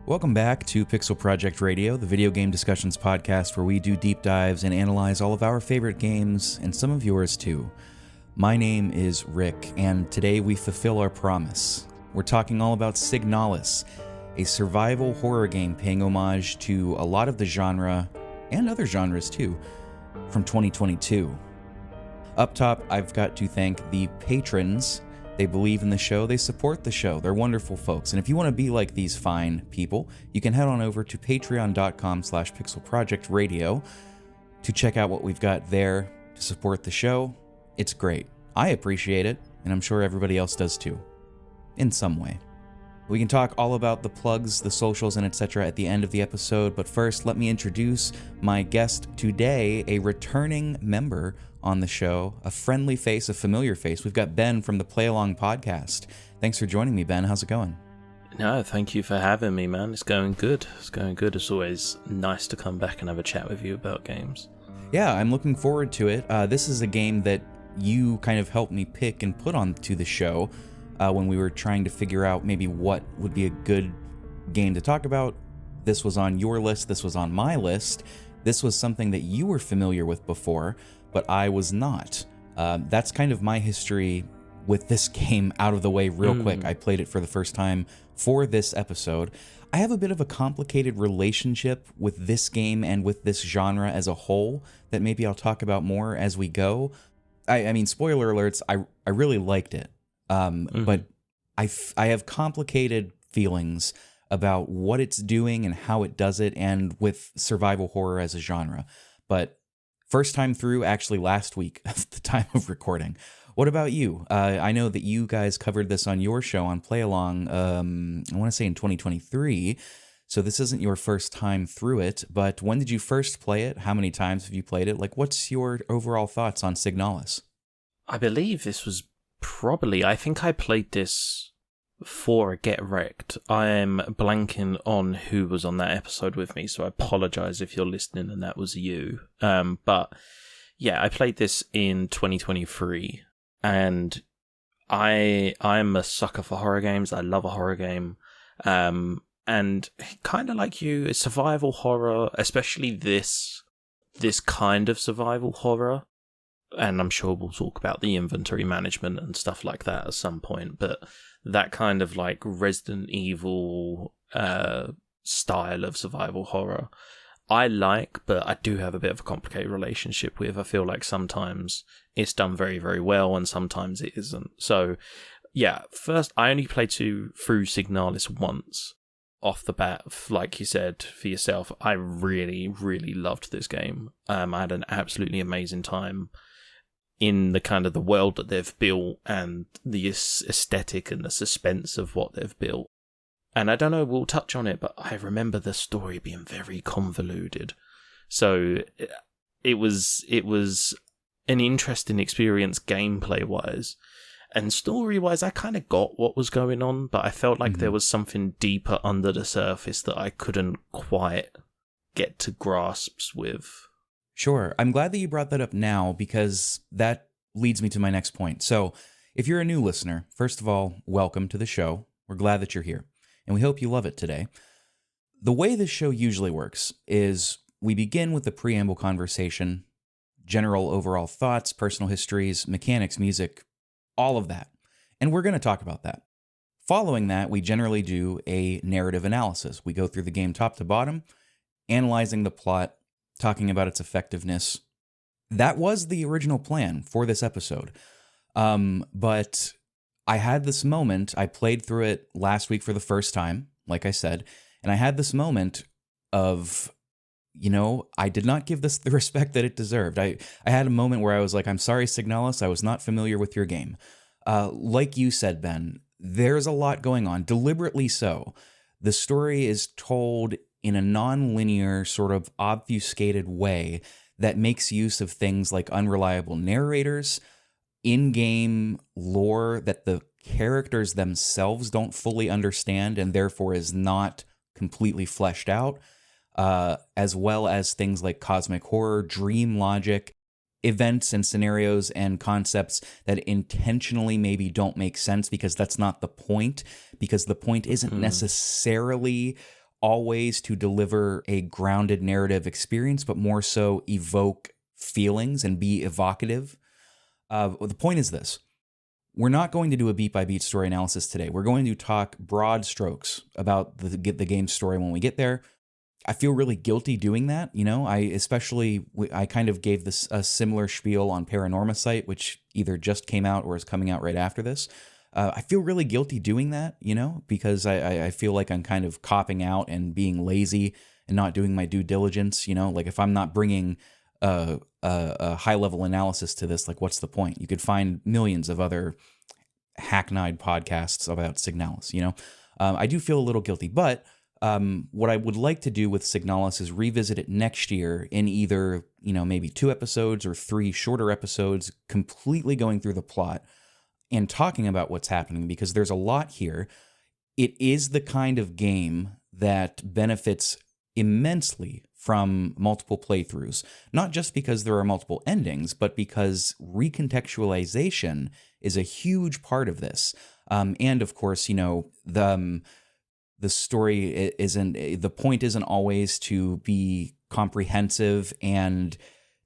Welcome back to pixelprojectradio, the video game discussions podcast where we do deep dives and analyze all of our favorite games, and some of yours too. My name is Rick, and today we fulfill our promise. We're talking all about Signalis, a survival horror game paying homage to a lot of the genre, and other genres too, from 2022. Up top, I've got to thank the patrons. They believe in the show, they support the show, they're wonderful folks. And if you want to be like these fine people, you can head on over to patreon.com/pixelprojectradio to check out what we've got there to support the show. It's great. I appreciate it, and I'm sure everybody else does too, in some way. We can talk all about the plugs, the socials, and etc. at the end of the episode, but first, let me introduce my guest today, a returning member on the show, a friendly face, a familiar face. We've got Ben from the Play Along podcast. Thanks for joining me, Ben. How's it going? No, thank you for having me, man. It's going good. It's always nice to come back and have a chat with you about games. Yeah, I'm looking forward to it. This is a game that you kind of helped me pick and put onto the show when we were trying to figure out maybe what would be a good game to talk about. This was on your list. This was on my list. This was something that you were familiar with before, but I was not. That's kind of my history with this game out of the way real quick. I played it for the first time for this episode. I have a bit of a complicated relationship with this game and with this genre as a whole that maybe I'll talk about more as we go. I mean, spoiler alerts, I really liked it. But I have complicated feelings about what it's doing and how it does it, and with survival horror as a genre. But first time through, actually last week at the time of recording. What about you? I know that you guys covered this on your show on Play Along, I want to say in 2023, so this isn't your first time through it, but when did you first play it? How many times have you played it? Like, what's your overall thoughts on Signalis? I believe this was I think I played this for Get Wrecked. I'm blanking on who was on that episode with me, so I apologize if you're listening and that was you. But yeah, I played this in 2023, and I'm a sucker for horror games. I love a horror game. And kind of like you, it's survival horror, especially this kind of survival horror. And I'm sure we'll talk about the inventory management and stuff like that at some point, but that kind of like Resident Evil style of survival horror I like, but I do have a bit of a complicated relationship with. I feel like sometimes it's done very, very well and sometimes it isn't. So yeah, first I only played through Signalis once off the bat. Like you said for yourself, I really, really loved this game. I had an absolutely amazing time in the kind of the world that they've built and the aesthetic and the suspense of what they've built. And I don't know, we'll touch on it, but I remember the story being very convoluted. So it was an interesting experience gameplay-wise. And story-wise, I kind of got what was going on, but I felt like there was something deeper under the surface that I couldn't quite get to grasps with. Sure. I'm glad that you brought that up now, because that leads me to my next point. So, if you're a new listener, first of all, welcome to the show. We're glad that you're here, and we hope you love it today. The way this show usually works is we begin with the preamble conversation, general overall thoughts, personal histories, mechanics, music, all of that. And we're going to talk about that. Following that, we generally do a narrative analysis. We go through the game top to bottom, analyzing the plot, talking about its effectiveness. That was the original plan for this episode. But I had this moment, I played through it last week for the first time, like I said, and I had this moment of, I did not give this the respect that it deserved. I had a moment where I was like, I'm sorry, Signalis, I was not familiar with your game. Like you said, Ben, there's a lot going on, deliberately so. The story is told in a non-linear, sort of obfuscated way that makes use of things like unreliable narrators, in-game lore that the characters themselves don't fully understand and therefore is not completely fleshed out, as well as things like cosmic horror, dream logic, events and scenarios and concepts that intentionally maybe don't make sense because that's not the point, because the point isn't necessarily always to deliver a grounded narrative experience, but more so evoke feelings and be evocative. The point is this. We're not going to do a beat-by-beat story analysis today. We're going to talk broad strokes about the game's story when we get there. I feel really guilty doing that. I kind of gave this a similar spiel on Paranormasight, which either just came out or is coming out right after this. I feel really guilty doing that, because I feel like I'm kind of copping out and being lazy and not doing my due diligence. Like if I'm not bringing a high-level analysis to this, like what's the point? You could find millions of other hackneyed podcasts about Signalis. I do feel a little guilty, but what I would like to do with Signalis is revisit it next year in either, maybe 2 episodes or 3 shorter episodes, completely going through the plot and talking about what's happening, because there's a lot here. It is the kind of game that benefits immensely from multiple playthroughs, not just because there are multiple endings, but because recontextualization is a huge part of this. And of course, the story the point isn't always to be comprehensive and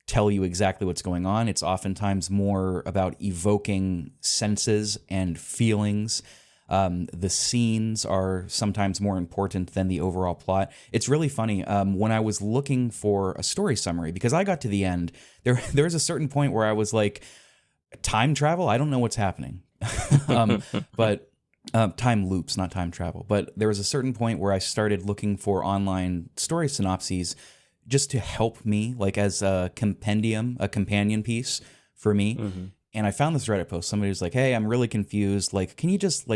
tell you exactly what's going on. It's oftentimes more about evoking senses and feelings. The scenes are sometimes more important than the overall plot. It's really funny. When I was looking for a story summary, because I got to the end, there's a certain point where I was like, time travel? I don't know what's happening. But time loops, not time travel. But there was a certain point where I started looking for online story synopses just to help me, like as a companion piece for me. Mm-hmm. And I found this Reddit post. Somebody was like, hey, I'm really confused. Like, can you just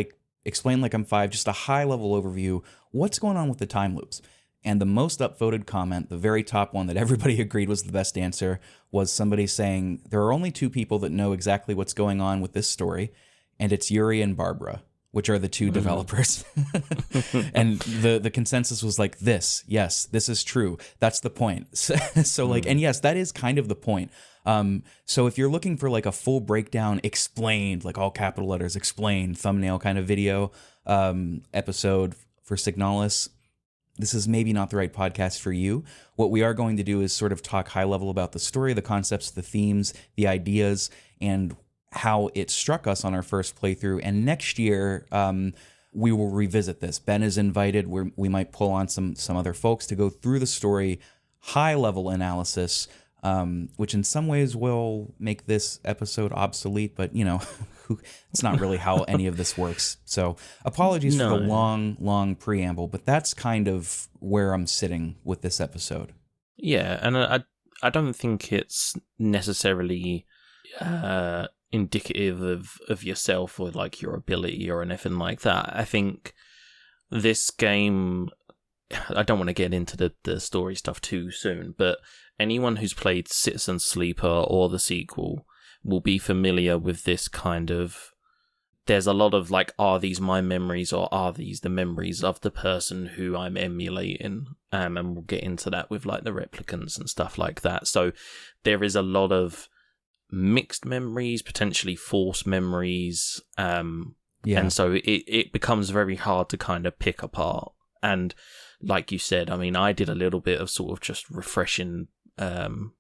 explain like I'm 5, just a high level overview. What's going on with the time loops? And the most upvoted comment, the very top one that everybody agreed was the best answer, was somebody saying, there are only 2 people that know exactly what's going on with this story, and it's Yuri and Barbara, which are the 2 developers. And the consensus was like, this is true. That's the point. So and yes, that is kind of the point. So if you're looking for like a full breakdown, explained, like all capital letters, explained thumbnail kind of video episode for Signalis, this is maybe not the right podcast for you. What we are going to do is sort of talk high level about the story, the concepts, the themes, the ideas, and how it struck us on our first playthrough. And next year, we will revisit this. Ben is invited. We might pull on some other folks to go through the story, high level analysis, which in some ways will make this episode obsolete, but it's not really how any of this works. So apologies for the long preamble, but that's kind of where I'm sitting with this episode. Yeah, and I don't think it's necessarily indicative of yourself or like your ability or anything like that. I think this game, I don't want to get into the story stuff too soon, but anyone who's played Citizen Sleeper or the sequel will be familiar with this kind of, there's a lot of like, are these my memories or are these the memories of the person who I'm emulating? And we'll get into that with like the replicants and stuff like that. So there is a lot of mixed memories, potentially false memories. And so it becomes very hard to kind of pick apart. And like you said, I mean, I did a little bit of sort of just refreshing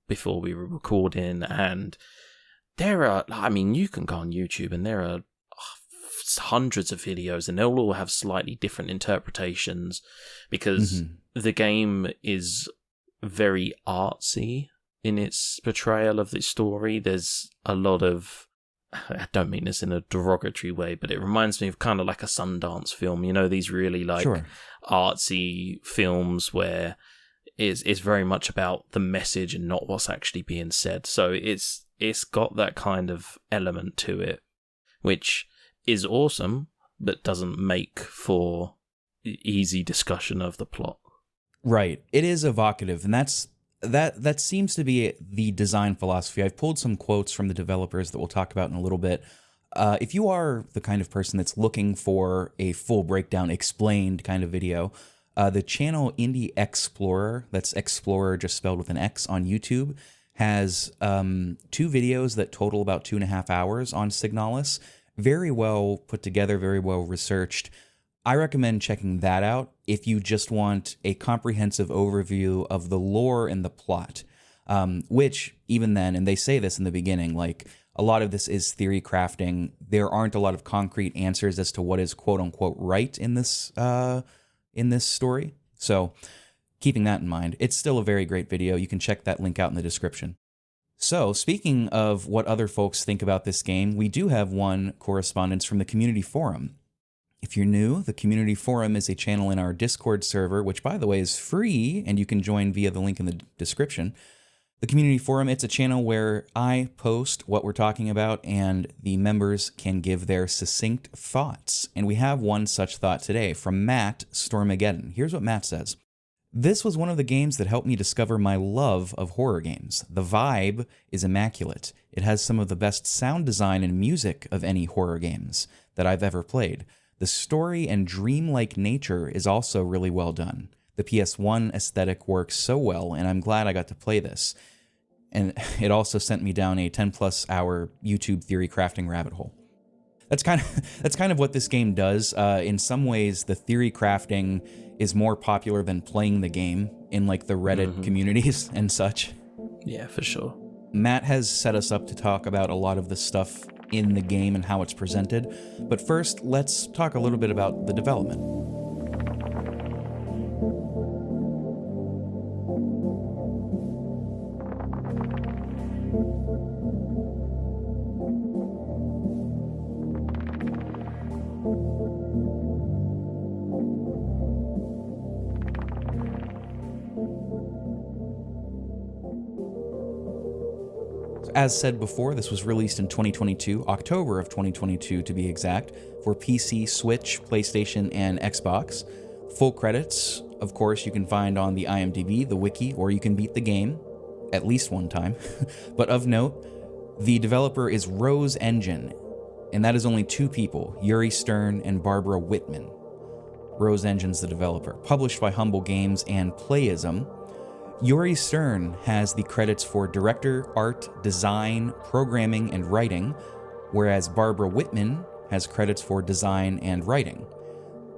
before we were recording, and there are, I mean, you can go on YouTube and there are hundreds of videos and they'll all have slightly different interpretations because the game is very artsy in its portrayal of the story. There's a lot of, I don't mean this in a derogatory way, but it reminds me of kind of like a Sundance film, these really like artsy films where it's very much about the message and not what's actually being said. So it's got that kind of element to it, which is awesome, but doesn't make for easy discussion of the plot. Right. It is evocative, and that seems to be the design philosophy. I've pulled some quotes from the developers that we'll talk about in a little bit. If you are the kind of person that's looking for a full breakdown, explained kind of video, the channel Indie Explorer, that's Explorer just spelled with an X, on YouTube, has 2 videos that total about 2.5 hours on Signalis. Very well put together, very well researched. I recommend checking that out if you just want a comprehensive overview of the lore and the plot. Which, even then, and they say this in the beginning, like, a lot of this is theory crafting. There aren't a lot of concrete answers as to what is quote unquote right in this story. So, keeping that in mind, it's still a very great video. You can check that link out in the description. So, speaking of what other folks think about this game, we do have one correspondence from the community forum. If you're new, the community forum is a channel in our Discord server, which, by the way, is free, and you can join via the link in the description. The community forum, it's a channel where I post what we're talking about, and the members can give their succinct thoughts. And we have one such thought today from Matt Stormageddon. Here's what Matt says. This was one of the games that helped me discover my love of horror games. The vibe is immaculate. It has some of the best sound design and music of any horror games that I've ever played. The story and dreamlike nature is also really well done. The PS1 aesthetic works so well, and I'm glad I got to play this. And it also sent me down a 10-plus hour YouTube theory crafting rabbit hole. That's kind of what this game does. In some ways, the theory crafting is more popular than playing the game in like the Reddit communities and such. Yeah, for sure. Matt has set us up to talk about a lot of the stuff in the game and how it's presented. But first, let's talk a little bit about the development. As said before, this was released in 2022, October of 2022 to be exact, for PC, Switch, PlayStation, and Xbox. Full credits, of course, you can find on the IMDb, the wiki, or you can beat the game at least one time. But of note, the developer is Rose Engine, and that is only two people, Yuri Stern and Barbara Whitman. Rose Engine's the developer. Published by Humble Games and Playism. Yuri Stern has the credits for director, art, design, programming, and writing, whereas Barbara Whitman has credits for design and writing.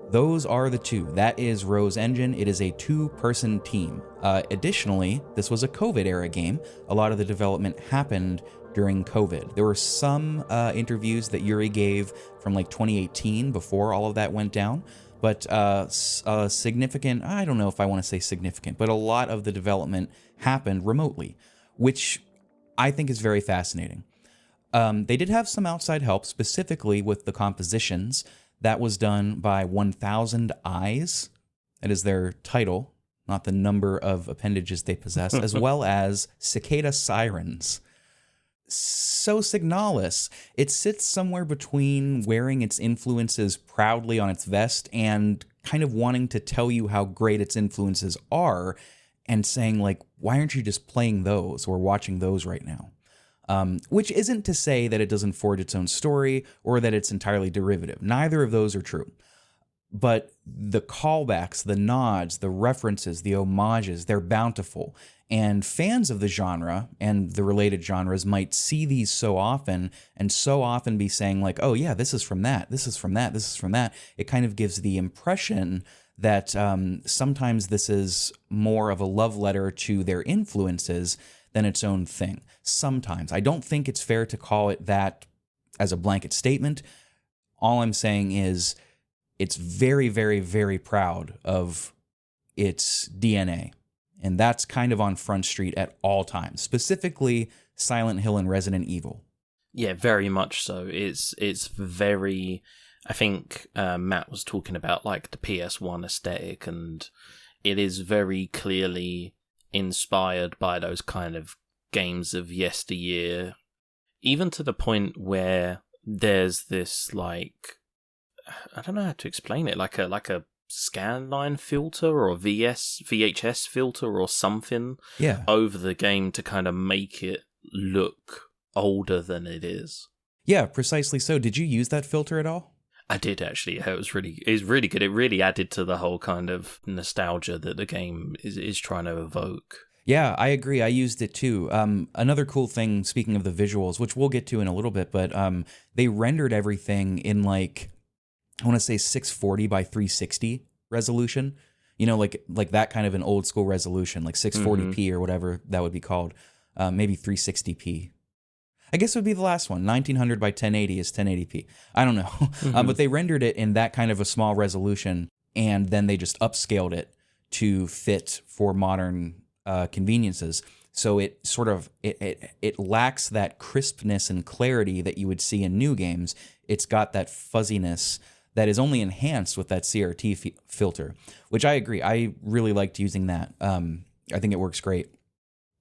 Those are the two. That is Rose Engine. It is a two-person team. Additionally, this was a COVID-era game. A lot of the development happened during COVID. There were some interviews that Yuri gave from like 2018 before all of that went down. But significant, I don't know if I want to say significant, but a lot of the development happened remotely, which I think is very fascinating. They did have some outside help, specifically with the compositions. That was done by 1000 Eyes. That is their title, not the number of appendages they possess, as well as Cicada Sirens. So Signalis, it sits somewhere between wearing its influences proudly on its vest and kind of wanting to tell you how great its influences are and saying, like, why aren't you just playing those or watching those right now? Which isn't to say that it doesn't forge its own story or that it's entirely derivative. Neither of those are true. But the callbacks, the nods, the references, the homages, they're bountiful. And fans of the genre and the related genres might see these so often and so often be saying like, oh yeah, this is from that, this is from that, this is from that. It kind of gives the impression that sometimes this is more of a love letter to their influences than its own thing. Sometimes. I don't think it's fair to call it that as a blanket statement. All I'm saying is it's very, very, very proud of its DNA. And that's kind of on Front Street at all times, specifically Silent Hill and Resident Evil. Yeah, very much so. It's very... I think Matt was talking about like the PS1 aesthetic, and it is very clearly inspired by those kind of games of yesteryear, even to the point where there's this like, I don't know how to explain it, like a scanline filter or VHS filter or something over the game to kind of make it look older than it is. Yeah, precisely so. Did you use that filter at all? I did actually. It was really good. It really added to the whole kind of nostalgia that the game is trying to evoke. Yeah, I agree. I used it too. Another cool thing, speaking of the visuals, which we'll get to in a little bit, but they rendered everything in like I want to say 640 by 360 resolution. You know, like that kind of an old school resolution, like 640p or whatever that would be called. Maybe 360p. I guess it would be the last one. 1900 by 1080 is 1080p. I don't know. But they rendered it in that kind of a small resolution, and then they just upscaled it to fit for modern conveniences. So it sort of it lacks that crispness and clarity that you would see in new games. It's got that fuzziness that is only enhanced with that CRT filter, which I agree. I really liked using that. I think it works great.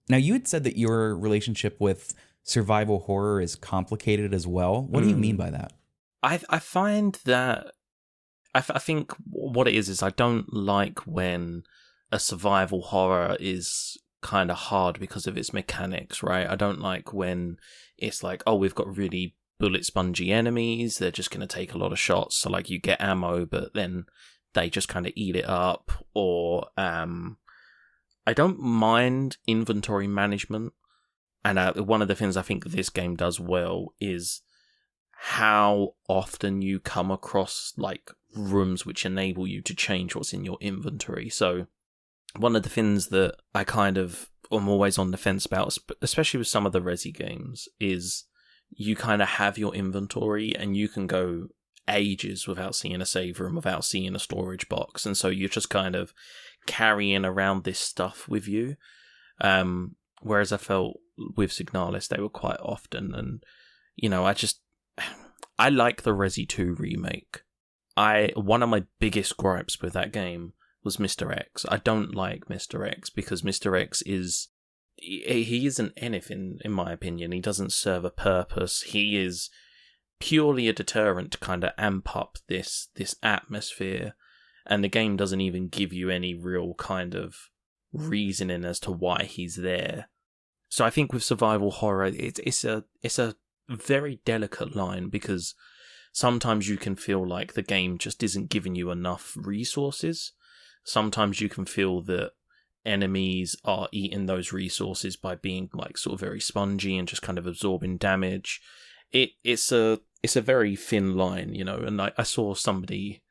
Now, you had said that your relationship with survival horror is complicated as well. What do you mean by that? I find that I think what it is I don't like when a survival horror is kind of hard because of its mechanics, right? I don't like when it's like, oh, we've got really bullet spongy enemies, they're just going to take a lot of shots, so like you get ammo, but then they just kind of eat it up. Or I don't mind inventory management, and one of the things I think this game does well is how often you come across like rooms which enable you to change what's in your inventory. So one of the things that I kind of am always on the fence about, especially with some of the Resi games, is you kind of have your inventory and you can go ages without seeing a save room, without seeing a storage box, and so you're just kind of carrying around this stuff with you. Whereas I felt with Signalis they were quite often, and you know, I like the Resi 2 remake. One of my biggest gripes with that game was Mr. X. I don't like Mr. X because Mr. X he isn't anything, in my opinion. He doesn't serve a purpose. He is purely a deterrent to kind of amp up this atmosphere, and the game doesn't even give you any real kind of reasoning as to why he's there. So I think with survival horror, it's a very delicate line, because sometimes you can feel like the game just isn't giving you enough resources. Sometimes you can feel that enemies are eating those resources by being like sort of very spongy and just kind of absorbing damage. It's a very thin line, you know. And I saw somebody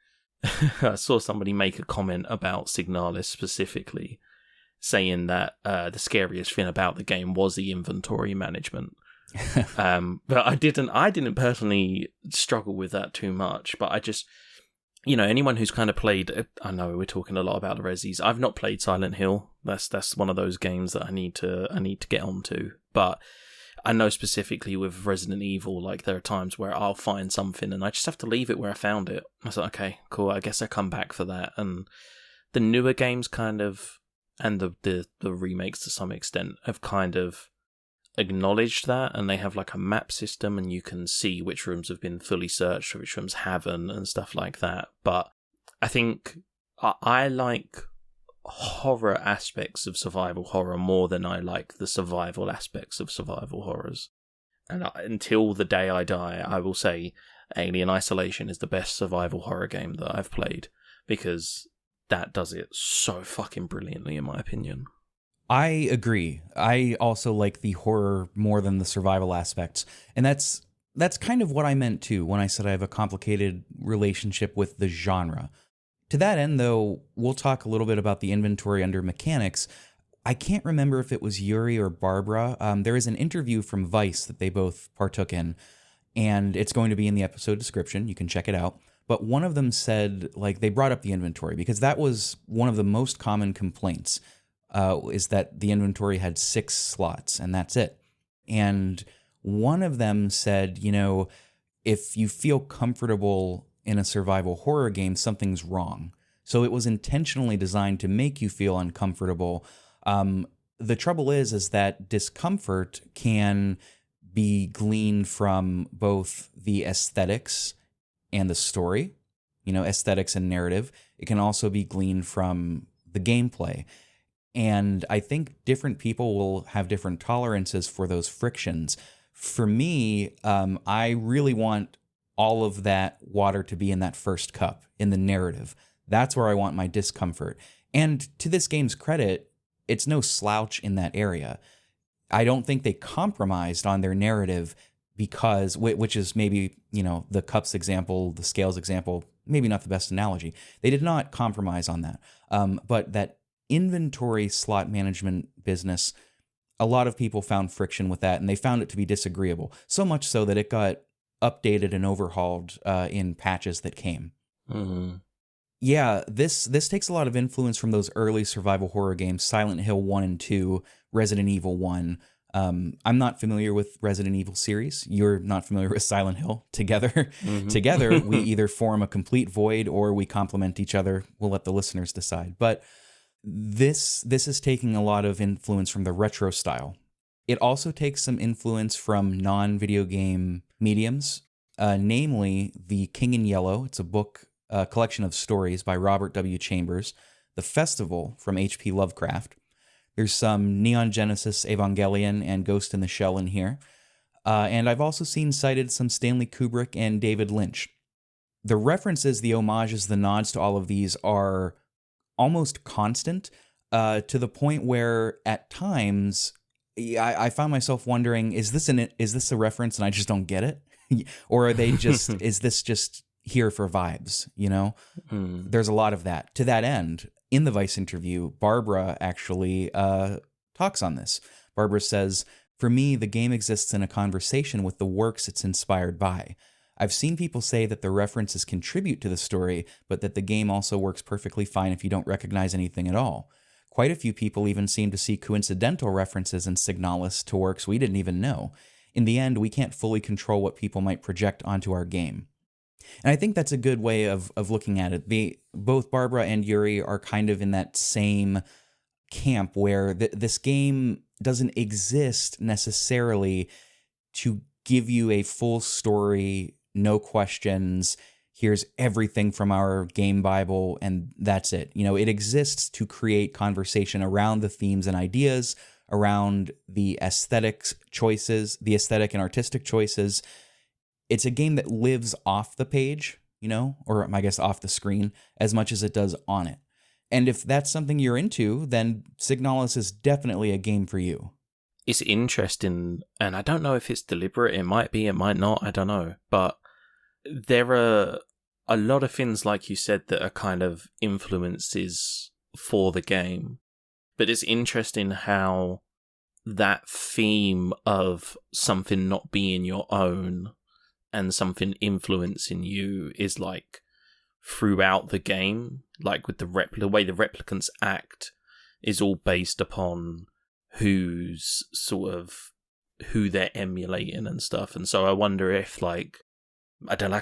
make a comment about Signalis specifically, saying that the scariest thing about the game was the inventory management. But I didn't personally struggle with that too much. But I just, you know, anyone who's kind of played, I know we're talking a lot about the Resis. I've not played Silent Hill. That's one of those games that I need to get onto. But I know specifically with Resident Evil, like there are times where I'll find something and I just have to leave it where I found it. I was like, okay, cool. I guess I come back for that. And the newer games kind of, and the remakes to some extent, have kind of acknowledged that, and they have like a map system and you can see which rooms have been fully searched, which rooms haven't, and stuff like that. But I think I like horror aspects of survival horror more than I like the survival aspects of survival horrors. And until the day I die, I will say Alien Isolation is the best survival horror game that I've played, because that does it so fucking brilliantly, in my opinion. I agree. I also like the horror more than the survival aspects. And that's kind of what I meant too when I said I have a complicated relationship with the genre. To that end, though, we'll talk a little bit about the inventory under mechanics. I can't remember if it was Yuri or Barbara. There is an interview from Vice that they both partook in, and it's going to be in the episode description. You can check it out. But one of them said, like, they brought up the inventory because that was one of the most common complaints. Is that the inventory had 6 slots, and that's it. And one of them said, you know, if you feel comfortable in a survival horror game, something's wrong. So it was intentionally designed to make you feel uncomfortable. The trouble is that discomfort can be gleaned from both the aesthetics and the story, you know, aesthetics and narrative. It can also be gleaned from the gameplay. And I think different people will have different tolerances for those frictions. For me, I really want all of that water to be in that first cup, in the narrative. That's where I want my discomfort. And to this game's credit, it's no slouch in that area. I don't think they compromised on their narrative because, which is maybe, the cups example, the scales example, maybe not the best analogy. They did not compromise on that. But that inventory slot management business, a lot of people found friction with that, and they found it to be disagreeable. So much so that it got updated and overhauled in patches that came. Mm-hmm. Yeah, this takes a lot of influence from those early survival horror games, Silent Hill 1 and 2, Resident Evil 1. I'm not familiar with Resident Evil series. You're not familiar with Silent Hill. Together, we either form a complete void or we complement each other. We'll let the listeners decide. But this is taking a lot of influence from the retro style. It also takes some influence from non-video game mediums, namely The King in Yellow. It's a book, a collection of stories by Robert W. Chambers. The Festival from H.P. Lovecraft. There's some Neon Genesis Evangelion and Ghost in the Shell in here. And I've also seen cited some Stanley Kubrick and David Lynch. The references, the homages, the nods to all of these are almost constant, to the point where at times I found myself wondering, is this a reference and I just don't get it? Or are they just, is this just here for vibes, There's a lot of that. To that end, in the Vice interview, Barbara actually talks on this. Barbara says, "For me, the game exists in a conversation with the works it's inspired by. I've seen people say that the references contribute to the story, but that the game also works perfectly fine if you don't recognize anything at all. Quite a few people even seem to see coincidental references in Signalis to works we didn't even know. In the end, we can't fully control what people might project onto our game." And I think that's a good way of looking at it. Both Barbara and Yuri are kind of in that same camp where this game doesn't exist necessarily to give you a full story, no questions, here's everything from our game Bible, and that's it. It exists to create conversation around the themes and ideas, around the aesthetic and artistic choices. It's a game that lives off the page, or I guess off the screen, as much as it does on it. And if that's something you're into, then Signalis is definitely a game for you. It's interesting, and I don't know if it's deliberate. It might be, it might not, I don't know. But there are a lot of things, like you said, that are kind of influences for the game. But it's interesting how that theme of something not being your own and something influencing you is like throughout the game, like with the way the replicants act is all based upon who they're emulating and stuff. And so I wonder if I don't know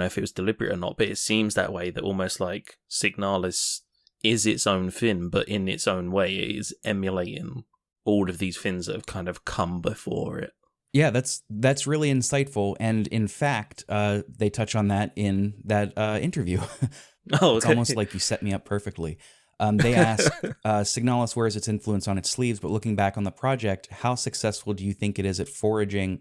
if it was deliberate or not, but it seems that way, that almost like Signalis is its own thing, but in its own way it is emulating all of these things that have kind of come before it. Yeah, that's really insightful, and in fact, they touch on that in that interview. Oh, okay. It's almost like you set me up perfectly. They ask, Signalis wears its influence on its sleeves, but looking back on the project, how successful do you think it is at forging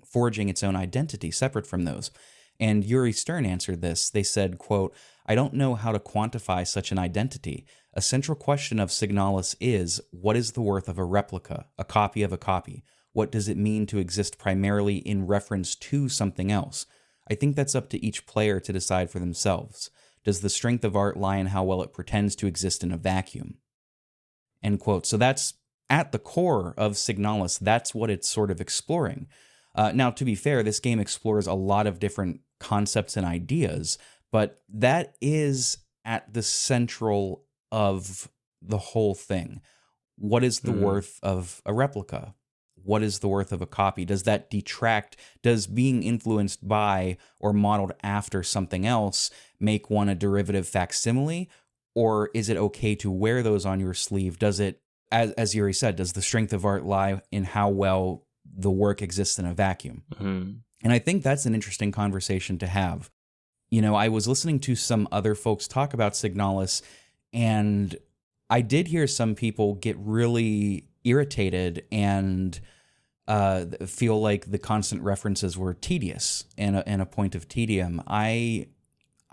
its own identity separate from those? And Yuri Stern answered this. They said, quote, "I don't know how to quantify such an identity. A central question of Signalis is, what is the worth of a replica, a copy of a copy? What does it mean to exist primarily in reference to something else? I think that's up to each player to decide for themselves. Does the strength of art lie in how well it pretends to exist in a vacuum?" End quote. So that's at the core of Signalis. That's what it's sort of exploring. Now, to be fair, this game explores a lot of different concepts and ideas, but that is at the central of the whole thing. What is the worth of a replica? What is the worth of a copy? Does that detract? Does being influenced by or modeled after something else make one a derivative facsimile? Or is it okay to wear those on your sleeve? Does it, as Yuri said, does the strength of art lie in how well the work exists in a vacuum? Mm-hmm. And I think that's an interesting conversation to have. I was listening to some other folks talk about Signalis, and I did hear some people get really irritated and feel like the constant references were tedious and a point of tedium. I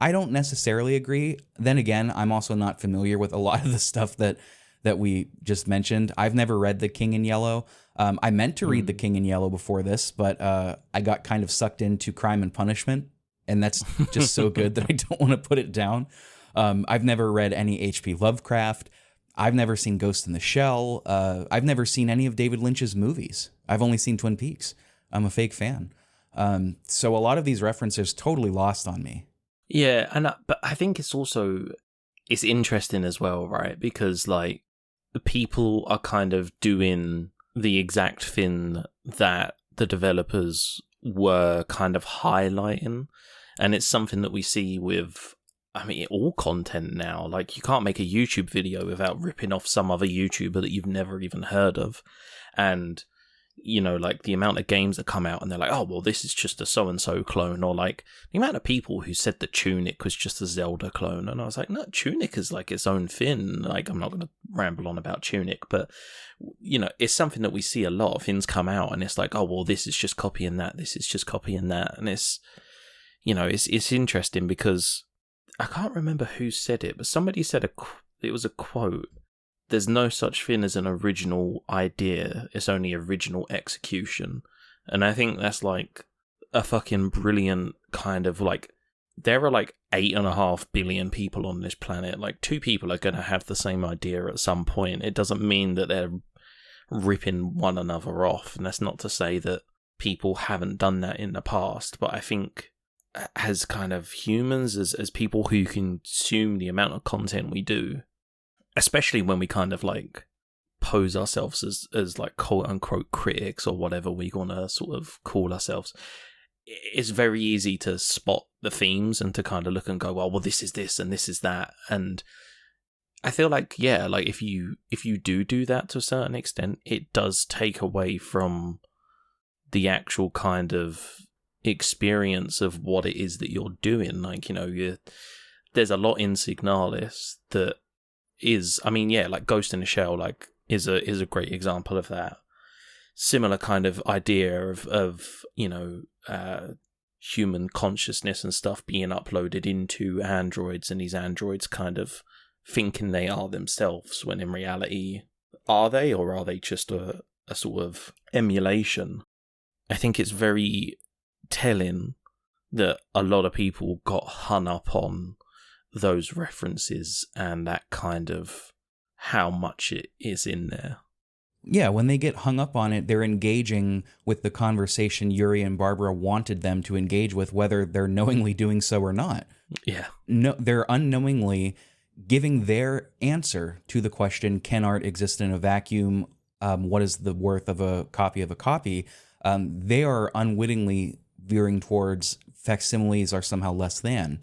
don't necessarily agree. Then again, I'm also not familiar with a lot of the stuff that we just mentioned. I've never read The King in Yellow. I meant to read The King in Yellow before this, but I got kind of sucked into Crime and Punishment, and that's just so good that I don't want to put it down. I've never read any H.P. Lovecraft. I've never seen Ghost in the Shell. I've never seen any of David Lynch's movies. I've only seen Twin Peaks. I'm a fake fan. So a lot of these references totally lost on me. Yeah, but I think it's interesting as well, right? Because like people are kind of doing the exact thing that the developers were kind of highlighting, and it's something that we see with, I mean, all content now. Like, you can't make a YouTube video without ripping off some other YouTuber that you've never even heard of. And, you know, like, the amount of games that come out and they're like, oh, well, this is just a so-and-so clone. Or, like, the amount of people who said that Tunic was just a Zelda clone. And I was like, no, Tunic is, like, its own thing. Like, I'm not going to ramble on about Tunic. But, you know, it's something that we see a lot. Things come out and it's like, oh, well, this is just copying that. This is just copying that. And it's, you know, it's interesting because I can't remember who said it, but somebody said it was a quote. There's no such thing as an original idea. It's only original execution. And I think that's like a fucking brilliant kind of like, there are like 8.5 billion people on this planet. Like 2 people are going to have the same idea at some point. It doesn't mean that they're ripping one another off. And that's not to say that people haven't done that in the past. But I think as kind of humans, as people who consume the amount of content we do, especially when we kind of like pose ourselves as like quote unquote critics or whatever we want to sort of call ourselves, it's very easy to spot the themes and to kind of look and go, well, this is this and this is that. And I feel like, yeah, like if you do that to a certain extent, it does take away from the actual kind of experience of what it is that you're doing. Like, you know, there's a lot in Signalis that is, I mean, yeah, like Ghost in the Shell, like is a great example of that. Similar kind of idea of you know, human consciousness and stuff being uploaded into androids, and these androids kind of thinking they are themselves when in reality, are they, or are they just a sort of emulation? I think it's very telling that a lot of people got hung up on those references and that kind of how much it is in there. Yeah, when they get hung up on it, they're engaging with the conversation Yuri and Barbara wanted them to engage with, whether they're knowingly doing so or not. Yeah. No, they're unknowingly giving their answer to the question, can art exist in a vacuum? What is the worth of a copy of a copy? They are unwittingly veering towards facsimiles are somehow less than,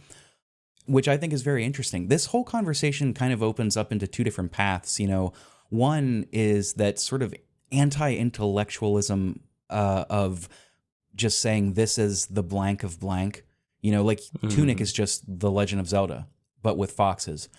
which I think is very interesting. This whole conversation kind of opens up into 2 different paths. You know, one is that sort of anti-intellectualism of just saying this is the blank of blank. You know, like Tunic is just The Legend of Zelda, but with foxes.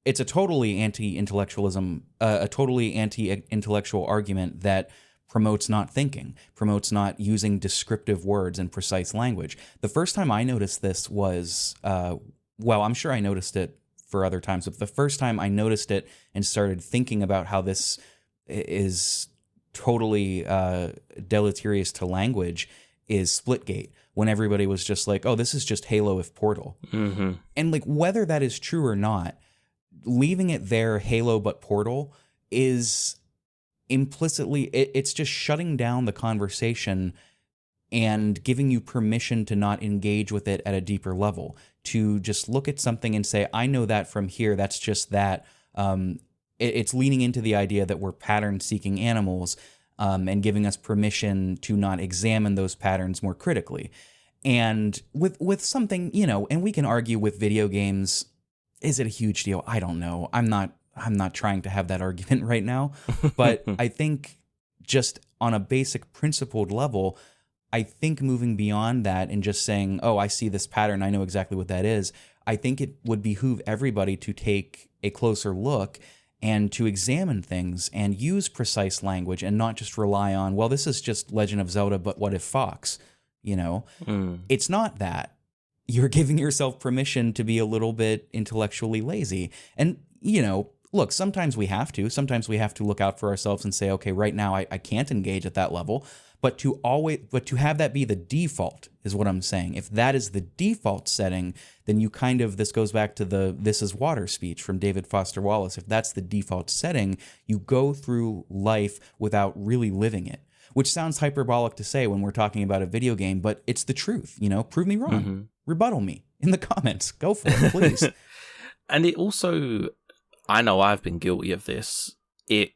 It's a totally anti-intellectualism, a totally anti-intellectual argument that promotes not thinking, promotes not using descriptive words and precise language. The first time I noticed this was, well, I'm sure I noticed it for other times, but the first time I noticed it and started thinking about how this is totally deleterious to language is Splitgate, when everybody was just like, oh, this is just Halo if Portal. Mm-hmm. And like, whether that is true or not, leaving it there, Halo but Portal, is implicitly, it's just shutting down the conversation and giving you permission to not engage with it at a deeper level, to just look at something and say, I know that from here, that's just that. It's leaning into the idea that we're pattern-seeking animals, and giving us permission to not examine those patterns more critically. And with something, you know, and we can argue with video games, is it a huge deal? I don't know. I'm not trying to have that argument right now, but I think just on a basic principled level, I think moving beyond that and just saying, oh, I see this pattern, I know exactly what that is, I think it would behoove everybody to take a closer look and to examine things and use precise language and not just rely on, well, this is just Legend of Zelda, but what if Fox? You know, It's not that. You're giving yourself permission to be a little bit intellectually lazy. And, you know, look, sometimes we have to. Sometimes we have to look out for ourselves and say, okay, right now I can't engage at that level. But to have that be the default is what I'm saying. If that is the default setting, then you kind of, this goes back to the "this is water" speech from David Foster Wallace. If that's the default setting, you go through life without really living it, which sounds hyperbolic to say when we're talking about a video game, but it's the truth. Prove me wrong. Mm-hmm. Rebuttal me in the comments. Go for it, please. And it also, I know I've been guilty of this. It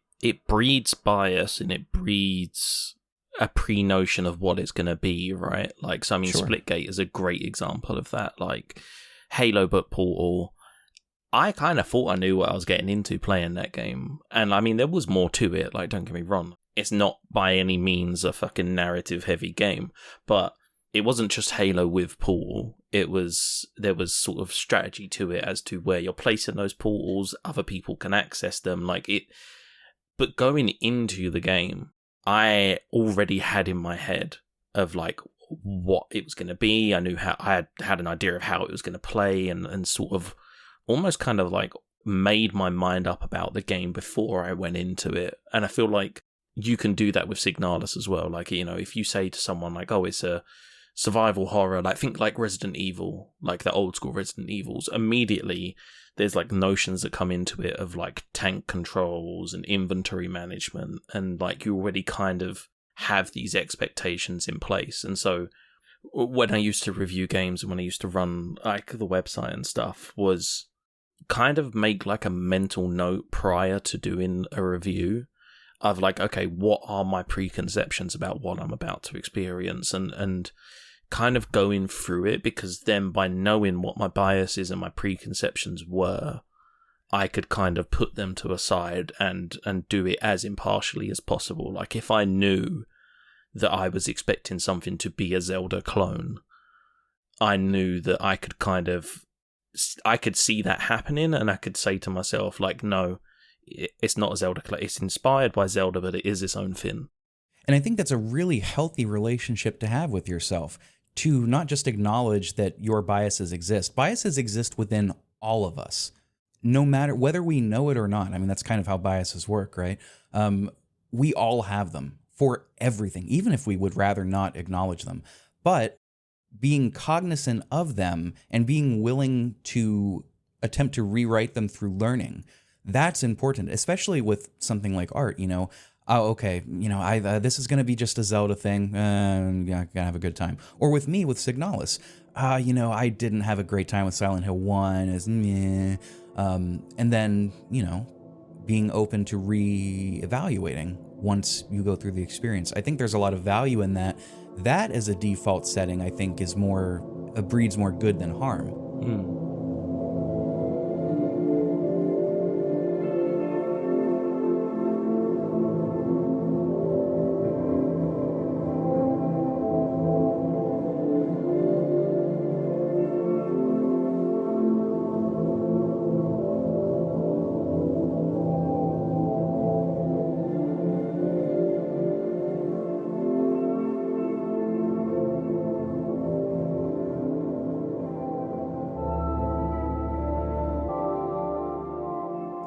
breeds bias, and it breeds a pre-notion of what it's going to be, right? Like, so I mean, Sure. Splitgate is a great example of that. Like, Halo but Portal, I kind of thought I knew what I was getting into playing that game. And I mean, there was more to it, like, don't get me wrong. It's not by any means a fucking narrative-heavy game, but it wasn't just Halo with Portal. There was sort of strategy to it as to where you're placing those portals, other people can access them, like it. But going into the game, I already had in my head of like what it was going to be. I knew how I had an idea of how it was going to play, and sort of almost kind of like made my mind up about the game before I went into it. And I feel like you can do that with Signalis as well. Like, if you say to someone like, oh, it's a survival horror, like think like Resident Evil, like the old school Resident Evils, immediately there's like notions that come into it of like tank controls and inventory management, and like you already kind of have these expectations in place. And so when I used to review games and when I used to run like the website and stuff, was kind of make like a mental note prior to doing a review of like, okay, what are my preconceptions about what I'm about to experience, and kind of going through it, because then by knowing what my biases and my preconceptions were, I could kind of put them to a side and do it as impartially as possible. Like if I knew that I was expecting something to be a Zelda clone, I knew that I could see that happening, and I could say to myself like, no, it's not a Zelda clone. It's inspired by Zelda, but it is its own thing. And I think that's a really healthy relationship to have with yourself, to not just acknowledge that your biases exist. Biases exist within all of us, no matter whether we know it or not. I mean, that's kind of how biases work, right? We all have them for everything, even if we would rather not acknowledge them. But being cognizant of them and being willing to attempt to rewrite them through learning, that's important, especially with something like art. Oh, okay, this is going to be just a Zelda thing. I'm going to have a good time. Or with me, with Signalis, I didn't have a great time with Silent Hill 1. And then, being open to re-evaluating once you go through the experience. I think there's a lot of value in that. That as a default setting, I think, is breeds more good than harm.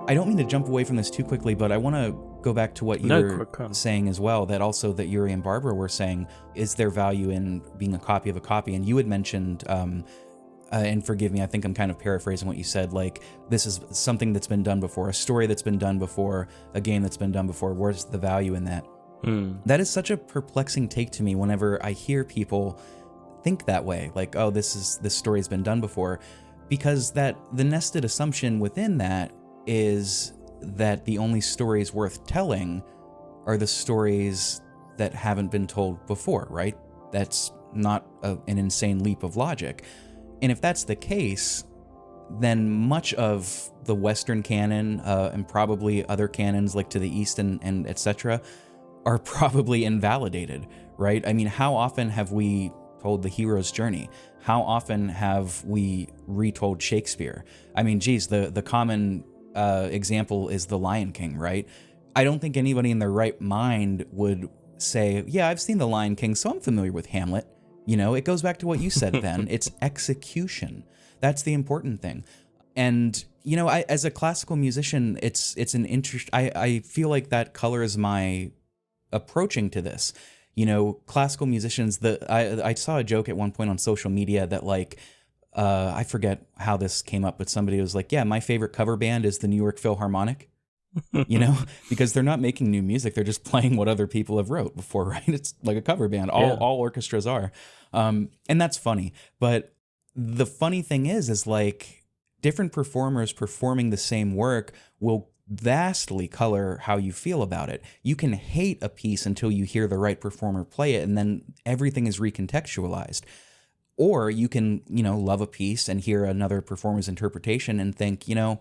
I don't mean to jump away from this too quickly, but I want to go back to what you were saying as well, that Yuri and Barbara were saying, is there value in being a copy of a copy? And you had mentioned, and forgive me, I think I'm kind of paraphrasing what you said, like, this is something that's been done before, a story that's been done before, a game that's been done before. Where's the value in that? That is such a perplexing take to me whenever I hear people think that way, like, oh, this story's been done before, because the nested assumption within that is that the only stories worth telling are the stories that haven't been told before, right? That's not an insane leap of logic. And if that's the case, then much of the Western canon, and probably other canons like to the East and etc., are probably invalidated, right? I mean, how often have we told the hero's journey? How often have we retold Shakespeare? I mean, geez, the common example is The Lion King, right? I don't think anybody in their right mind would say, yeah, I've seen The Lion King, so I'm familiar with Hamlet. It goes back to what you said then. It's execution. That's the important thing. And You know, as a classical musician, it's an interest. I feel like that colors my approaching to this. You know, classical musicians. I saw a joke at one point on social media that like I forget how this came up, but somebody was like, "Yeah, my favorite cover band is the New York Philharmonic." You know, because they're not making new music; they're just playing what other people have wrote before, right? It's like a cover band. All orchestras are, and that's funny. But the funny thing is like different performers performing the same work will vastly color how you feel about it. You can hate a piece until you hear the right performer play it, and then everything is recontextualized. Or you can, you know, love a piece and hear another performer's interpretation and think, you know,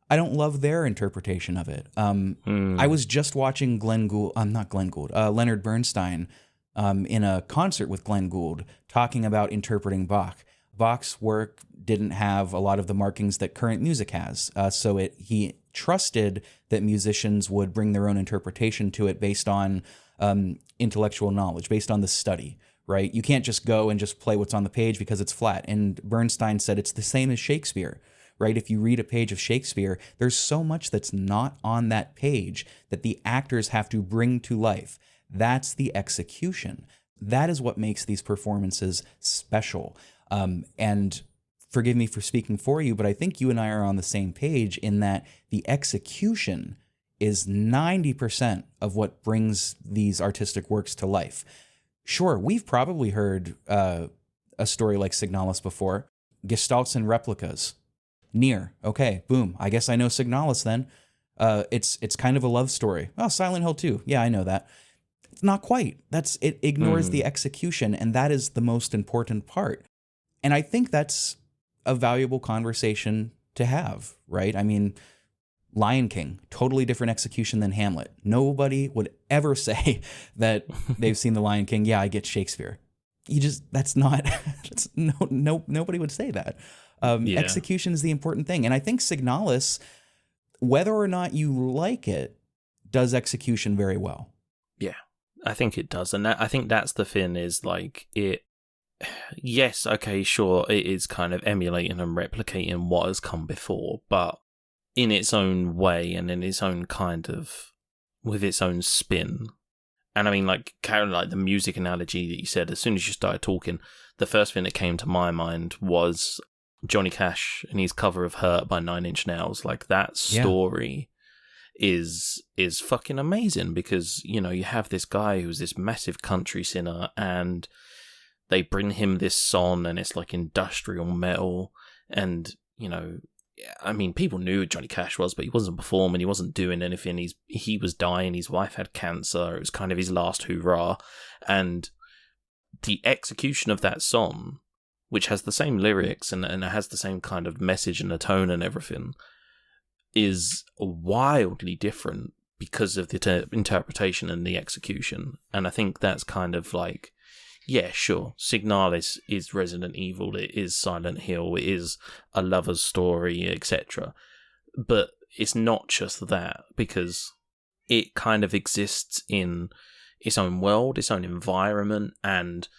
I don't love their interpretation of it. I was just watching Leonard Bernstein in a concert with Glenn Gould talking about interpreting Bach. Bach's work didn't have a lot of the markings that current music has, so he trusted that musicians would bring their own interpretation to it based on intellectual knowledge, based on the study, right? You can't just go and just play what's on the page because it's flat. And Bernstein said it's the same as Shakespeare. Right? If you read a page of Shakespeare, there's so much that's not on that page that the actors have to bring to life. That's the execution. That is what makes these performances special. And forgive me for speaking for you, but I think you and I are on the same page in that the execution is 90% of what brings these artistic works to life. Sure, we've probably heard a story like Signalis before, gestalts and replicas. Near. Okay, boom. I guess I know Signalis then. It's kind of a love story. Oh, Silent Hill 2. Yeah, I know that. It's not quite. It ignores the execution, and that is the most important part. And I think that's a valuable conversation to have, right? I mean, Lion King, totally different execution than Hamlet. Nobody would ever say that they've seen The Lion King. Yeah, I get Shakespeare. Nobody would say that. Execution is the important thing. And I think Signalis, whether or not you like it, does execution very well. Yeah, I think it does. And I think that's the thing is like it. Yes, okay, sure, it is kind of emulating and replicating what has come before, but in its own way and in its own kind of, with its own spin. And I mean, like, kind of like the music analogy that you said, as soon as you started talking, the first thing that came to my mind was Johnny Cash and his cover of Hurt by 9 Inch Nails. Like, that story is fucking amazing because, you know, you have this guy who's this massive country singer and they bring him this song and it's like industrial metal and, you know, I mean, people knew who Johnny Cash was, but he wasn't performing, he wasn't doing anything, he was dying, his wife had cancer, it was kind of his last hurrah, and the execution of that song, which has the same lyrics and it has the same kind of message and the tone and everything, is wildly different because of the interpretation and the execution. And I think that's kind of like, yeah, sure, Signalis is Resident Evil, it is Silent Hill, it is a lover's story, etc. But it's not just that, because it kind of exists in its own world, its own environment, and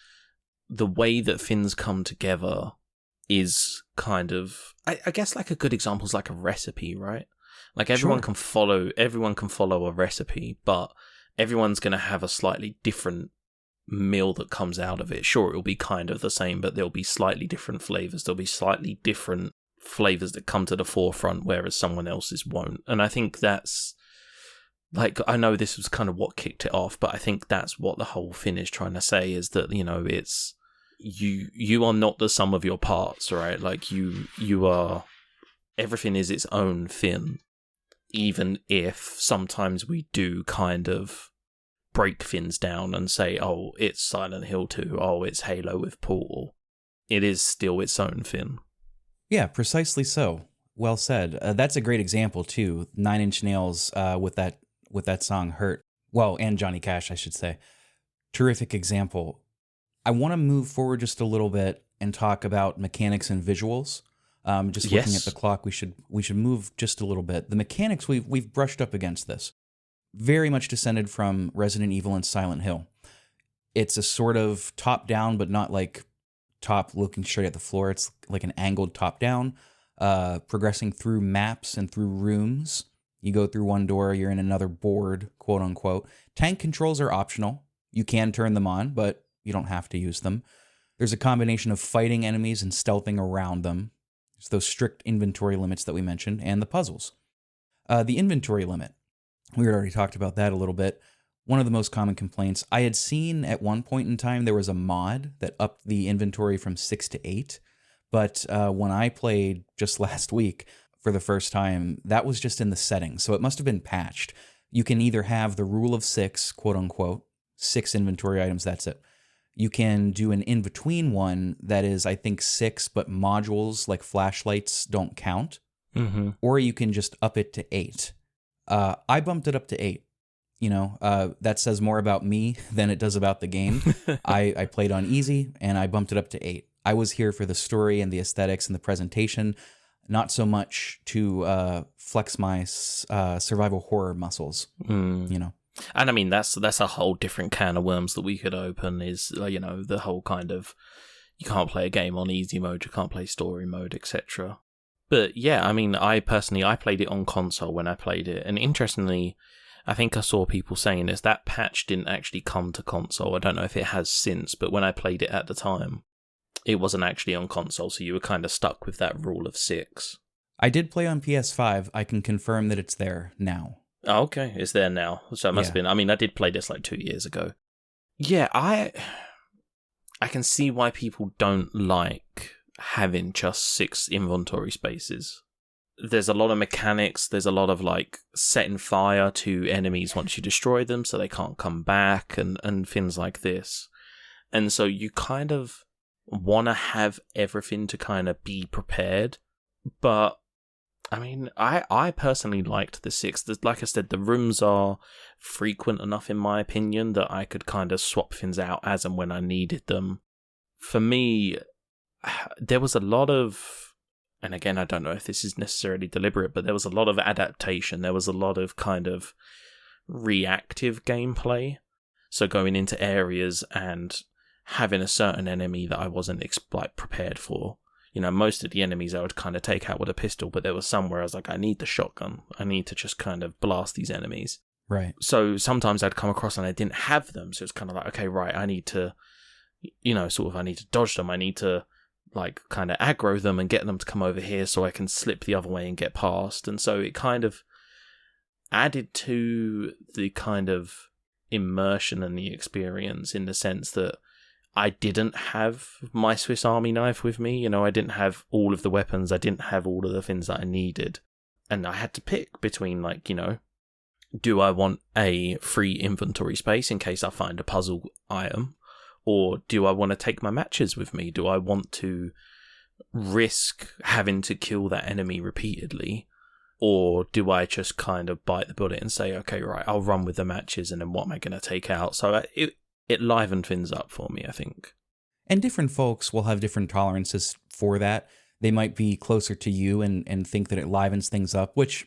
the way that things come together is kind of, I guess like a good example is like a recipe, right? Like everyone can follow a recipe, but everyone's going to have a slightly different meal that comes out of it. Sure, it'll be kind of the same, but there'll be slightly different flavors. There'll be slightly different flavors that come to the forefront, whereas someone else's won't. And I think that's, like, I know this was kind of what kicked it off, but I think that's what the whole thing is trying to say, is that, you know, it's, you are not the sum of your parts, right? Like, you are, everything is its own thing, even if sometimes we do kind of break things down and say, oh, it's Silent Hill 2, oh, it's Halo with Portal. It is still its own thing. Yeah, precisely so. Well said. That's a great example too. 9 Inch Nails with that song Hurt. Well, and Johnny Cash, I should say. Terrific example. I want to move forward just a little bit and talk about mechanics and visuals. Just looking at the clock, we should move just a little bit. The mechanics, we've brushed up against this. Very much descended from Resident Evil and Silent Hill. It's a sort of top-down, but not like top looking straight at the floor. It's like an angled top-down. progressing through maps and through rooms. You go through one door, you're in another board, quote unquote. Tank controls are optional. You can turn them on, but you don't have to use them. There's a combination of fighting enemies and stealthing around them. There's those strict inventory limits that we mentioned, and the puzzles. The inventory limit. We had already talked about that a little bit. One of the most common complaints. I had seen at one point in time there was a mod that upped the inventory from 6 to 8. But when I played just last week for the first time, that was just in the settings. So it must have been patched. You can either have the rule of 6, quote unquote, 6 inventory items, that's it. You can do an in-between one that is, I think, 6, but modules like flashlights don't count. Mm-hmm. Or you can just up it to 8. I bumped it up to 8. That says more about me than it does about the game. I played on easy, and I bumped it up to 8. I was here for the story and the aesthetics and the presentation, not so much to flex my survival horror muscles, And I mean, that's a whole different can of worms that we could open, is, the whole kind of, you can't play a game on easy mode, you can't play story mode, etc. But yeah, I mean, I played it on console when I played it, and interestingly, I think I saw people saying this, that patch didn't actually come to console. I don't know if it has since, but when I played it at the time, it wasn't actually on console, so you were kind of stuck with that rule of 6. I did play on PS5. I can confirm that it's there now. Oh, okay, it's there now. So it must have been. I mean, I did play this like 2 years ago. Yeah, I can see why people don't like having just 6 inventory spaces. There's a lot of mechanics. There's a lot of like setting fire to enemies once you destroy them, so they can't come back, and things like this. And so you kind of want to have everything to kind of be prepared. But I mean, I personally liked the 6. Like I said, the rooms are frequent enough, in my opinion, that I could kind of swap things out as and when I needed them. For me, there was a lot of, and again, I don't know if this is necessarily deliberate, but there was a lot of adaptation. There was a lot of kind of reactive gameplay. So going into areas and having a certain enemy that I wasn't prepared for. Most of the enemies I would kind of take out with a pistol, but there was some where I was like, I need the shotgun. I need to just kind of blast these enemies. Right. So sometimes I'd come across and I didn't have them. So it's kind of like, okay, right, I need to, I need to dodge them. I need to kind of aggro them and get them to come over here so I can slip the other way and get past. And so it kind of added to the kind of immersion and the experience, in the sense that I didn't have my Swiss Army knife with me. I didn't have all of the weapons. I didn't have all of the things that I needed. And I had to pick between, do I want a free inventory space in case I find a puzzle item? Or do I want to take my matches with me? Do I want to risk having to kill that enemy repeatedly? Or do I just kind of bite the bullet and say, okay, right, I'll run with the matches, and then what am I going to take out? So it livened things up for me, I think. And different folks will have different tolerances for that. They might be closer to you and think that it livens things up, which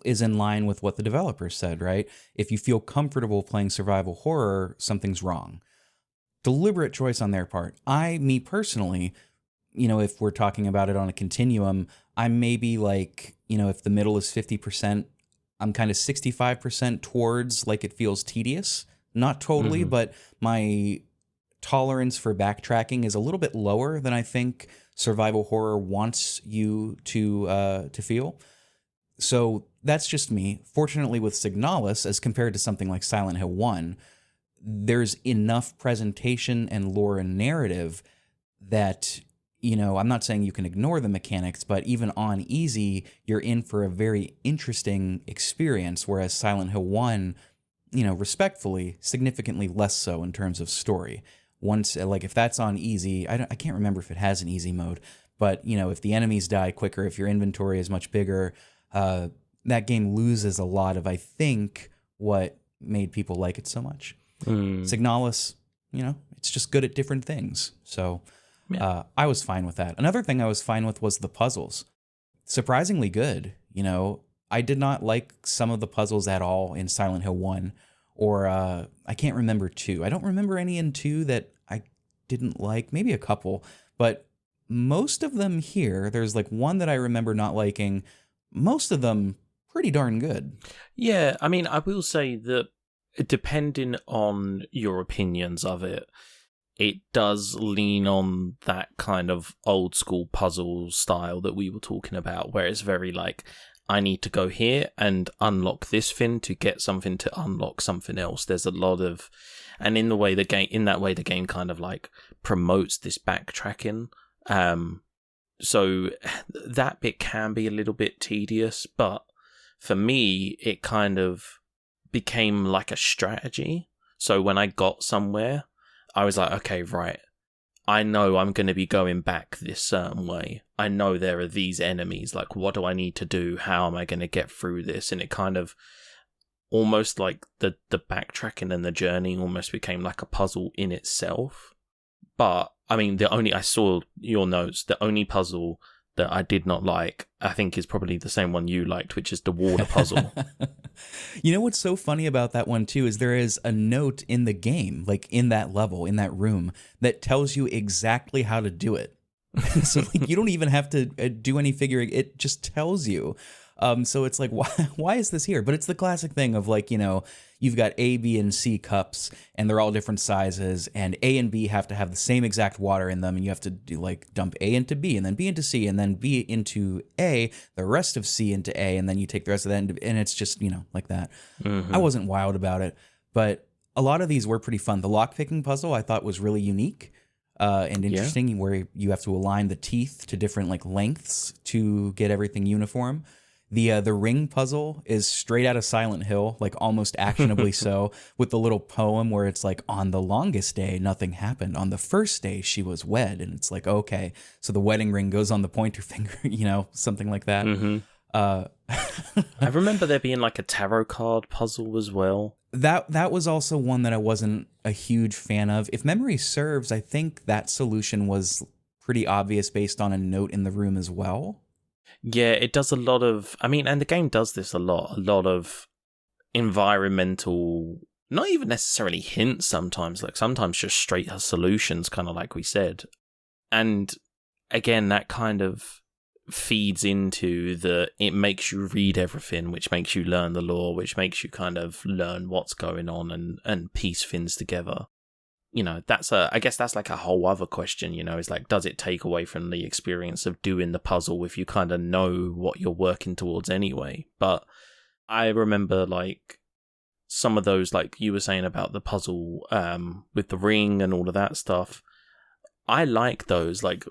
is in line with what the developers said, right? If you feel comfortable playing survival horror, something's wrong. Deliberate choice on their part. Me personally, if we're talking about it on a continuum, I'm maybe if the middle is 50%, I'm kind of 65% towards it feels tedious. Not totally, but my tolerance for backtracking is a little bit lower than I think survival horror wants you to feel. So that's just me. Fortunately, with Signalis, as compared to something like Silent Hill 1, there's enough presentation and lore and narrative that, I'm not saying you can ignore the mechanics, but even on easy, you're in for a very interesting experience, whereas Silent Hill 1, respectfully, significantly less so in terms of story. Once, if that's on easy, I can't remember if it has an easy mode, but, if the enemies die quicker, if your inventory is much bigger, that game loses a lot of, I think, what made people like it so much. Signalis, it's just good at different things. So I was fine with that. Another thing I was fine with was the puzzles. Surprisingly good, I did not like some of the puzzles at all in Silent Hill 1, or I can't remember 2. I don't remember any in 2 that I didn't like, maybe a couple, but most of them here, there's like one that I remember not liking. Most of them pretty darn good. Yeah, I mean, I will say that depending on your opinions of it, it does lean on that kind of old school puzzle style that we were talking about, where it's very like, I need to go here and unlock this thing to get something to unlock something else. There's a lot of, and in that way, the game kind of like promotes this backtracking. So that bit can be a little bit tedious, but for me, it kind of became like a strategy. So when I got somewhere, I was like, okay, right, I know I'm going to be going back this certain way. I know there are these enemies. Like, what do I need to do? How am I going to get through this? And it kind of almost like the backtracking and the journey almost became like a puzzle in itself. But, I mean, I saw your notes, the only puzzle that I did not like, I think is probably the same one you liked, which is the water puzzle. You know what's so funny about that one too is there is a note in the game, like in that level, in that room, that tells you exactly how to do it. So like you don't even have to do any figuring; it just tells you. So it's like, why is this here? But it's the classic thing of like, you've got A, B, and C cups, and they're all different sizes, and A and B have to have the same exact water in them, and you have to do like dump A into B, and then B into C, and then B into A, the rest of C into A, and then you take the rest of that, and it's just, like that. Mm-hmm. I wasn't wild about it, but a lot of these were pretty fun. The lockpicking puzzle I thought was really unique. And interesting, where you have to align the teeth to different like lengths to get everything uniform. The ring puzzle is straight out of Silent Hill, like almost actionably so, with the little poem where it's like, on the longest day, nothing happened. On the first day, she was wed. And it's like, okay, so the wedding ring goes on the pointer finger, something like that. Mm-hmm. I remember there being like a tarot card puzzle as well. That was also one that I wasn't a huge fan of. If memory serves, I think that solution was pretty obvious based on a note in the room as well. Yeah, it does a lot of, and the game does this a lot of environmental, not even necessarily hints sometimes, like sometimes just straight solutions, kind of like we said. And again, that kind of feeds into it makes you read everything, which makes you learn the lore, which makes you kind of learn what's going on and piece things together. I guess that's like a whole other question, is like, does it take away from the experience of doing the puzzle if you kind of know what you're working towards anyway? But I remember like some of those, like you were saying about the puzzle with the ring and all of that stuff. I like those, like,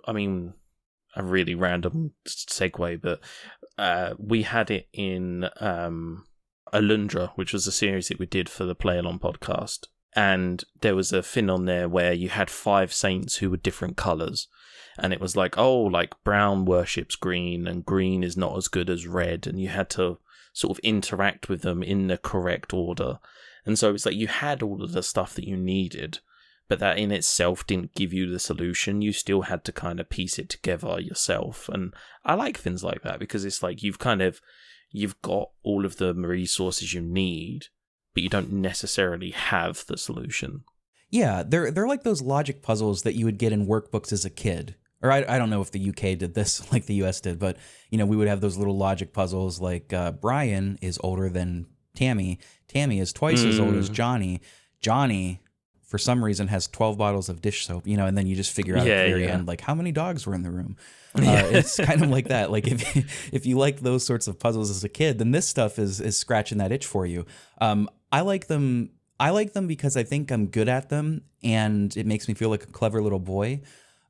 a really random segue, but we had it in Alundra, which was a series that we did for the Play Along podcast. And there was a thing on there where you had 5 saints who were different colours. And it was like, like brown worships green and green is not as good as red. And you had to sort of interact with them in the correct order. And so it's like you had all of the stuff that you needed, but that in itself didn't give you the solution. You still had to kind of piece it together yourself. And I like things like that because it's like you've got all of the resources you need, but you don't necessarily have the solution. Yeah, they're like those logic puzzles that you would get in workbooks as a kid. Or I don't know if the UK did this like the US did, but we would have those little logic puzzles like Brian is older than Tammy. Tammy is twice as old as Johnny. Johnny, for some reason, has 12 bottles of dish soap, and then you just figure out at the very end, like, how many dogs were in the room. It's kind of like that. Like, if you like those sorts of puzzles as a kid, then this stuff is scratching that itch for you. I like them because I think I'm good at them, and it makes me feel like a clever little boy.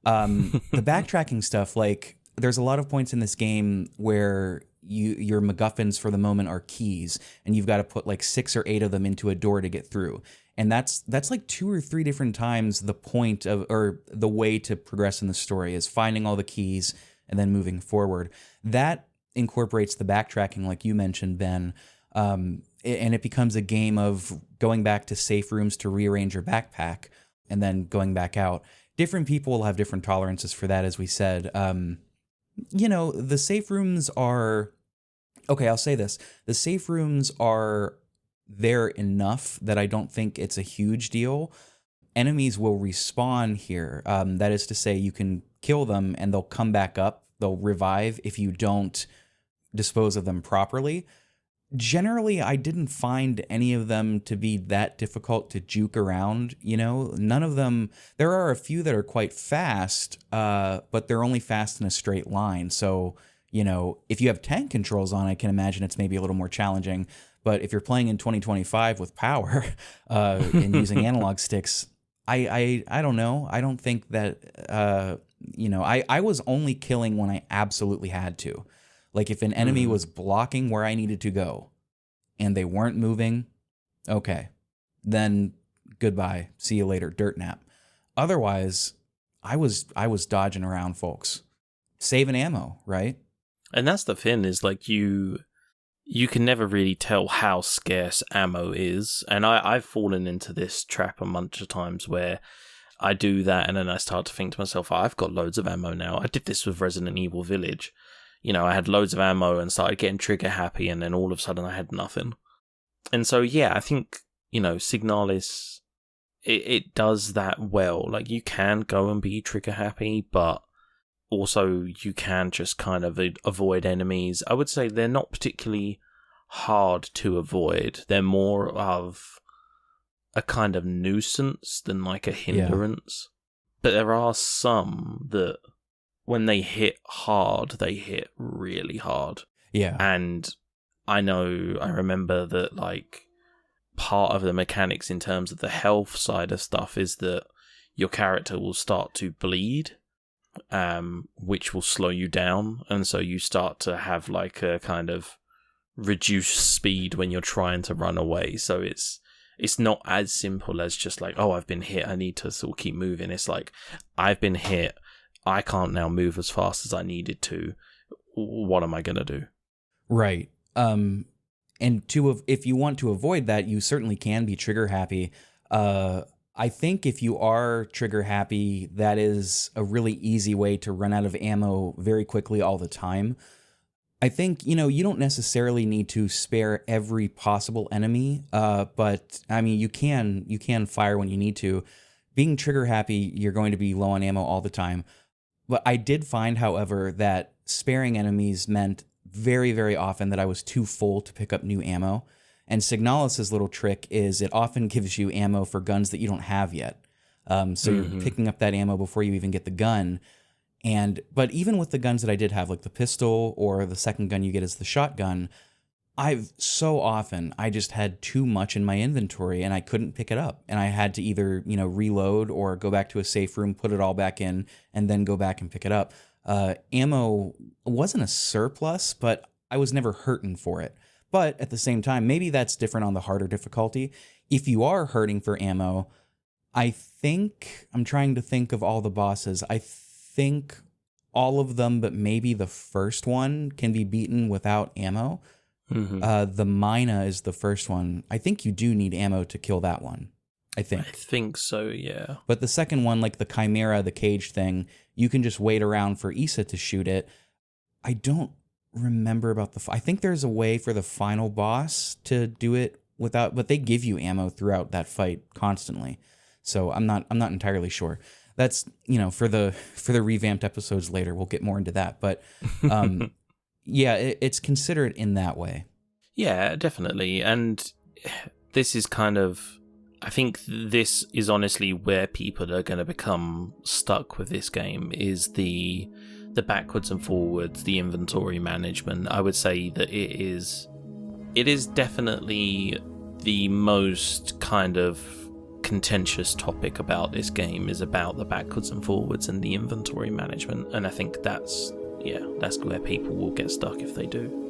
The backtracking stuff, like, there's a lot of points in this game where your MacGuffins for the moment are keys, and you've got to put like 6 or 8 of them into a door to get through. And that's like 2 or 3 different times the point of, or the way to progress in the story is finding all the keys and then moving forward. That incorporates the backtracking, like you mentioned, Ben. And it becomes a game of going back to safe rooms to rearrange your backpack and then going back out. Different people will have different tolerances for that, as we said. The safe rooms are... Okay, I'll say this. The safe rooms are there enough that I don't think it's a huge deal. Enemies will respawn here. That is to say, you can kill them and they'll come back up. They'll revive if you don't dispose of them properly. Generally, I didn't find any of them to be that difficult to juke around, None of them... There are a few that are quite fast, but they're only fast in a straight line. So, if you have tank controls on, I can imagine it's maybe a little more challenging. But if you're playing in 2025 with power and using analog sticks, I don't know. I don't think that, I was only killing when I absolutely had to. Like if an enemy was blocking where I needed to go and they weren't moving, okay, then goodbye. See you later, dirt nap. Otherwise, I was dodging around, folks. Saving ammo, right? And that's the thing, is like you can never really tell how scarce ammo is. And I've fallen into this trap a bunch of times where I do that and then I start to think to myself, I've got loads of ammo now. I did this with Resident Evil Village. I had loads of ammo and started getting trigger happy, and then all of a sudden I had nothing. And so, yeah, I think, Signalis, it does that well. Like, you can go and be trigger happy, but also you can just kind of avoid enemies. I would say they're not particularly hard to avoid. They're more of a kind of nuisance than like a hindrance. Yeah. But there are some that, when they hit hard, they hit really hard. Yeah. And I remember that, like, part of the mechanics in terms of the health side of stuff is that your character will start to bleed, which will slow you down. And so you start to have, like, a kind of reduced speed when you're trying to run away. So it's not as simple as just like, oh, I've been hit, I need to sort of keep moving. It's like, I've been hit, I can't now move as fast as I needed to. What am I going to do? Right. And if you want to avoid that, you certainly can be trigger happy. I think if you are trigger happy, that is a really easy way to run out of ammo very quickly all the time. I think, you don't necessarily need to spare every possible enemy, but I mean, you can fire when you need to. Being trigger happy, you're going to be low on ammo all the time. But I did find, however, that sparing enemies meant very, very often that I was too full to pick up new ammo. And Signalis' little trick is it often gives you ammo for guns that you don't have yet. So you're picking up that ammo before you even get the gun. But even with the guns that I did have, like the pistol or the second gun you get is the shotgun, I just had too much in my inventory and I couldn't pick it up. And I had to either, reload or go back to a safe room, put it all back in, and then go back and pick it up. Ammo wasn't a surplus, but I was never hurting for it. But at the same time, maybe that's different on the harder difficulty. If you are hurting for ammo, I think, I'm trying to think of all the bosses. I think all of them, but maybe the first one can be beaten without ammo. The Mina is the first one. I think you do need ammo to kill that one. I think so, yeah. But the second one, like the Chimera, the cage thing, you can just wait around for Issa to shoot it. I don't remember about I think there's a way for the final boss to do it without, but they give you ammo throughout that fight constantly. So I'm not entirely sure. That's, for the revamped episodes later, we'll get more into that. But yeah, it's considered in that way. Yeah, definitely. And this is kind of, I think this is honestly where people are going to become stuck with this game, is the backwards and forwards, the inventory management. I would say that it is definitely the most kind of contentious topic about this game, is about the backwards and forwards and the inventory management. And I think that's where people will get stuck if they do.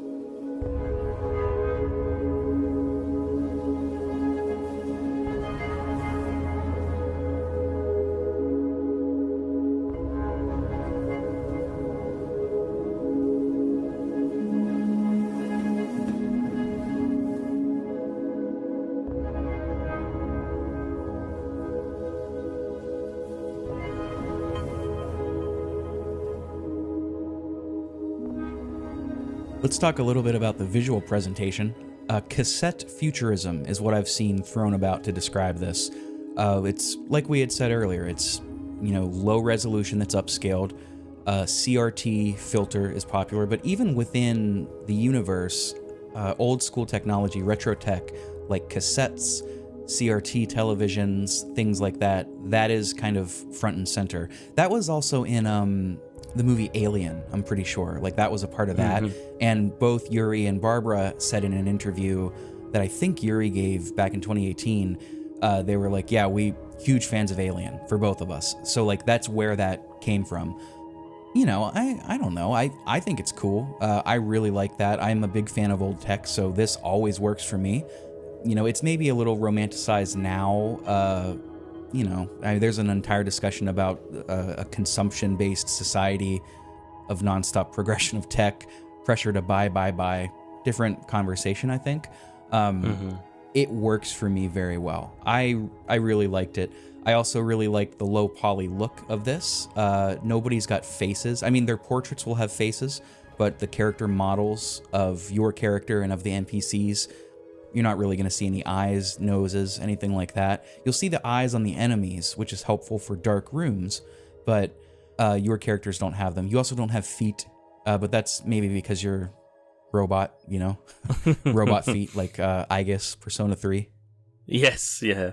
Let's talk a little bit about the visual presentation. Cassette futurism is what I've seen thrown about to describe this. It's like we had said earlier, it's low resolution that's upscaled. CRT filter is popular, but even within the universe, old school technology, retro tech, like cassettes, CRT televisions, things like that, that is kind of front and center. That was also in the movie Alien, I'm pretty sure. Like, that was a part of that. And both Yuri and Barbara said in an interview that I think Yuri gave back in 2018, they were like, yeah, we huge fans of Alien for both of us. So, like, that's where that came from. I don't know. I think it's cool. I really like that. I'm a big fan of old tech, so this always works for me. It's maybe a little romanticized now. There's an entire discussion about a consumption-based society of nonstop progression of tech, pressure to buy. Different conversation, I think. It works for me very well. I really liked it. I also really like the low poly look of this. Nobody's got faces. I mean, their portraits will have faces, but the character models of your character and of the NPCs, you're not really going to see any eyes, noses, anything like that. You'll see the eyes on the enemies, which is helpful for dark rooms, but your characters don't have them. You also don't have feet, but that's maybe because you're robot, robot feet, like Aegis, Persona 3. Yes, yeah.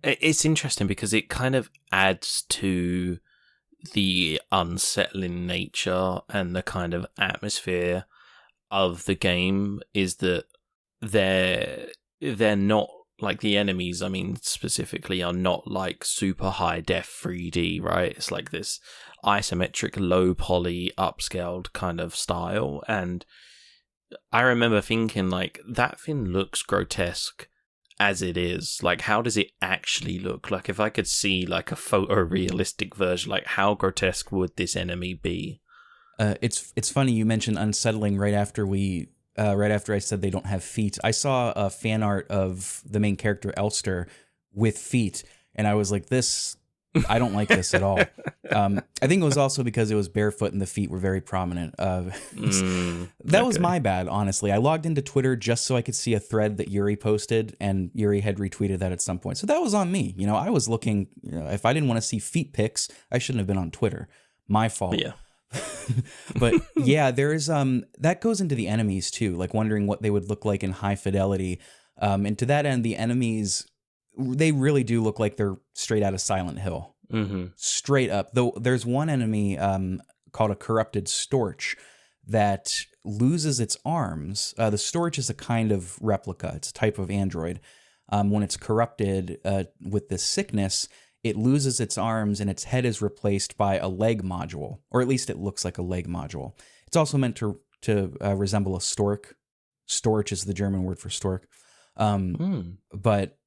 It's interesting because it kind of adds to the unsettling nature and the kind of atmosphere of the game, is that they're not like the enemies, I mean, specifically, are not like super high def 3D, right? It's like this isometric, low poly, upscaled kind of style. And I remember thinking, like, that thing looks grotesque as it is. Like, how does it actually look? Like, if I could see like a photorealistic version, like, how grotesque would this enemy be? It's funny you mentioned unsettling right after I said they don't have feet. I saw a fan art of the main character Elster with feet, and I was like, I don't like this at all. I think it was also because it was barefoot and the feet were very prominent. That was my bad, honestly. I logged into Twitter just so I could see a thread that Yuri posted, and Yuri had retweeted that at some point. So that was on me. I was looking, if I didn't want to see feet pics, I shouldn't have been on Twitter. My fault. Yeah. But yeah, there's that goes into the enemies too, like wondering what they would look like in high fidelity. And to that end, the enemies, they really do look like they're straight out of Silent Hill. Straight up. Though there's one enemy called a corrupted storch that loses its arms. The storch is a kind of replica. It's a type of android. When it's corrupted with this sickness, it loses its arms and its head is replaced by a leg module, or at least it looks like a leg module. It's also meant to resemble a stork. Storch is the German word for stork. But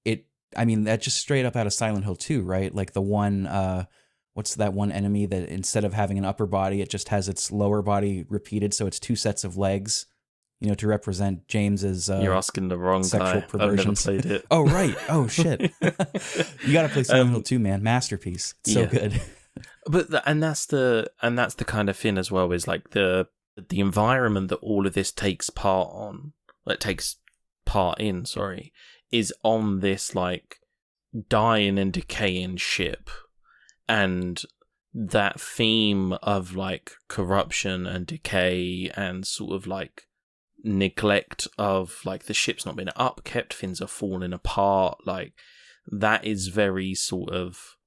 that's just straight up out of Silent Hill 2, right? Like the one, what's that one enemy that instead of having an upper body, it just has its lower body repeated, so it's two sets of legs, to represent James's You're asking the wrong sexual guy. perversions. I've never played it. Oh, right. Oh, shit. You got to play Silent Hill 2, man. Masterpiece. It's so good. But that's the kind of thing as well, is like the environment that all of this takes part in, is on this like dying and decaying ship, and that theme of like corruption and decay and sort of like neglect of like the ship's not been upkept, things are falling apart, like that is very sort of,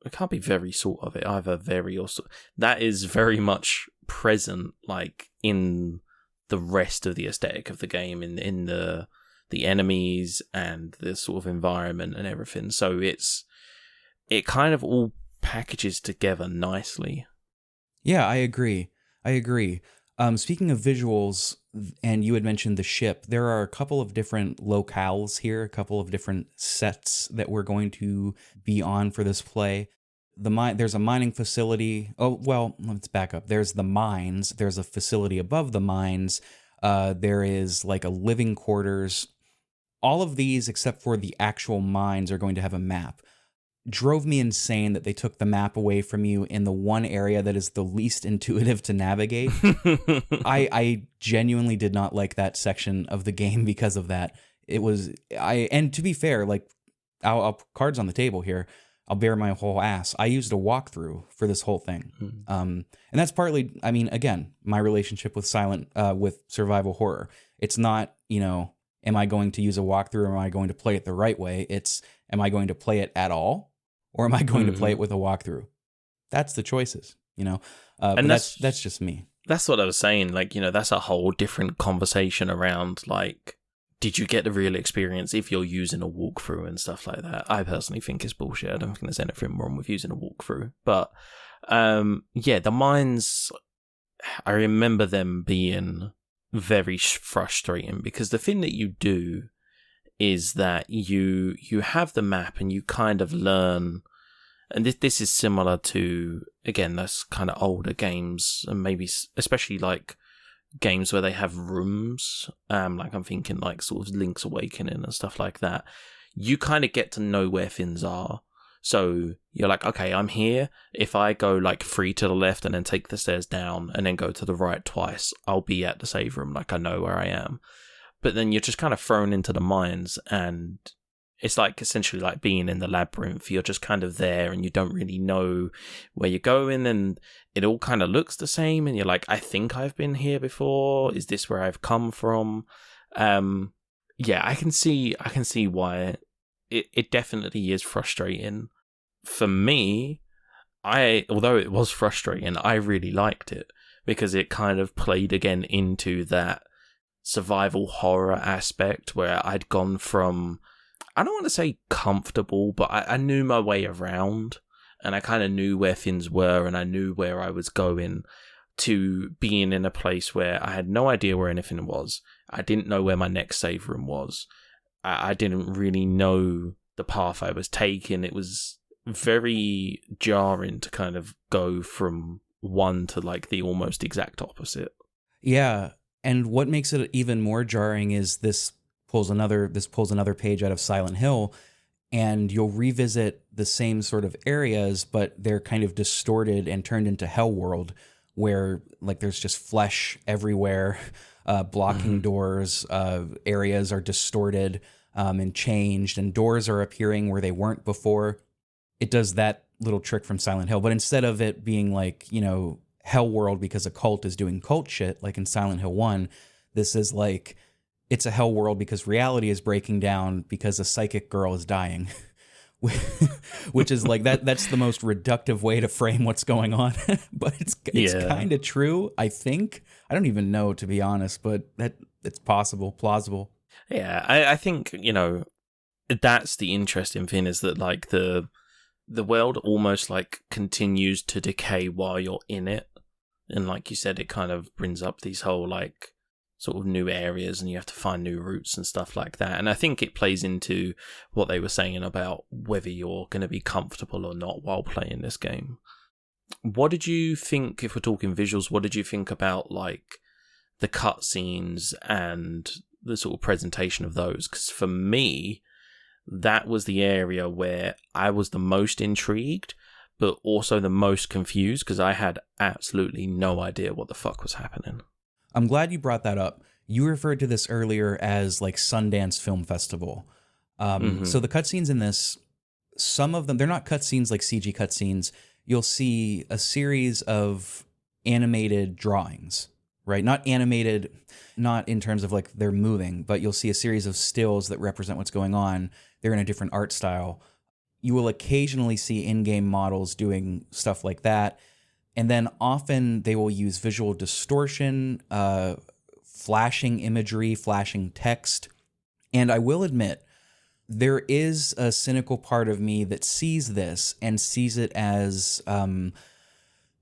it can't be very sort of it either, very or so, that is very much present like in the rest of the aesthetic of the game, in the enemies and the sort of environment and everything. So it kind of all packages together nicely. Yeah, I agree. Speaking of visuals, and you had mentioned the ship, there are a couple of different locales here, a couple of different sets that we're going to be on for this play. There's a mining facility. Oh, well, let's back up. There's the mines. There's a facility above the mines. There is like a living quarters. All of these, except for the actual mines, are going to have a map. Drove me insane that they took the map away from you in the one area that is the least intuitive to navigate. I genuinely did not like that section of the game because of that. And to be fair, like, I'll cards on the table here. I'll bare my whole ass. I used a walkthrough for this whole thing. And that's partly, I mean, again, my relationship with with survival horror. It's not, am I going to use a walkthrough or am I going to play it the right way? It's, am I going to play it at all? Or am I going to play it with a walkthrough? That's the choices, and but that's just me. That's what I was saying. Like, that's a whole different conversation around, like, did you get the real experience if you're using a walkthrough and stuff like that? I personally think it's bullshit. I don't think there's anything wrong with using a walkthrough. But, the mines, I remember them being very frustrating because the thing that you do is that you have the map and you kind of learn, and this is similar to, again, those kind of older games, and maybe especially like games where they have rooms, like I'm thinking like sort of Link's Awakening and stuff like that. You kind of get to know where things are. So you're like, okay, I'm here. If I go like 3 to the left and then take the stairs down and then go to the right twice, I'll be at the save room. Like I know where I am. But then you're just kind of thrown into the mines, and it's like essentially like being in the labyrinth. You're just kind of there and you don't really know where you're going, and it all kind of looks the same. And you're like, I think I've been here before. Is this where I've come from? I can see why it definitely is frustrating. For me, although it was frustrating, I really liked it because it kind of played again into that survival horror aspect where I'd gone from, I don't want to say comfortable, but I knew my way around and I kind of knew where things were and I knew where I was going, to being in a place where I had no idea where anything was. I didn't know where my next save room was. I didn't really know the path I was taking. It was very jarring to kind of go from one to like the almost exact opposite. Yeah. And what makes it even more jarring is this pulls another page out of Silent Hill, and you'll revisit the same sort of areas, but they're kind of distorted and turned into Hell World, where like there's just flesh everywhere, blocking doors, areas are distorted and changed, and doors are appearing where they weren't before. It does that little trick from Silent Hill, but instead of it being like, Hell World because a cult is doing cult shit, like in Silent Hill 1, this is like, it's a hell world because reality is breaking down because a psychic girl is dying. Which is like, that's the most reductive way to frame what's going on. But it's kind of true, I think. I don't even know, to be honest, but it's possible, plausible. Yeah, I think, that's the interesting thing, is that like the world almost like continues to decay while you're in it. And like you said, it kind of brings up these whole like sort of new areas and you have to find new routes and stuff like that. And I think it plays into what they were saying about whether you're going to be comfortable or not while playing this game. What did you think, if we're talking visuals, what did you think about like the cutscenes and the sort of presentation of those? Because for me, that was the area where I was the most intrigued, but also the most confused because I had absolutely no idea what the fuck was happening. I'm glad you brought that up. You referred to this earlier as like Sundance Film Festival. So the cutscenes in this, some of them, they're not cutscenes like CG cutscenes. You'll see a series of animated drawings, right? Not animated, not in terms of like they're moving, but you'll see a series of stills that represent what's going on. They're in a different art style. You will occasionally see in-game models doing stuff like that. And then often they will use visual distortion, flashing imagery, flashing text. And I will admit, there is a cynical part of me that sees this and sees it as an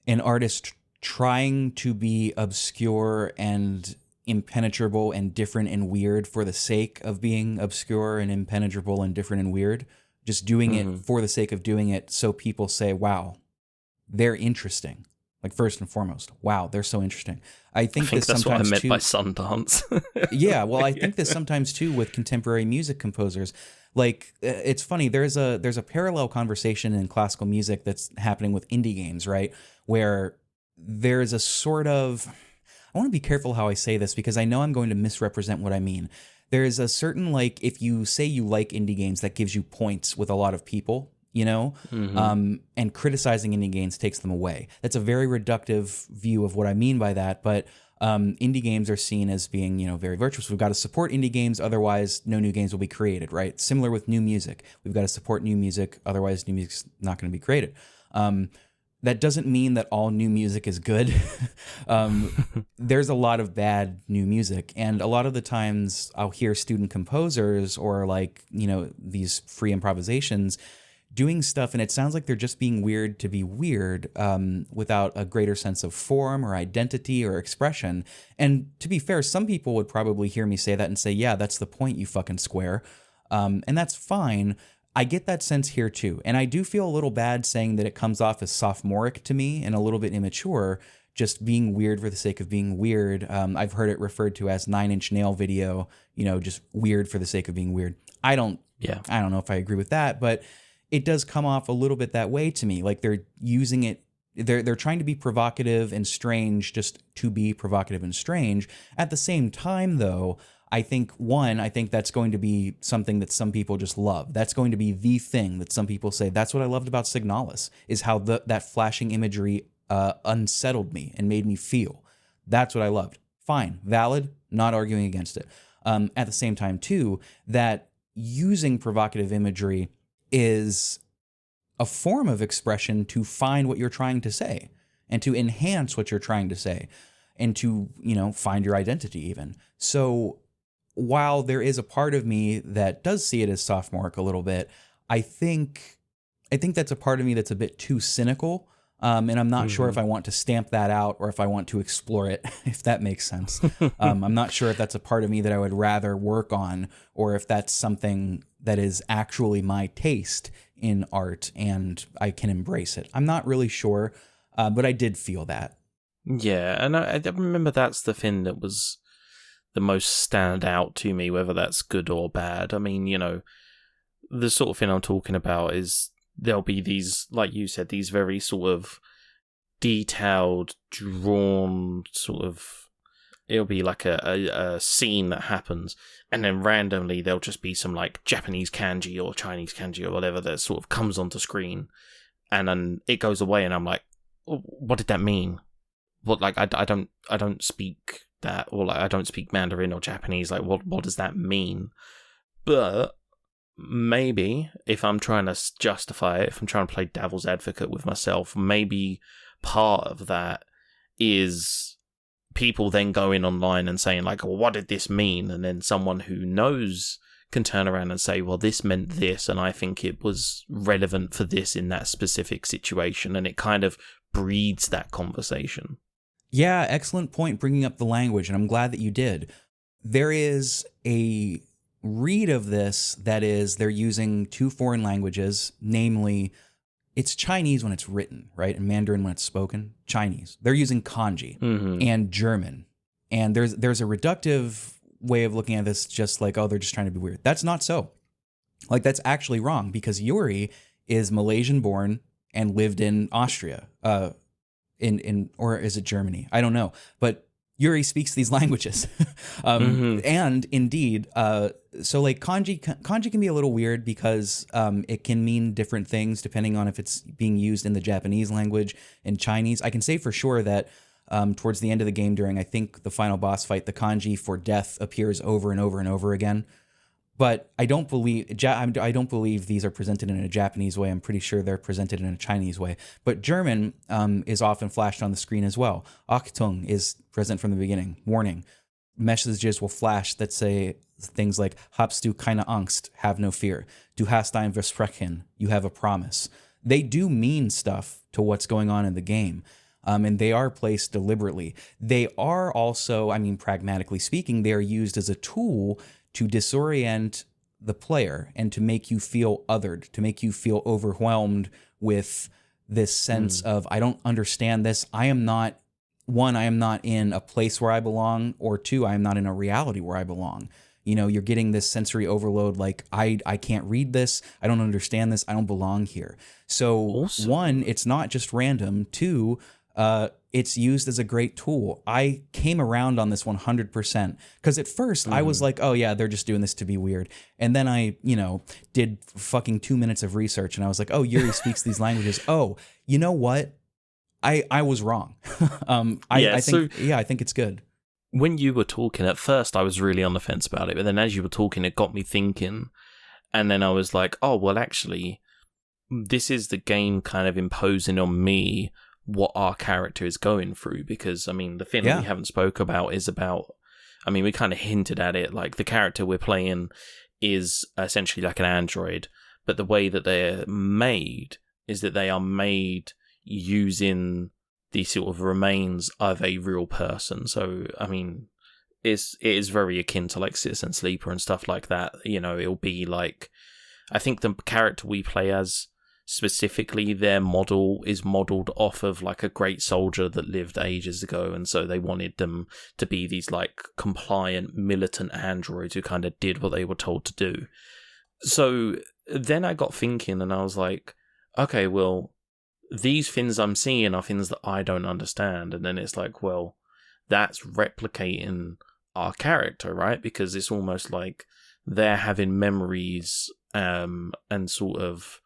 artist trying to be obscure and impenetrable and different and weird for the sake of being obscure and impenetrable and different and weird. Just doing it for the sake of doing it so people say, wow, they're interesting. Like, first and foremost, wow, they're so interesting. I think this that's sometimes what I meant too, by Sundance. Yeah, well, I think this sometimes too with contemporary music composers. Like, it's funny, there's a parallel conversation in classical music that's happening with indie games, right? Where there's a sort of, I want to be careful how I say this because I know I'm going to misrepresent what I mean. There's a certain, like, if you say you like indie games, that gives you points with a lot of people. and criticizing indie games takes them away. That's a very reductive view of what I mean by that, but indie games are seen as being, very virtuous. We've got to support indie games, otherwise no new games will be created, right? Similar with new music. We've got to support new music, otherwise new music's not going to be created. That doesn't mean that all new music is good. There's a lot of bad new music, and a lot of the times I'll hear student composers or these free improvisations doing stuff, and it sounds like they're just being weird to be weird, without a greater sense of form or identity or expression. And to be fair, some people would probably hear me say that and say, yeah, that's the point, you fucking square. And that's fine. I get that sense here too. And I do feel a little bad saying that it comes off as sophomoric to me and a little bit immature, just being weird for the sake of being weird. I've heard it referred to as 9 Inch Nail video, just weird for the sake of being weird. I don't know if I agree with that, but it does come off a little bit that way to me. Like they're using it, they're trying to be provocative and strange just to be provocative and strange. At the same time, though, I think that's going to be something that some people just love. That's going to be the thing that some people say, that's what I loved about Signalis, is how that flashing imagery unsettled me and made me feel. That's what I loved. Fine, valid, not arguing against it. At the same time, too, that using provocative imagery is a form of expression to find what you're trying to say and to enhance what you're trying to say and to, find your identity even. So while there is a part of me that does see it as sophomoric a little bit, I think that's a part of me that's a bit too cynical. And I'm not sure if I want to stamp that out or if I want to explore it, if that makes sense. I'm not sure if that's a part of me that I would rather work on, or if that's something that is actually my taste in art and I can embrace it. I'm not really sure, but I did feel that. Yeah, and I remember that's the thing that was the most stand out to me, whether that's good or bad. I mean, the sort of thing I'm talking about is there'll be these, like you said, these very sort of detailed, drawn sort of, it'll be like a scene that happens, and then randomly there'll just be some like Japanese kanji or Chinese kanji or whatever that sort of comes onto screen, and then it goes away, and I'm like, what did that mean? What, like, I don't speak that, or like I don't speak Mandarin or Japanese, like what does that mean? But maybe if I'm trying to justify it, if I'm trying to play devil's advocate with myself, maybe part of that is people then going online and saying like, well, what did this mean? And then someone who knows can turn around and say, well, this meant this, and I think it was relevant for this in that specific situation, and it kind of breeds that conversation. Yeah, excellent point bringing up the language, and I'm glad that you did. There is a read of this that is they're using two foreign languages, namely it's Chinese when it's written, right? And Mandarin when it's spoken, Chinese. They're using kanji and German. And there's a reductive way of looking at this, just like, oh, they're just trying to be weird. That's not so. Like, that's actually wrong, because Yuri is Malaysian born and lived in Austria, or is it Germany? I don't know. But Yuri speaks these languages. And indeed, so like kanji can be a little weird because it can mean different things depending on if it's being used in the Japanese language and Chinese. I can say for sure that towards the end of the game, during I think the final boss fight, the kanji for death appears over and over and over again. But I don't believe these are presented in a Japanese way. I'm pretty sure they're presented in a Chinese way. But German is often flashed on the screen as well. Achtung is present from the beginning. Warning. Messages will flash that say things like Habst du keine Angst, have no fear. Du hast ein Versprechen, you have a promise. They do mean stuff to what's going on in the game. And they are placed deliberately. They are also, I mean, pragmatically speaking, they are used as a tool to disorient the player and to make you feel othered, to make you feel overwhelmed with this sense of, I don't understand this. I am not in a place where I belong, or two, I am not in a reality where I belong. You know, you're getting this sensory overload, like, I can't read this, I don't understand this, I don't belong here. So, one, it's not just random. Two, it's used as a great tool. I came around on this 100% because at first I was like, oh yeah, they're just doing this to be weird. And then I, did fucking 2 minutes of research and I was like, oh, Yuri speaks these languages. Oh, you know what? I was wrong. I think it's good. When you were talking at first, I was really on the fence about it. But then as you were talking, it got me thinking. And then I was like, oh, well, actually, this is the game kind of imposing on me what our character is going through. Because, I mean, the thing that we haven't spoke about is about, I mean, we kind of hinted at it. Like, the character we're playing is essentially like an android. But the way that they're made is that they are made using the sort of remains of a real person. So, I mean, it is very akin to like Citizen Sleeper and stuff like that. It'll be like, I think the character we play as specifically, their model is modeled off of like a great soldier that lived ages ago, and so they wanted them to be these like compliant militant androids who kind of did what they were told to do. So then I got thinking and I was like, okay, well, these things I'm seeing are things that I don't understand. And then it's like, well, that's replicating our character, right? Because it's almost like they're having memories and sort of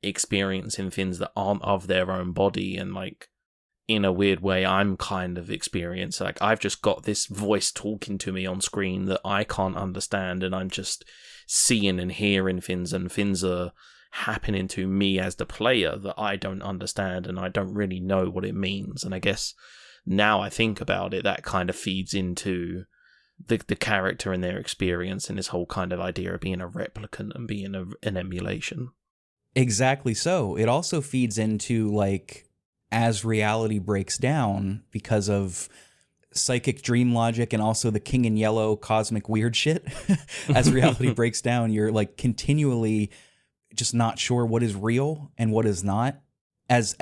experiencing things that aren't of their own body. And like, in a weird way, I'm kind of experiencing, like, I've just got this voice talking to me on screen that I can't understand. And I'm just seeing and hearing things, and things are happening to me as the player that I don't understand, and I don't really know what it means. And I guess now I think about it, that kind of feeds into the character and their experience, and this whole kind of idea of being a replicant and being an emulation. Exactly so. It also feeds into, like, as reality breaks down because of psychic dream logic and also the King in Yellow cosmic weird shit. As reality breaks down, you're like continually just not sure what is real and what is not, as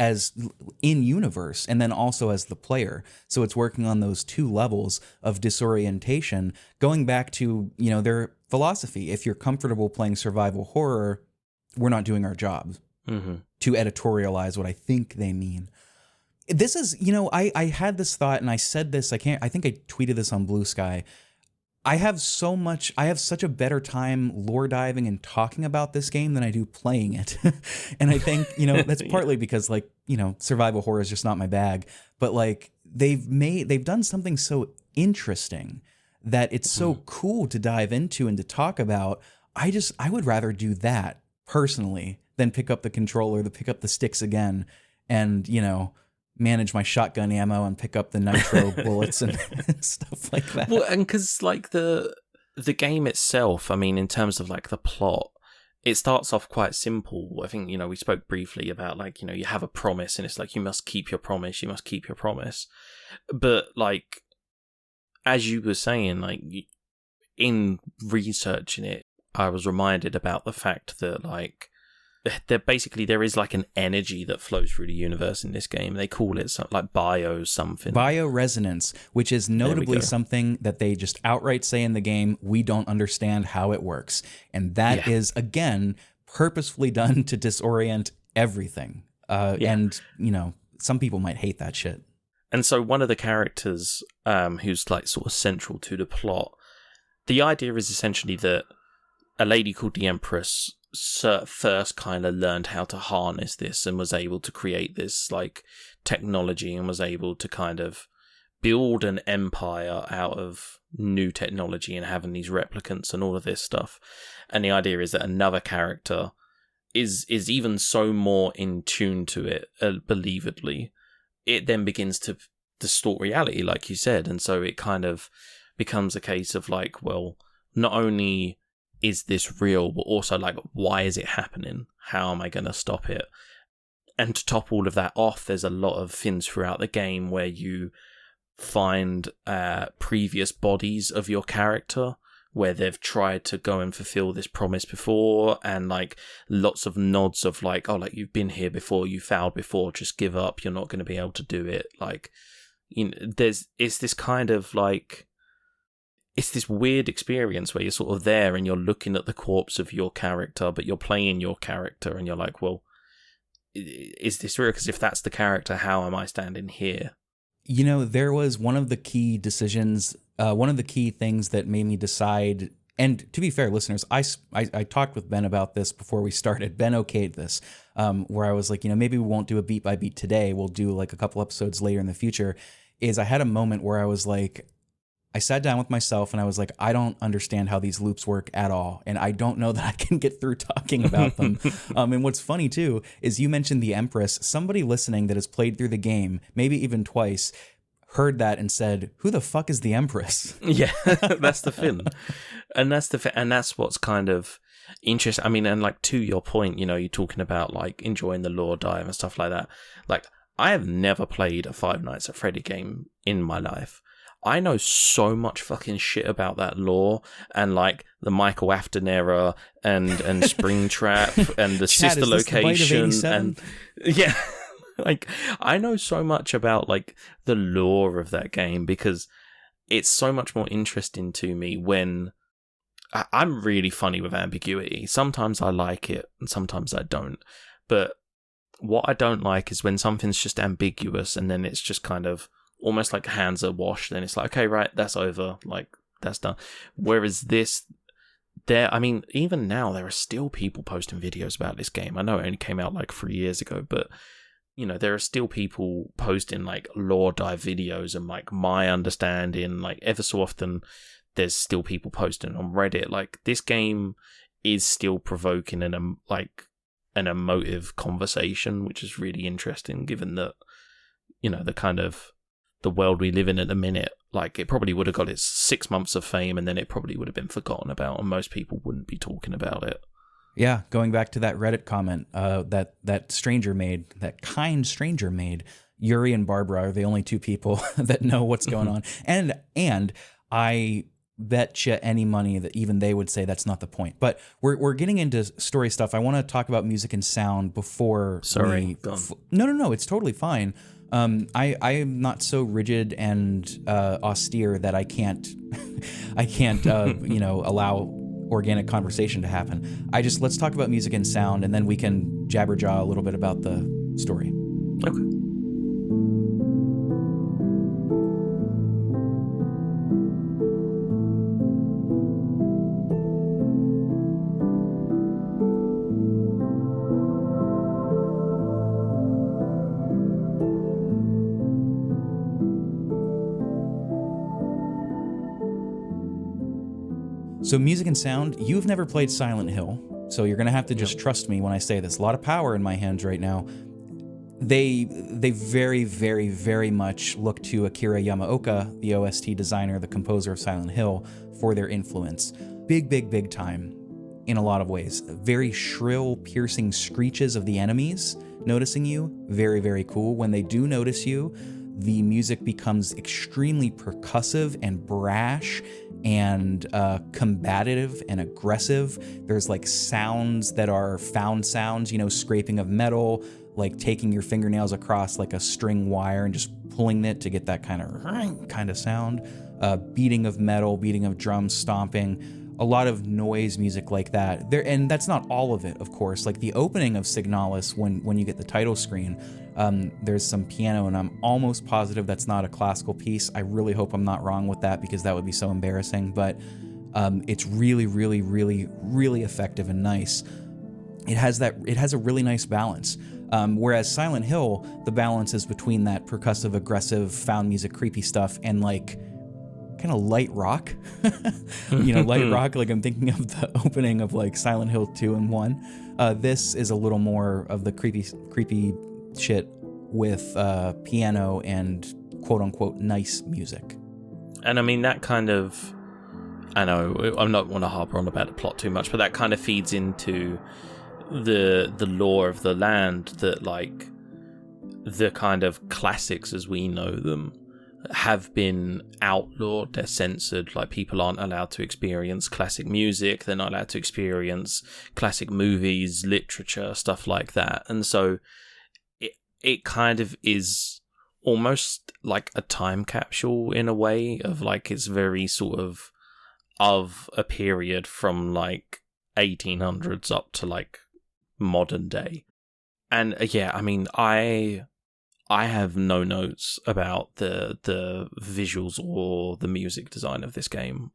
in universe, and then also as the player. So it's working on those two levels of disorientation, going back to, their philosophy. If you're comfortable playing survival horror, we're not doing our jobs. To editorialize what I think they mean. This is, I had this thought and I said this, I think I tweeted this on Blue Sky. I have such a better time lore diving and talking about this game than I do playing it. And I think, that's partly because, like, survival horror is just not my bag, but like they've done something so interesting that it's so cool to dive into and to talk about. I would rather do that personally than pick up the controller, to pick up the sticks again and, manage my shotgun ammo and pick up the nitro bullets and stuff like that. Well, and because like the game itself, I mean, in terms of like the plot, it starts off quite simple. I think, we spoke briefly about like, you have a promise and it's like, you must keep your promise, you must keep your promise. But like, as you were saying, like in researching it, I was reminded about the fact that like, there is like an energy that flows through the universe in this game. They call it like bioresonance, which is notably something that they just outright say in the game. We don't understand how it works, and that is again purposefully done to disorient everything. And some people might hate that shit. And so one of the characters, who's like sort of central to the plot, the idea is essentially that a lady called the Empress first kind of learned how to harness this and was able to create this like technology and was able to kind of build an empire out of new technology and having these replicants and all of this stuff. And the idea is that another character is even so more in tune to it, believably, it then begins to distort reality, like you said. And so it kind of becomes a case of like, well, not only is this real, but also like, why is it happening? How am I going to stop it? And to top all of that off, there's a lot of things throughout the game where you find previous bodies of your character where they've tried to go and fulfill this promise before, and like lots of nods of like, oh, like you've been here before, you failed before, just give up, you're not going to be able to do it. Like, it's this kind of like, it's this weird experience where you're sort of there and you're looking at the corpse of your character, but you're playing your character and you're like, well, is this real? Because if that's the character, how am I standing here? You know, there was one of the key decisions, one of the key things that made me decide. And to be fair, listeners, I talked with Ben about this before we started. Ben okayed this, where I was like, you know, maybe we won't do a beat by beat today. We'll do like a couple episodes later in the future. Is I had a moment where I was like, I sat down with myself and I was like, I don't understand how these loops work at all. And I don't know that I can get through talking about them. And what's funny too, is you mentioned the Empress. Somebody listening that has played through the game, maybe even twice, heard that and said, who the fuck is the Empress? Yeah, that's the thing. And that's what's kind of interesting. I mean, and like to your point, you know, you're talking about like enjoying the lore dive and stuff like that. Like, I have never played a Five Nights at Freddy game in my life. I know so much fucking shit about that lore and like the Michael Afton era and Springtrap and the Chad, sister location and yeah. Like, I know so much about, like, the lore of that game because it's so much more interesting to me when... I'm really funny with ambiguity. Sometimes I like it, and sometimes I don't. But what I don't like is when something's just ambiguous, and then it's just kind of almost like hands are washed, and it's like, okay, right, that's over. Like, that's done. Whereas this... I mean, even now, there are still people posting videos about this game. I know it only came out, like, 3 years ago, but... You know, there are still people posting like lore dive videos and like my understanding, like ever so often there's still people posting on Reddit. Like, this game is still provoking an emotive conversation, which is really interesting given that, you know, the kind of the world we live in at the minute. Like, it probably would have got its 6 months of fame and then it probably would have been forgotten about and most people wouldn't be talking about it. Yeah, going back to that Reddit comment that stranger made, that kind stranger made, Yuri and Barbara are the only two people that know what's going on. And I bet you any money that even they would say that's not the point. But we're getting into story stuff. I want to talk about music and sound before. Sorry. No, it's totally fine. I am not so rigid and austere that I can't allow organic conversation to happen. Let's talk about music and sound, and then we can jabberjaw a little bit about the story. Okay. So music and sound, you've never played Silent Hill, so you're going to have to just trust me when I say this. A lot of power in my hands right now. They very, very, very much look to Akira Yamaoka, the OST designer, the composer of Silent Hill, for their influence. Big time in a lot of ways. Very shrill, piercing screeches of the enemies noticing you. Very, very cool. When they do notice you, the music becomes extremely percussive and brash and combative and aggressive. There's like sounds that are found sounds, you know, scraping of metal, like taking your fingernails across like a string wire and just pulling it to get that kind of sound. Beating of metal, beating of drums, stomping, a lot of noise music like that. And that's not all of it, of course. Like the opening of Signalis, when you get the title screen, there's some piano, and I'm almost positive that's not a classical piece. I really hope I'm not wrong with that because that would be so embarrassing, but it's really, really, really, really effective and nice. It has a really nice balance. Whereas Silent Hill, the balance is between that percussive, aggressive, found music, creepy stuff and like kind of light rock. Light rock, like I'm thinking of the opening of like Silent Hill 2 and 1. This is a little more of the creepy shit with piano and quote-unquote nice music. And I mean, that kind of... I know, I don't want to harp on about the plot too much, but that kind of feeds into the lore of the land, that like the kind of classics as we know them have been outlawed, they're censored, like people aren't allowed to experience classic music, they're not allowed to experience classic movies, literature, stuff like that. And so it kind of is almost like a time capsule in a way of like, it's very sort of a period from like 1800s up to like modern day. And yeah, I mean, I have no notes about the visuals or the music design of this game.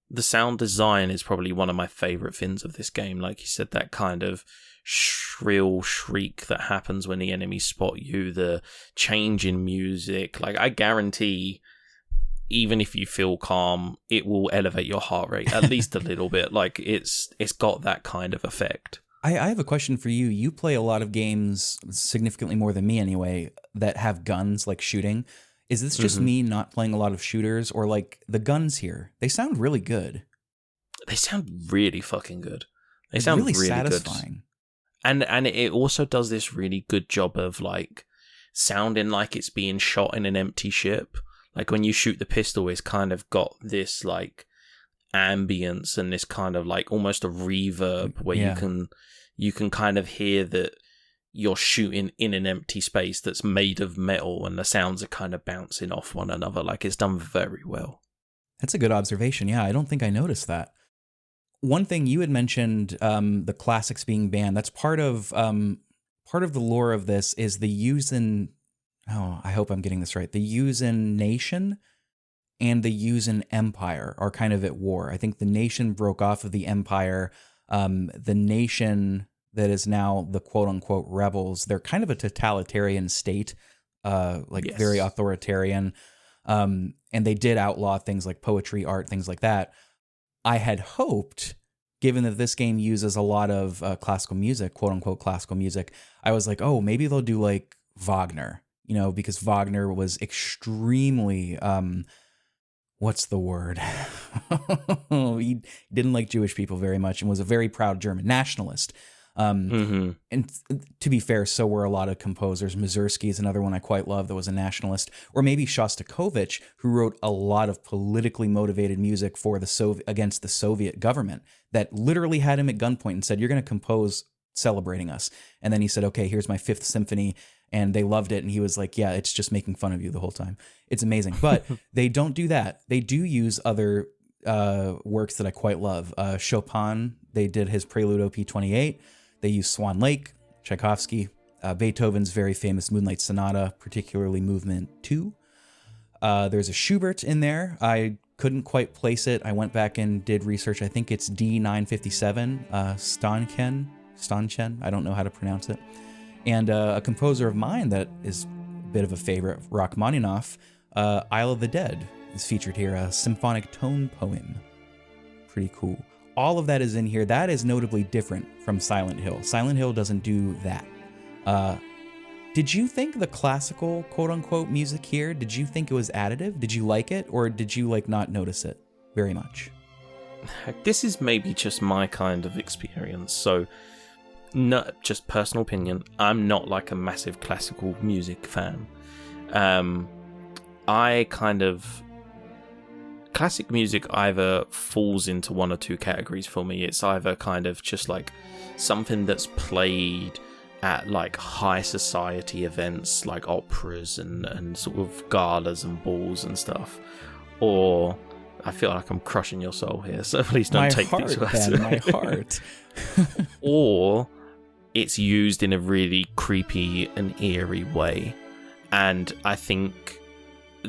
The sound design is probably one of my favorite things of this game. Like you said, that kind of shrill shriek that happens when the enemies spot you, the change in music. Like, I guarantee, even if you feel calm, it will elevate your heart rate at least a little bit. Like, it's got that kind of effect. I have a question for you. You play a lot of games, significantly more than me anyway, that have guns, like shooting. Is this just me not playing a lot of shooters, or like the guns here? They sound really good. They sound really fucking good. They sound really satisfying. Good. And it also does this really good job of like sounding like it's being shot in an empty ship. Like when you shoot the pistol, it's kind of got this like ambience and this kind of like almost a reverb where you can kind of hear that you're shooting in an empty space that's made of metal, and the sounds are kind of bouncing off one another. Like, it's done very well. That's a good observation. Yeah, I don't think I noticed that. One thing you had mentioned, the classics being banned. That's part of the lore of this is the Yuuzhan. Oh, I hope I'm getting this right. The Yuuzhan Nation and the Yuuzhan Empire are kind of at war. I think the nation broke off of the Empire. The nation that is now the quote-unquote rebels, they're kind of a totalitarian state, very authoritarian. And they did outlaw things like poetry, art, things like that. I had hoped, given that this game uses a lot of classical music, quote-unquote classical music, I was like, oh, maybe they'll do like Wagner, because Wagner was extremely... what's the word? He didn't like Jewish people very much and was a very proud German nationalist. And to be fair, so were a lot of composers. Mussorgsky is another one I quite love that was a nationalist. Or maybe Shostakovich, who wrote a lot of politically motivated music for against the Soviet government that literally had him at gunpoint and said, you're going to compose celebrating us. And then he said, okay, here's my Fifth Symphony. And they loved it. And he was like, yeah, it's just making fun of you the whole time. It's amazing. But they don't do that. They do use other works that I quite love. Chopin, they did his Prelude Op. 28. They use Swan Lake, Tchaikovsky, Beethoven's very famous Moonlight Sonata, particularly Movement 2. There's a Schubert in there. I couldn't quite place it. I went back and did research. I think it's D957, Stanchen. I don't know how to pronounce it. And a composer of mine that is a bit of a favorite, Rachmaninoff, Isle of the Dead, is featured here, a symphonic tone poem. Pretty cool. All of that is in here. That is notably different from Silent Hill. Silent Hill doesn't do that. Did you think the classical, quote-unquote, music here, did you think it was additive? Did you like it, or did you not notice it very much? This is maybe just my kind of experience, so... No, just personal opinion. I'm not like a massive classical music fan. Classic music either falls into one or two categories for me. It's either kind of just like something that's played at like high society events like operas and sort of galas and balls and stuff, or I feel like I'm crushing your soul here, so please don't take these words. My heart. Or it's used in a really creepy and eerie way. And I think,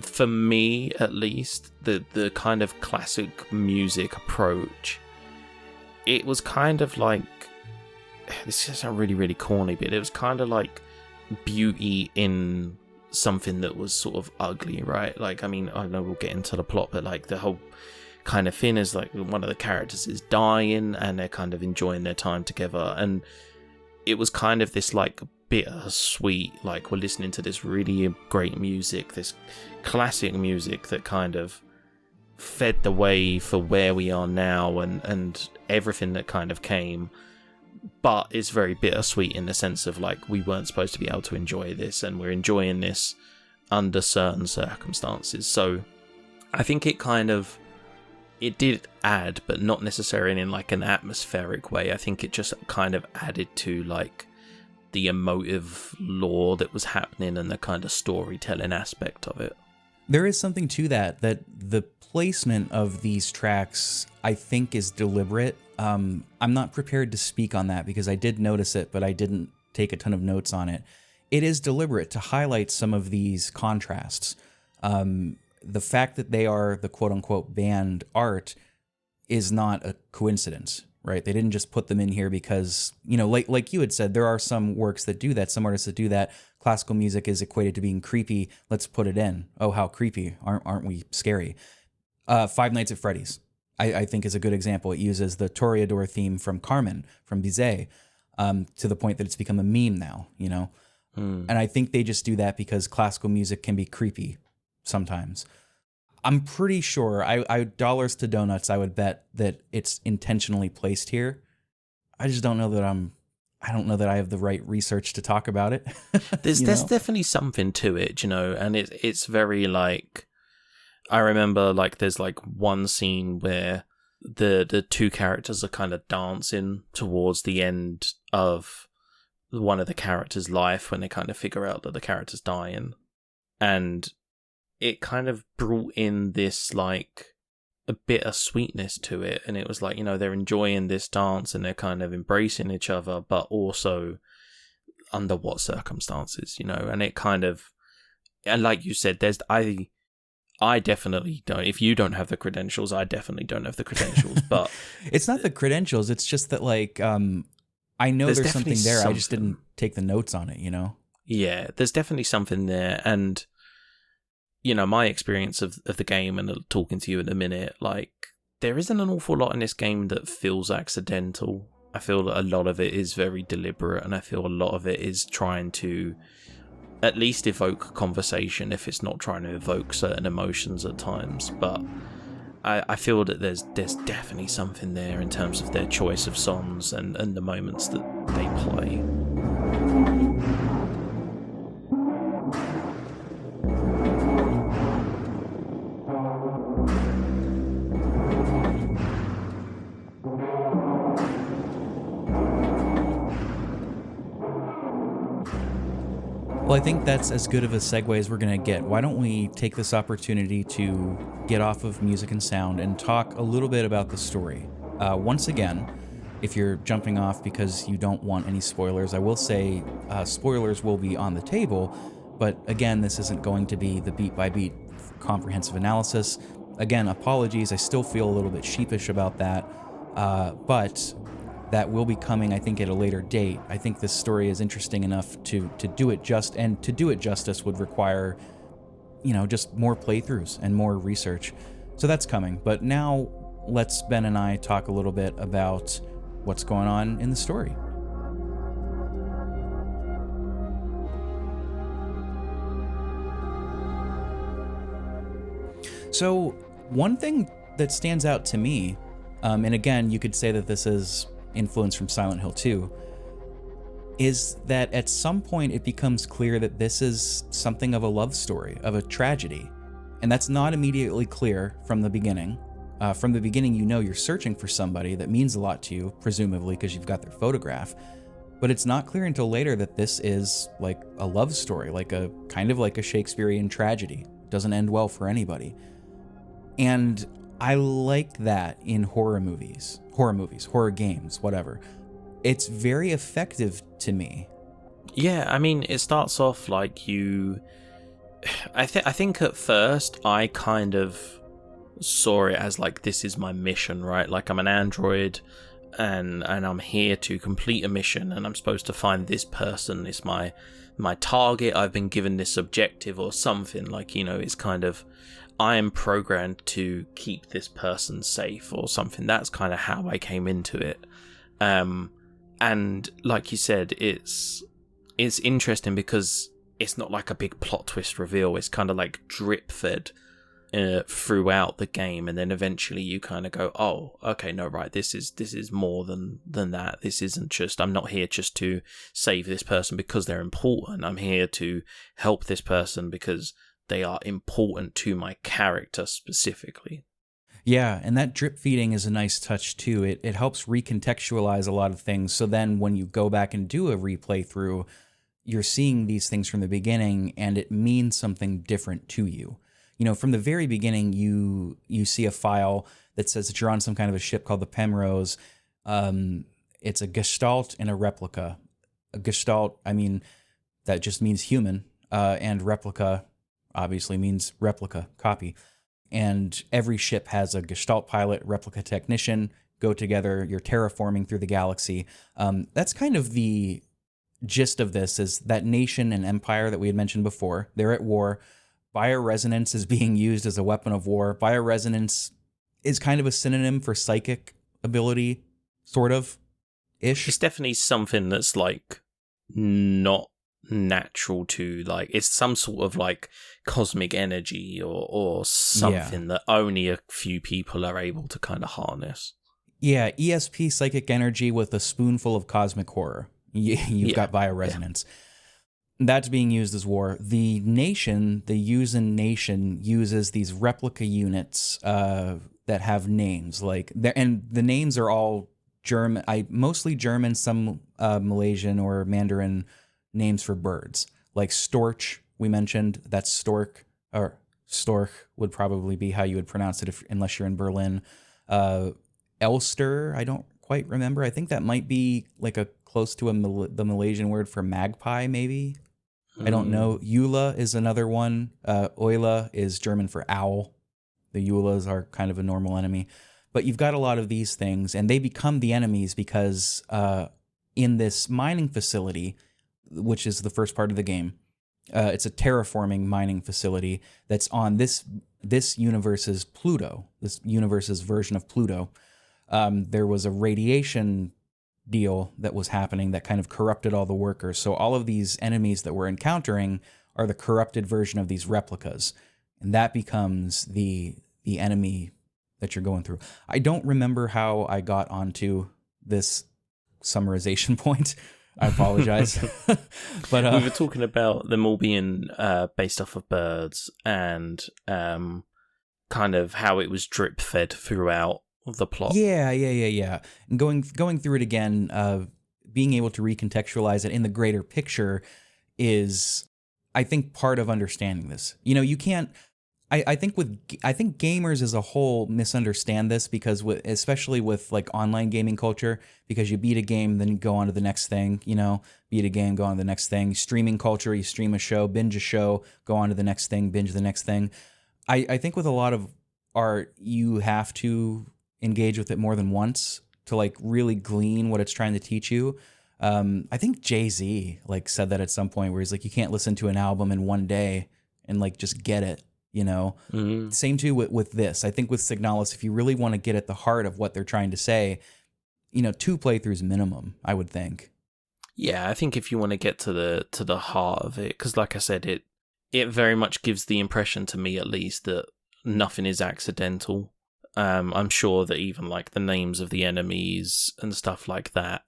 for me at least, the kind of classic music approach, it was kind of like, this is sound really, really corny, but it was kind of like beauty in something that was sort of ugly, right? Like, I mean, I know we'll get into the plot, but like the whole kind of thing is like one of the characters is dying and they're kind of enjoying their time together, and it was kind of this like bittersweet, like we're listening to this really great music, this classic music that kind of fed the way for where we are now and everything that kind of came, but it's very bittersweet in the sense of like we weren't supposed to be able to enjoy this, and we're enjoying this under certain circumstances. So I think it did add, but not necessarily in like an atmospheric way. I think it just kind of added to like the emotive lore that was happening and the kind of storytelling aspect of it. There is something to that the placement of these tracks, I think, is deliberate. I'm not prepared to speak on that because I did notice it, but I didn't take a ton of notes on it. It is deliberate to highlight some of these contrasts. The fact that they are the quote-unquote banned art is not a coincidence, right? They didn't just put them in here because, like you had said, there are some works that do that, some artists that do that. Classical music is equated to being creepy. Let's put it in. Oh, how creepy. Aren't we scary? Five Nights at Freddy's, I think, is a good example. It uses the Toreador theme from Carmen, from Bizet, to the point that it's become a meme now, And I think they just do that because classical music can be creepy sometimes. I'm pretty sure, I dollars to donuts, I would bet that it's intentionally placed here. I just don't know that I don't know that I have the right research to talk about it. There's definitely something to it, and it's very like, I remember like there's like one scene where the two characters are kind of dancing towards the end of one of the characters' life when they kind of figure out that the character's dying, and it kind of brought in this like a bit of sweetness to it, and it was like, they're enjoying this dance and they're kind of embracing each other, but also under what circumstances, and it kind of, and like you said, there's I definitely don't. If you don't have the credentials, I definitely don't have the credentials. But it's not the credentials. It's just that, like, I know there's something there. I just didn't take the notes on it. Yeah, there's definitely something there, and my experience of the game, and talking to you in a minute, like, there isn't an awful lot in this game that feels accidental. I feel that a lot of it is very deliberate, and I feel a lot of it is trying to at least evoke conversation, if it's not trying to evoke certain emotions at times. But I feel that there's definitely something there in terms of their choice of songs and the moments that they play. Well, I think that's as good of a segue as we're going to get. Why don't we take this opportunity to get off of music and sound and talk a little bit about the story. Once again, if you're jumping off because you don't want any spoilers, I will say spoilers will be on the table, but again, this isn't going to be the beat-by-beat comprehensive analysis. Again, apologies, I still feel a little bit sheepish about that, but that will be coming, I think, at a later date. I think this story is interesting enough to do it to do it justice would require, just more playthroughs and more research. So that's coming. But now let's Ben and I talk a little bit about what's going on in the story. So one thing that stands out to me, and again, you could say that this is influence from Silent Hill 2, is that at some point it becomes clear that this is something of a love story, of a tragedy. And that's not immediately clear from the beginning. From the beginning, you're searching for somebody that means a lot to you, presumably because you've got their photograph. But it's not clear until later that this is like a love story, like a kind of like a Shakespearean tragedy. Doesn't end well for anybody. And I like that in horror games, whatever. It's very effective to me. Yeah, I mean, it starts off like I think at first I kind of saw it as like, this is my mission, right? Like, I'm an android and I'm here to complete a mission, and I'm supposed to find this person. It's my target. I've been given this objective or something, like, it's kind of, I am programmed to keep this person safe or something. That's kind of how I came into it. And like you said, it's interesting because it's not like a big plot twist reveal. It's kind of like drip fed throughout the game, and then eventually you kind of go, oh, okay, no, right, this is more than that. This isn't just, I'm not here just to save this person because they're important. I'm here to help this person because they are important to my character specifically. Yeah, and that drip feeding is a nice touch too. It helps recontextualize a lot of things. So then when you go back and do a replay through, you're seeing these things from the beginning, and it means something different to you. From the very beginning, you see a file that says that you're on some kind of a ship called the Penrose. It's a gestalt and a replica. A gestalt, I mean, that just means human, and replica obviously means replica, copy. And every ship has a gestalt pilot, replica technician, go together, you're terraforming through the galaxy. That's kind of the gist of this, is that nation and empire that we had mentioned before. They're at war. Bioresonance is being used as a weapon of war. Bioresonance is kind of a synonym for psychic ability, sort of, ish. It's definitely something that's like not natural to, like, it's some sort of like cosmic energy or something that only a few people are able to kind of harness. Yeah, ESP psychic energy with a spoonful of cosmic horror. You've got bioresonance. Yeah. That's being used as war. The nation, the Yuuzhan nation, uses these replica units that have names, and the names are all German, mostly German, some Malaysian or Mandarin names for birds, like Storch. We mentioned that's stork, or storch would probably be how you would pronounce it unless you're in Berlin. Elster, I don't quite remember. I think that might be like a close to the Malaysian word for magpie, maybe. I don't know. Eula is another one. Eule is German for owl. The Eulas are kind of a normal enemy. But you've got a lot of these things, and they become the enemies because in this mining facility, which is the first part of the game, it's a terraforming mining facility that's on this universe's Pluto, this universe's version of Pluto. There was a radiation deal that was happening that kind of corrupted all the workers. So all of these enemies that we're encountering are the corrupted version of these replicas. And that becomes the enemy that you're going through. I don't remember how I got onto this summarization point. I apologize. But we were talking about them all being based off of birds, and kind of how it was drip fed throughout the plot. Yeah. And going through it again, being able to recontextualize it in the greater picture is, I think, part of understanding this. You know, you can't. I think gamers as a whole misunderstand this because especially with like online gaming culture, because you beat a game, then you go on to the next thing, beat a game, go on to the next thing. Streaming culture, you stream a show, binge a show, go on to the next thing, binge the next thing. I think with a lot of art, you have to engage with it more than once to like really glean what it's trying to teach you. I think Jay-Z like said that at some point where he's like, you can't listen to an album in one day and like just get it. Same too with this. I think with Signalis, if you really want to get at the heart of what they're trying to say, 2 playthroughs minimum, I would think. Yeah, I think if you want to get to the heart of it, because like I said, it very much gives the impression to me, at least, that nothing is accidental. I'm sure that even like the names of the enemies and stuff like that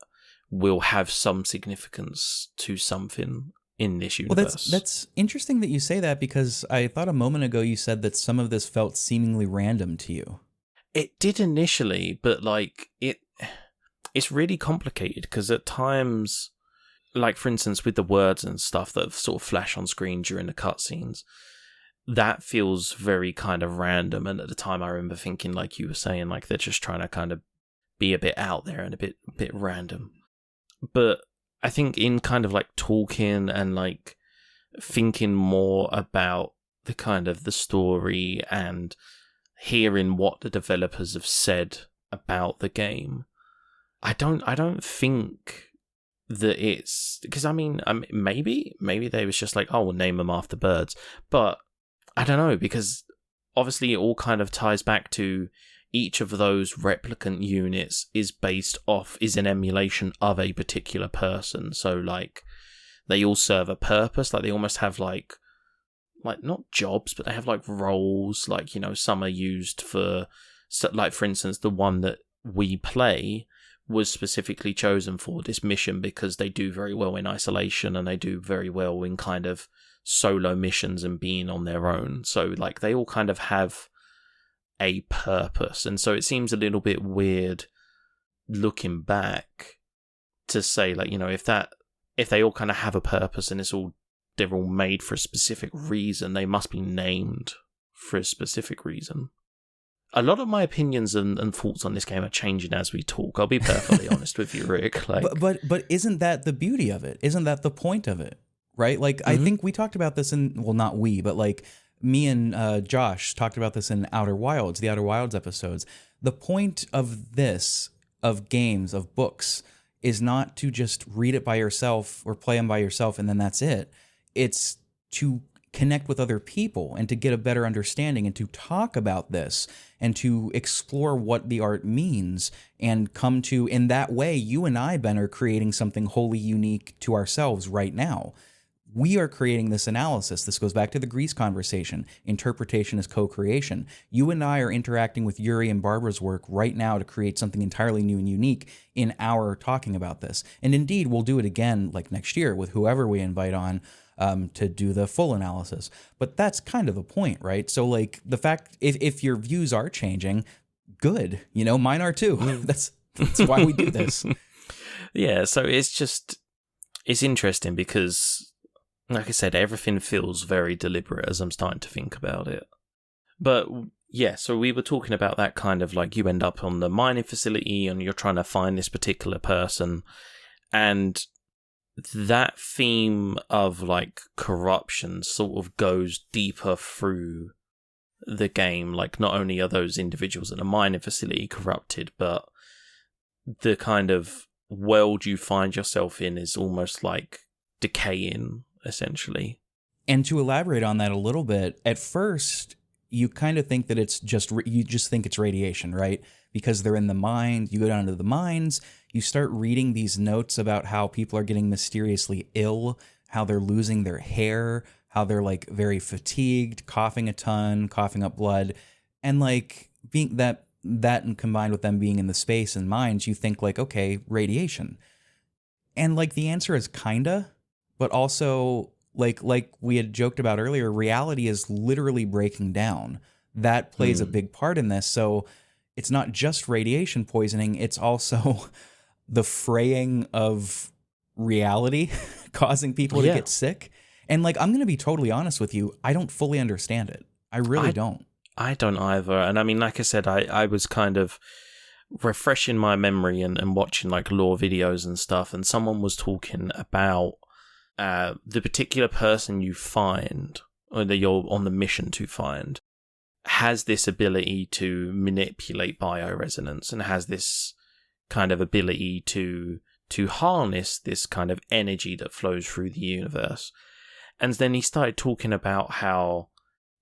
will have some significance to something in this universe. Well, that's interesting that you say that, because I thought a moment ago you said that some of this felt seemingly random to you. It did initially, but like it's really complicated because at times, like for instance with the words and stuff that sort of flash on screen during the cutscenes, that feels very kind of random. And at the time I remember thinking, like you were saying, like they're just trying to kind of be a bit out there and a bit random. But I think in kind of like talking and like thinking more about the kind of the story and hearing what the developers have said about the game, I don't think that it's, because I mean maybe they was just like, oh, we'll name them after birds, but I don't know, because obviously it all kind of ties back to each of those replicant units is an emulation of a particular person. So like they all serve a purpose. Like they almost have like not jobs, but they have like roles. Like, some are used for, like for instance, the one that we play was specifically chosen for this mission because they do very well in isolation and they do very well in kind of solo missions and being on their own. So like they all kind of have a purpose, and so it seems a little bit weird looking back to say, like, if they all kind of have a purpose and they're all made for a specific reason, they must be named for a specific reason. a lot of my opinions and thoughts on this game are changing as we talk. I'll be perfectly honest with you, Rick. Like, but isn't that the beauty of it? Isn't that the point of it? Right? Like, I think we talked about this not we, but like me and Josh talked about this in the Outer Wilds episodes. The point of this, of games, of books, is not to just read it by yourself or play them by yourself and then that's it. It's to connect with other people and to get a better understanding and to talk about this and to explore what the art means and come to, in that way, you and I, Ben, are creating something wholly unique to ourselves right now. We are creating this analysis. This goes back to the Grease conversation. Interpretation is co-creation. You and I are interacting with Yuri and Barbara's work right now to create something entirely new and unique in our talking about this. And indeed, we'll do it again like next year with whoever we invite on to do the full analysis. But that's kind of the point, right? So like the fact, if your views are changing, good. You know, mine are too. That's why we do this. Yeah, so it's interesting because, like I said, everything feels very deliberate as I'm starting to think about it. But yeah, so we were talking about that kind of like you end up on the mining facility and you're trying to find this particular person. And that theme of like corruption sort of goes deeper through the game. Like not only are those individuals in a mining facility corrupted, but the kind of world you find yourself in is almost like decaying, essentially. And to elaborate on that a little bit, at first you kind of think that it's just you just think it's radiation, right? Because they're in the mine. You go down to the mines, you start reading these notes about how people are getting mysteriously ill, how they're losing their hair, how they're like very fatigued, coughing a ton, coughing up blood, and like being that and combined with them being in the space and mines, you think like, okay, radiation. And like the answer is kinda, but also like we had joked about earlier, reality is literally breaking down. That plays a big part in this. So it's not just radiation poisoning, it's also the fraying of reality causing people to get sick. And like, I'm going to be totally honest with you, I don't fully understand it. I really don't. I don't either. And I mean, like I said, I was kind of refreshing my memory and watching like lore videos and stuff. And someone was talking about the particular person you find, or that you're on the mission to find, has this ability to manipulate bioresonance and has this kind of ability to harness this kind of energy that flows through the universe. And then he started talking about how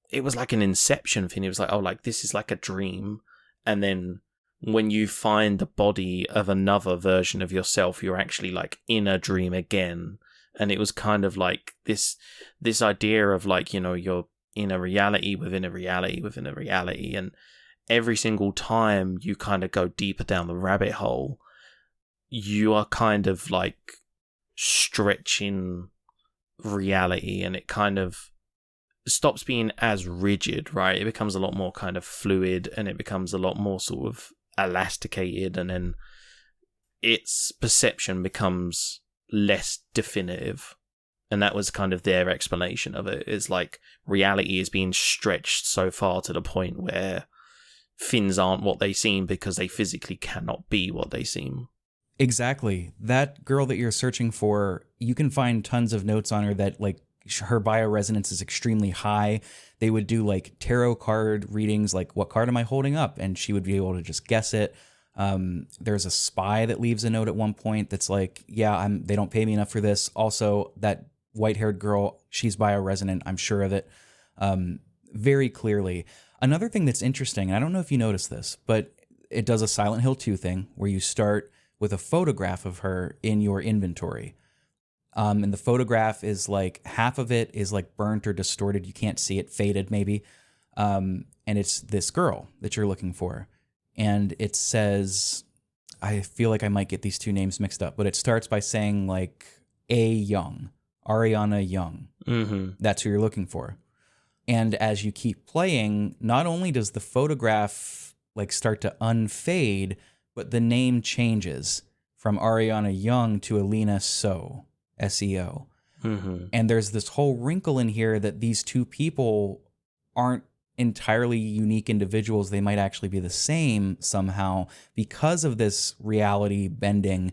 it was like an inception thing. It was like, oh, like this is like a dream. And then when you find the body of another version of yourself, you're actually like in a dream again. And it was kind of like this idea of like, you know, you're in a reality within a reality within a reality. And every single time you kind of go deeper down the rabbit hole, you are kind of like stretching reality, and it kind of stops being as rigid, right? It becomes a lot more kind of fluid, and it becomes a lot more sort of elasticated, and then its perception becomes less definitive. And that was kind of their explanation of it. It's like reality is being stretched so far to the point where things aren't what they seem because they physically cannot be what they seem. Exactly. That girl that you're searching for, you can find tons of notes on her that like her bioresonance is extremely high. They would do like tarot card readings, like what card am I holding up? And she would be able to just guess it. There's a spy that leaves a note at one point that's like, yeah, they don't pay me enough for this. Also, that white-haired girl, she's bioresonant, I'm sure of it, very clearly. Another thing that's interesting, and I don't know if you noticed this, but it does a Silent Hill 2 thing where you start with a photograph of her in your inventory. And the photograph is like, half of it is like burnt or distorted. You can't see it, faded maybe. And it's this girl that you're looking for. And it says, I feel like I might get these two names mixed up, but it starts by saying like A. Young, Ariana Young. Mm-hmm. That's who you're looking for. And as you keep playing, not only does the photograph like start to unfade, but the name changes from Ariana Young to Alina So, S-E-O. Mm-hmm. And there's this whole wrinkle in here that these two people aren't entirely unique individuals. They might actually be the same somehow because of this reality bending.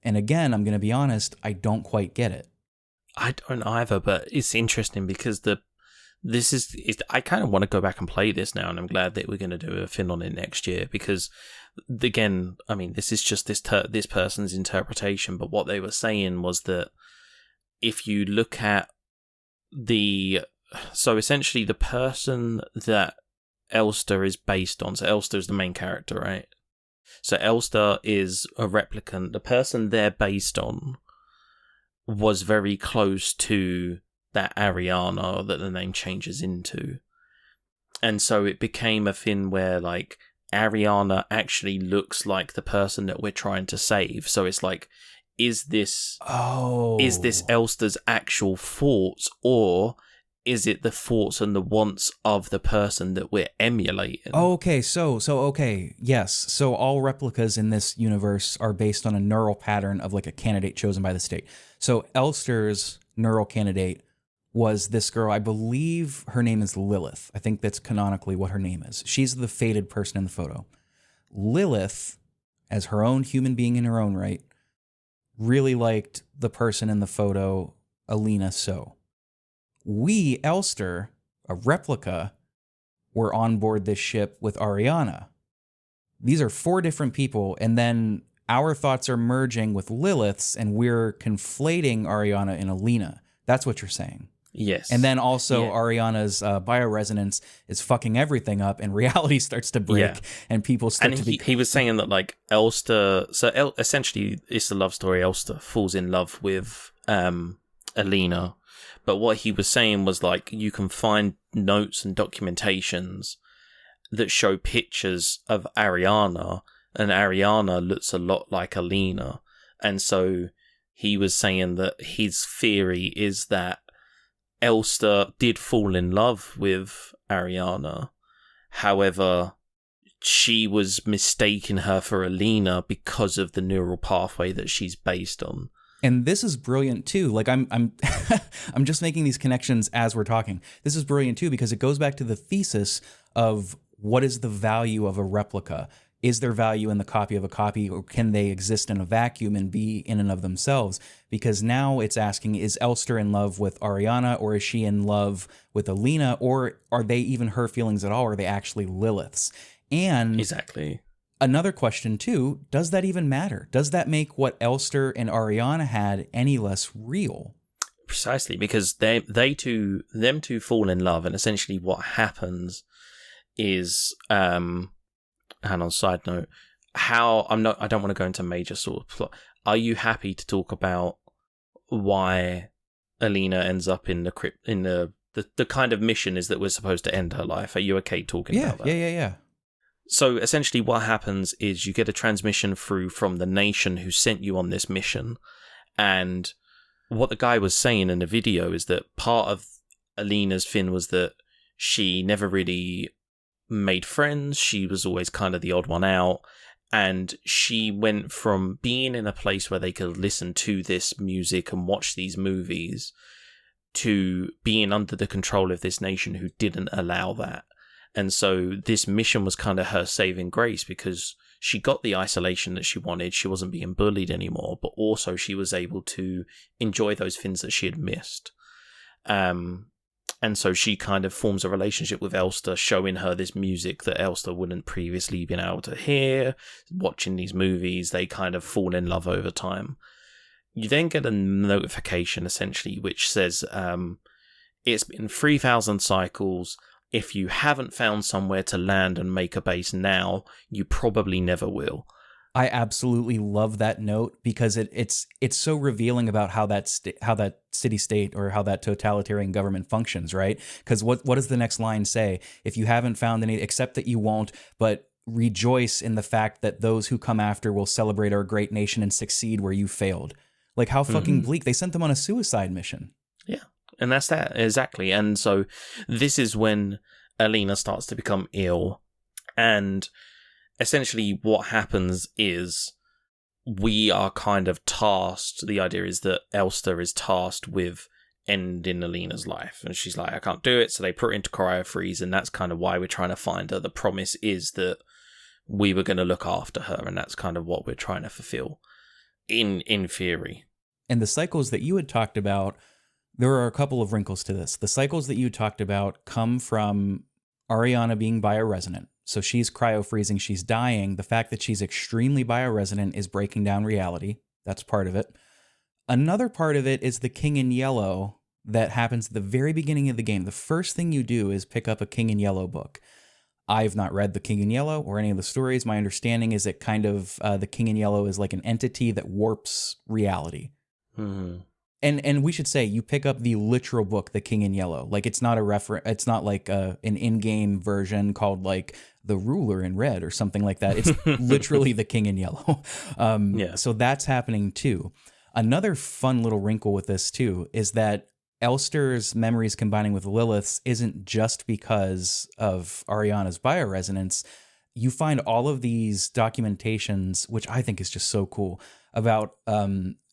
And again, I'm going to be honest, I don't quite get it. I don't either, but it's interesting because I kind of want to go back and play this now, and I'm glad that we're going to do a fin on it next year because, again, I mean, this is just this person's interpretation, but what they were saying was that if you look at so essentially the person that Elster is based on, so Elster is the main character, right? So Elster is a replicant. The person they're based on was very close to that Ariana that the name changes into. And so it became a thing where, like, Ariana actually looks like the person that we're trying to save. So it's like, is this Elster's actual thoughts, or is it the thoughts and the wants of the person that we're emulating? Okay, okay, yes. So all replicas in this universe are based on a neural pattern of like a candidate chosen by the state. So Elster's neural candidate was this girl, I believe her name is Lilith. I think that's canonically what her name is. She's the fated person in the photo. Lilith, as her own human being in her own right, really liked the person in the photo, Alina So. We, Elster, a replica, were on board this ship with Ariana. These are 4 different people, and then our thoughts are merging with Lilith's, and we're conflating Ariana and Alina. That's what you're saying. Yes. And then also Ariana's bioresonance is fucking everything up, and reality starts to break, and people start to be... he was saying that, like, Elster... So, essentially, it's the love story. Elster falls in love with Alina. But what he was saying was, like, you can find notes and documentations that show pictures of Ariana, and Ariana looks a lot like Alina. And so he was saying that his theory is that Elster did fall in love with Ariana. However, she was mistaking her for Alina because of the neural pathway that she's based on. And this is brilliant too. Like I'm I'm just making these connections as we're talking. This is brilliant too because it goes back to the thesis of what is the value of a replica? Is there value in the copy of a copy, or can they exist in a vacuum and be in and of themselves? Because now it's asking, is Elster in love with Ariana, or is she in love with Alina, or are they even her feelings at all? Or are they actually Lilith's? And exactly. Another question too, does that even matter? Does that make what Elster and Ariana had any less real? Precisely, because them two fall in love, and essentially what happens is and on side note, I don't want to go into major sort of plot. Are you happy to talk about why Alina ends up in the crypt, in the kind of mission is that we're supposed to end her life? Are you okay talking about that? Yeah. So essentially what happens is you get a transmission through from the nation who sent you on this mission. And what the guy was saying in the video is that part of Alina's thing was that she never really made friends. She was always kind of the odd one out. And she went from being in a place where they could listen to this music and watch these movies to being under the control of this nation who didn't allow that. And so this mission was kind of her saving grace because she got the isolation that she wanted. She wasn't being bullied anymore, but also she was able to enjoy those things that she had missed. And so she kind of forms a relationship with Elster, showing her this music that Elster wouldn't previously been able to hear. Watching these movies, they kind of fall in love over time. You then get a notification, essentially, which says, it's been 3,000 cycles. If you haven't found somewhere to land and make a base now, you probably never will. I absolutely love that note because it's so revealing about how that city-state or how that totalitarian government functions, right? Because what does the next line say? If you haven't found any, accept that you won't, but rejoice in the fact that those who come after will celebrate our great nation and succeed where you failed. Like, how fucking bleak. They sent them on a suicide mission. Yeah, and that's that, exactly. And so this is when Alina starts to become ill, and essentially what happens is we are kind of tasked, the idea is that Elster is tasked with end in Alina's life. And she's like, I can't do it. So they put her into cryo-freeze, and that's kind of why we're trying to find her. The promise is that we were going to look after her, and that's kind of what we're trying to fulfill in theory. And the cycles that you had talked about, there are a couple of wrinkles to this. The cycles that you talked about come from Ariana being bioresonant. So she's cryo-freezing, she's dying. The fact that she's extremely bioresonant is breaking down reality. That's part of it. Another part of it is the King in Yellow that happens at the very beginning of the game. The first thing you do is pick up a King in Yellow book. I've not read the King in Yellow or any of the stories. My understanding is that kind of the King in Yellow is like an entity that warps reality. Mm-hmm. And we should say you pick up the literal book, The King in Yellow. Like it's not it's not like an in-game version called like The Ruler in Red or something like that. It's literally The King in Yellow. So that's happening too. Another fun little wrinkle with this too is that Elster's memories combining with Lilith's isn't just because of Ariana's bioresonance. You find all of these documentations, which I think is just so cool, about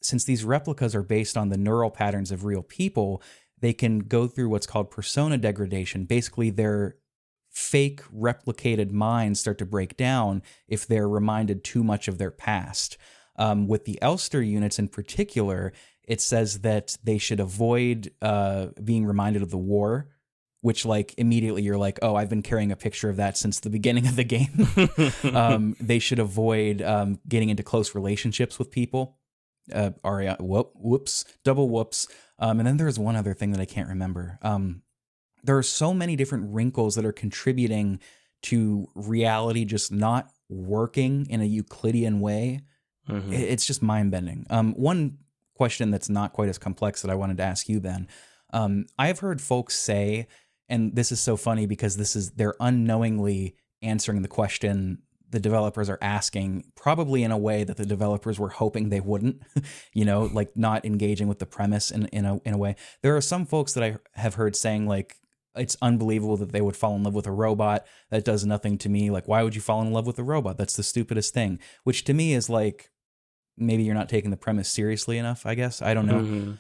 since these replicas are based on the neural patterns of real people, they can go through what's called persona degradation. Basically, their fake replicated minds start to break down if they're reminded too much of their past. With the Elster units in particular, it says that they should avoid being reminded of the war, which like immediately you're like, oh, I've been carrying a picture of that since the beginning of the game. They should avoid getting into close relationships with people. Double whoops. And then there's one other thing that I can't remember. There are so many different wrinkles that are contributing to reality just not working in a Euclidean way. Mm-hmm. It's just mind-bending. One question that's not quite as complex that I wanted to ask you, Ben. I have heard folks say, and this is so funny because they're unknowingly answering the question the developers are asking, probably in a way that the developers were hoping they wouldn't, like not engaging with the premise in a way. There are some folks that I have heard saying like, it's unbelievable that they would fall in love with a robot that does nothing to me. Like, why would you fall in love with a robot? That's the stupidest thing, which to me is like, maybe you're not taking the premise seriously enough, I guess. I don't know. Mm-hmm.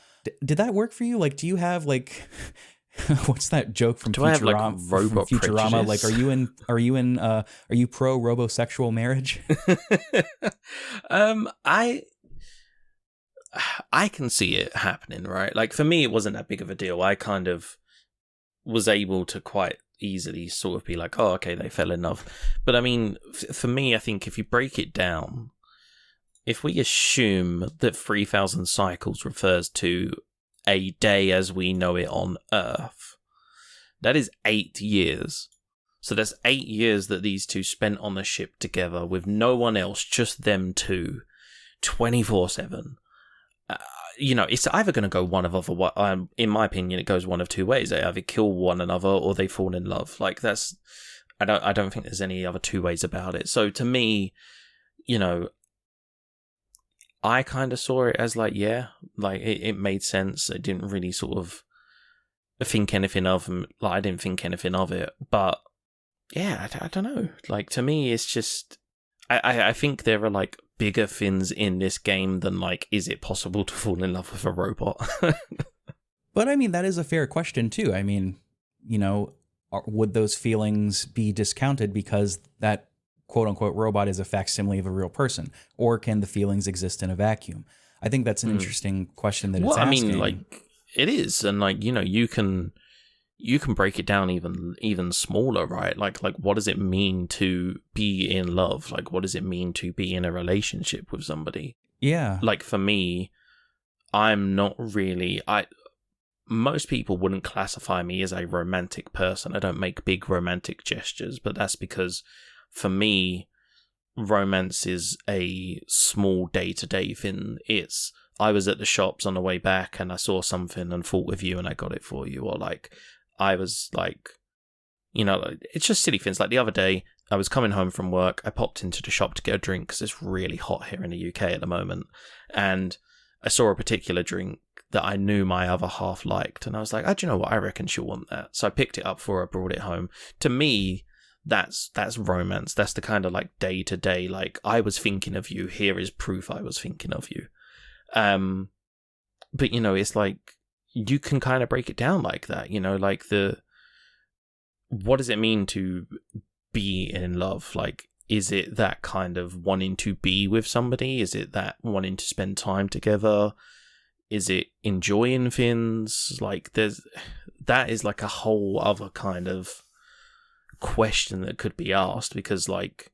Did that work for you? Like, do you have like, what's that joke from Futurama? I have like robot Futurama? Like, are you pro robosexual marriage? I can see it happening, right? Like for me, it wasn't that big of a deal. I kind of was able to quite easily sort of be like, oh, okay, they fell in love. But I mean, for me, I think if you break it down, if we assume that 3,000 cycles refers to a day as we know it on Earth, that is 8 years. So that's 8 years that these two spent on the ship together with no one else, just them two, 24/7. It's either going to go one of other. In my opinion, it goes one of two ways. They either kill one another or they fall in love. Like that's, I don't think there's any other two ways about it. So to me, I kind of saw it as like, yeah, like it made sense. It didn't really sort of think anything of them. Like I didn't think anything of it, but yeah, I don't know. Like to me, it's just, I think there are like bigger things in this game than like, is it possible to fall in love with a robot? But I mean, that is a fair question too. I mean, would those feelings be discounted because that quote unquote robot is a facsimile of a real person, or can the feelings exist in a vacuum? I think that's an interesting question that it's asking. I mean, like it is, and like you can break it down even smaller, right? Like what does it mean to be in love? Like what does it mean to be in a relationship with somebody? Yeah. Like for me, I'm not really. Most people wouldn't classify me as a romantic person. I don't make big romantic gestures, but that's because for me, romance is a small day-to-day thing. I was at the shops on the way back and I saw something and thought of you and I got it for you. Or like, I was like, it's just silly things. Like the other day, I was coming home from work. I popped into the shop to get a drink because it's really hot here in the UK at the moment. And I saw a particular drink that I knew my other half liked. And I was like, do you know what? I reckon she'll want that. So I picked it up for her, brought it home. To me, that's romance. That's the kind of like day to day, like I was thinking of you. Here is proof I was thinking of you. But it's like, you can kind of break it down like that, like what does it mean to be in love? Like, is it that kind of wanting to be with somebody? Is it that wanting to spend time together? Is it enjoying things? Like, that is like a whole other kind of question that could be asked, because like,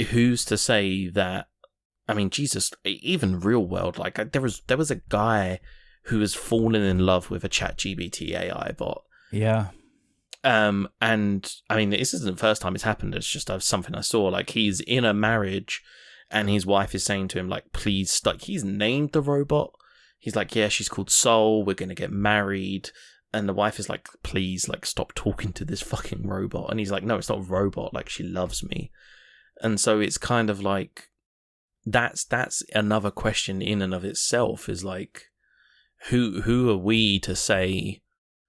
who's to say that? I mean, Jesus, even real world, like there was a guy who was falling in love with a ChatGPT AI bot. Yeah. And I mean, this isn't the first time it's happened. It's just something I saw. Like, he's in a marriage, and his wife is saying to him, like, please, like, he's named the robot. He's like, yeah, she's called Soul. We're gonna get married. And the wife is like, please, like, stop talking to this fucking robot. And he's like, no, it's not a robot. Like, she loves me. And so it's kind of like, that's another question in and of itself, is like, who are we to say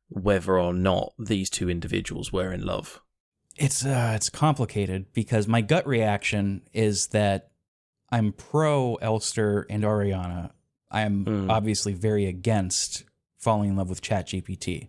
whether or not these two individuals were in love? It's complicated, because my gut reaction is that I'm pro Elster and Ariana. I am obviously very against falling in love with ChatGPT.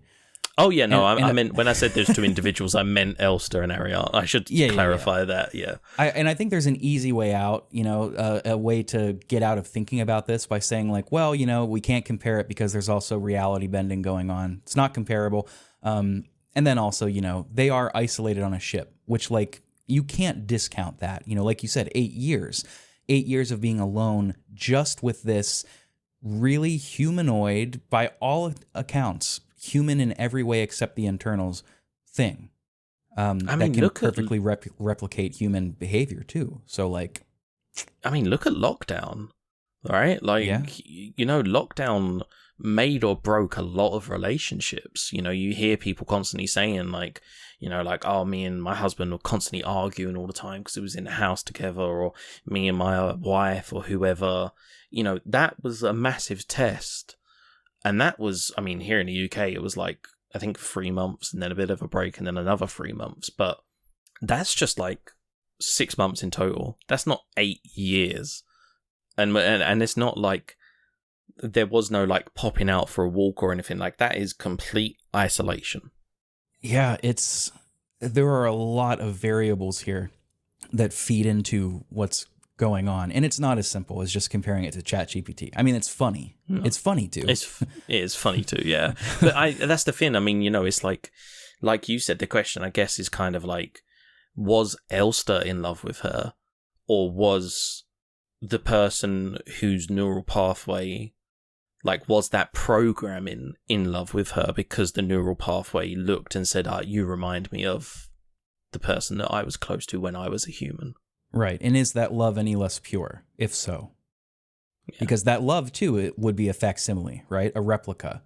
Oh yeah, no, I meant, when I said there's two individuals, I meant Elster and Ariana. I should clarify that. Yeah, I think there's an easy way out. A way to get out of thinking about this by saying like, well, we can't compare it because there's also reality bending going on. It's not comparable. And then also, they are isolated on a ship, which like you can't discount that. Like you said, 8 years of being alone, just with this really humanoid, by all accounts, human in every way except the internals thing. That can perfectly replicate human behavior too. So like, I mean, look at lockdown, right? Like, lockdown made or broke a lot of relationships. You hear people constantly saying like, oh, me and my husband were constantly arguing all the time because it was in the house together, or me and my wife or whoever. That was a massive test. And that was, I mean, here in the UK, it was like, I think 3 months and then a bit of a break and then another 3 months. But that's just like 6 months in total. That's not 8 years. And it's not like there was no like popping out for a walk or anything. Like, that is complete isolation. Yeah, there are a lot of variables here that feed into what's going on, and it's not as simple as just comparing it to ChatGPT. I mean, it's funny. No. It's funny too. It is funny too, yeah. But that's the thing. I mean, it's like you said, the question, I guess, is kind of like, was Elster in love with her, or was the person whose neural pathway, like, was that programming in love with her because the neural pathway looked and said, you remind me of the person that I was close to when I was a human. Right. And is that love any less pure? If so. Yeah. Because that love, too, it would be a facsimile, right? A replica.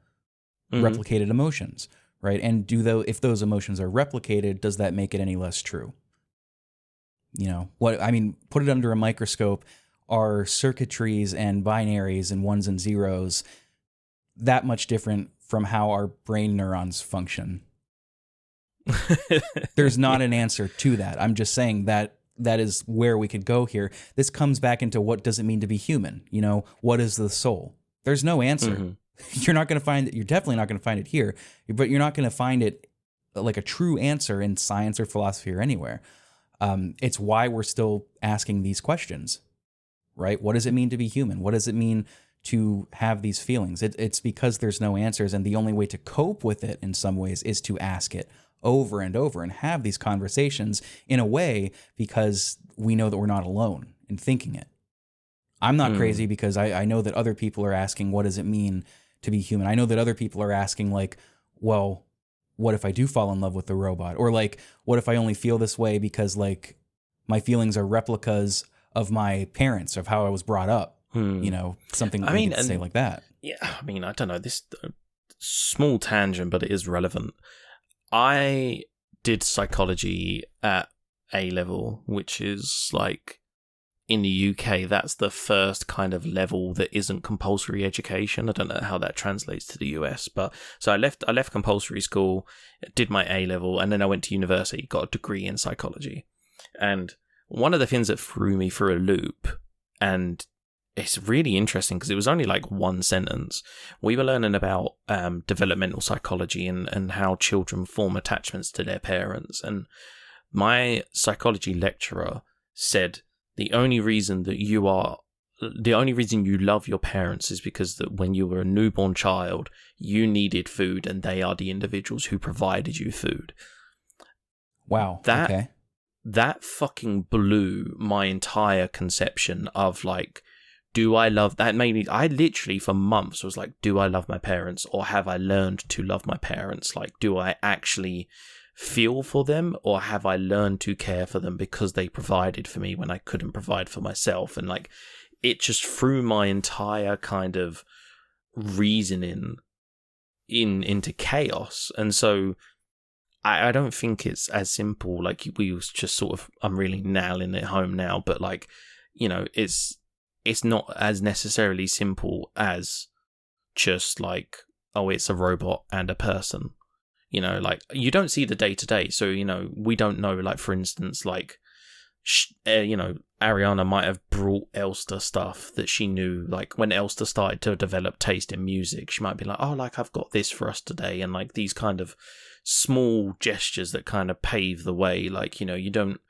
Replicated emotions, right? And if those emotions are replicated, does that make it any less true? Put it under a microscope. Are circuitries and binaries and ones and zeros that much different from how our brain neurons function? There's not an answer to that. I'm just saying that is where we could go here. This comes back into, what does it mean to be human? What is the soul? There's no answer. You're not going to find it. You're definitely not going to find it here, but you're not going to find it like a true answer in science or philosophy or anywhere. It's why we're still asking these questions, right? What does it mean to be human? What does it mean to have these feelings? It's because there's no answers, and the only way to cope with it in some ways is to ask it over and over and have these conversations in a way, because we know that we're not alone in thinking it. I'm not crazy, because I know that other people are asking, what does it mean to be human? I know that other people are asking, like, well, what if I do fall in love with the robot? Or like, what if I only feel this way because like my feelings are replicas of my parents, of how I was brought up? Something to say like that. Yeah, I mean, I don't know, this small tangent, but it is relevant. I did psychology at A level, which is like, in the UK, that's the first kind of level that isn't compulsory education. I don't know how that translates to the US, but so I left compulsory school, did my A level, and then I went to university, got a degree in psychology. And one of the things that threw me for a loop, and it's really interesting because it was only like one sentence. We were learning about developmental psychology and how children form attachments to their parents. And my psychology lecturer said the only reason you love your parents is because that when you were a newborn child, you needed food and they are the individuals who provided you food. Wow. Okay. That fucking blew my entire conception of like, do I love that? Made me, I literally for months was like, do I love my parents, or have I learned to love my parents? Like, do I actually feel for them, or have I learned to care for them because they provided for me when I couldn't provide for myself? And like, it just threw my entire kind of reasoning into chaos. And so I don't think it's as simple. Like, we was just sort of, I'm really nailing it home now, but like, you know, it's not as necessarily simple as just like, oh, it's a robot and a person. You know, like, you don't see the day-to-day. So, you know, we don't know, like, for instance, like, you know, Ariana might have brought Elster stuff that she knew. Like, when Elster started to develop taste in music, she might be like, oh, like, I've got this for us today. And, like, these kind of small gestures that kind of pave the way. Like, you know, you don't,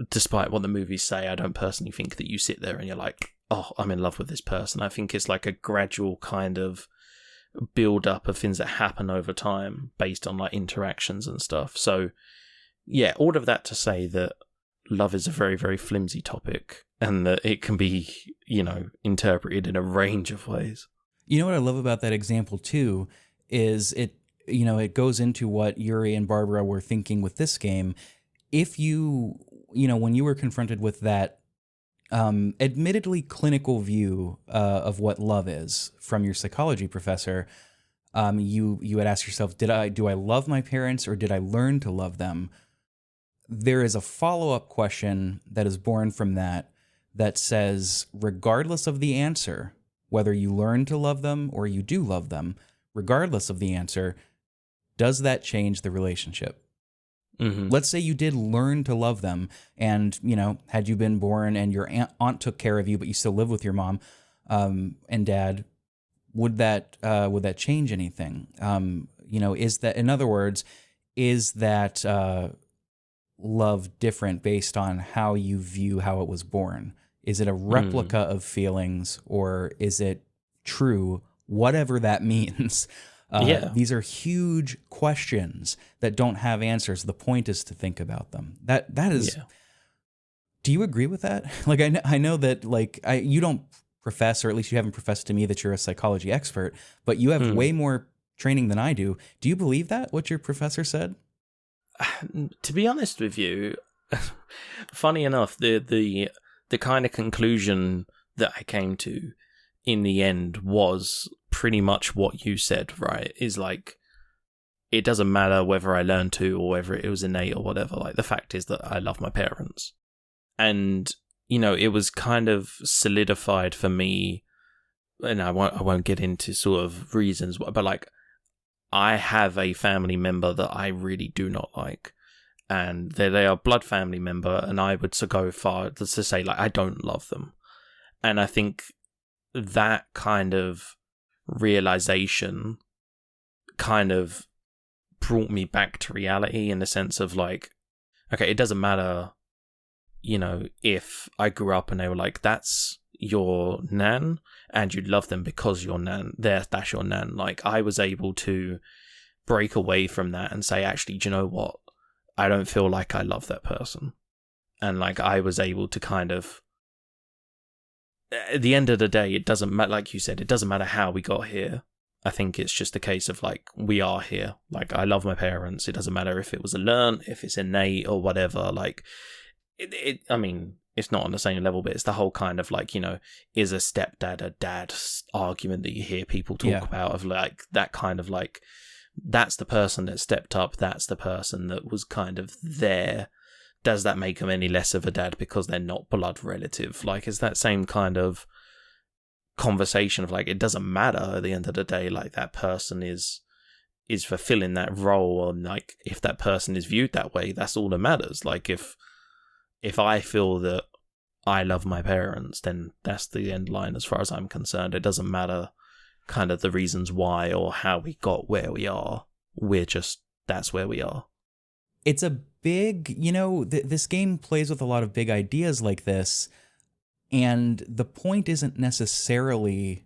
despite what the movies say, I don't personally think that you sit there and you're like, oh, I'm in love with this person. I think it's like a gradual kind of build up of things that happen over time based on like interactions and stuff. So yeah, all of that to say that love is a very, very flimsy topic and that it can be, you know, interpreted in a range of ways. You know what I love about that example too is it, you know, it goes into what Yuri and Barbara were thinking with this game. If you know, when you were confronted with that admittedly clinical view of what love is from your psychology professor, you had asked yourself, do I love my parents, or did I learn to love them? There is a follow-up question that is born from that says, regardless of the answer, whether you learn to love them or you do love them, regardless of the answer, does that change the relationship? Mm-hmm. Let's say you did learn to love them, and, you know, had you been born and your aunt took care of you, but you still live with your mom and dad, would that change anything? You know, is that, in other words, is that love different based on how you view how it was born? Is it a replica of feelings, or is it true? Whatever that means. These are huge questions that don't have answers. The point is to think about them. That is. Yeah. Do you agree with that? Like, I know that, like, you don't profess, or at least you haven't professed to me that you're a psychology expert, but you have way more training than I do. Do you believe that, what your professor said? To be honest with you, funny enough, the kind of conclusion that I came to in the end was pretty much what you said, right? Is like, it doesn't matter whether I learned to or whether it was innate or whatever. Like, the fact is that I love my parents. And, you know, it was kind of solidified for me, and I won't get into sort of reasons, but like, I have a family member that I really do not like, and they are a blood family member, and I would go far to say, like, I don't love them. And I think that kind of realization kind of brought me back to reality, in the sense of like, okay, it doesn't matter, you know, if I grew up and they were like, that's your nan and you love them because your nan, that's your nan. Like, I was able to break away from that and say, actually, do you know what? I don't feel like I love that person. And like, I was able to kind of, at the end of the day, it doesn't matter, like you said, it doesn't matter how we got here. I think it's just a case of like, we are here. Like, I love my parents. It doesn't matter if it was a learn, if it's innate or whatever. Like, I mean, it's not on the same level, but it's the whole kind of like, you know, is a stepdad a dad argument that you hear people talk about, of like, that kind of like, that's the person that stepped up. That's the person that was kind of there. Does that make them any less of a dad because they're not blood relative? Like, it's that same kind of conversation of like, it doesn't matter at the end of the day. Like, that person is fulfilling that role, and like, if that person is viewed that way, that's all that matters. Like, if I feel that I love my parents, then that's the end line as far as I'm concerned. It doesn't matter kind of the reasons why or how we got where we are. That's where we are. It's a big, this game plays with a lot of big ideas like this, and the point isn't necessarily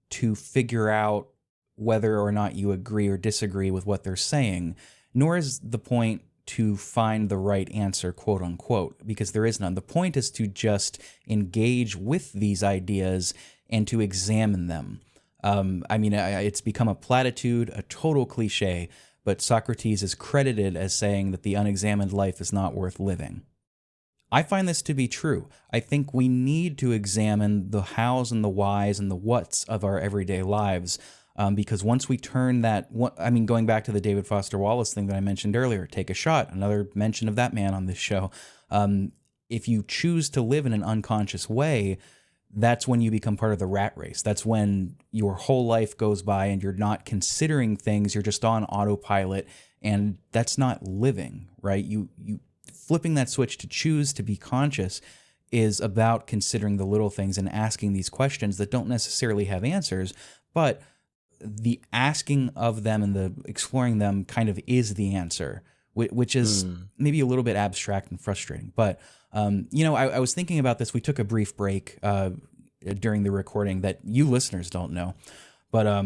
to figure out whether or not you agree or disagree with what they're saying, nor is the point to find the right answer, quote unquote, because there is none. The point is to just engage with these ideas and to examine them. It's become a platitude, a total cliche, but Socrates is credited as saying that the unexamined life is not worth living. I find this to be true. I think we need to examine the hows and the whys and the whats of our everyday lives, because once we turn going back to the David Foster Wallace thing that I mentioned earlier, take a shot, another mention of that man on this show. If you choose to live in an unconscious way, that's when you become part of the rat race. That's when your whole life goes by and you're not considering things. You're just on autopilot, and that's not living, right? You flipping that switch to choose to be conscious is about considering the little things and asking these questions that don't necessarily have answers, but the asking of them and the exploring them kind of is the answer, which is maybe a little bit abstract and frustrating. But, I was thinking about this. We took a brief break during the recording that you listeners don't know. But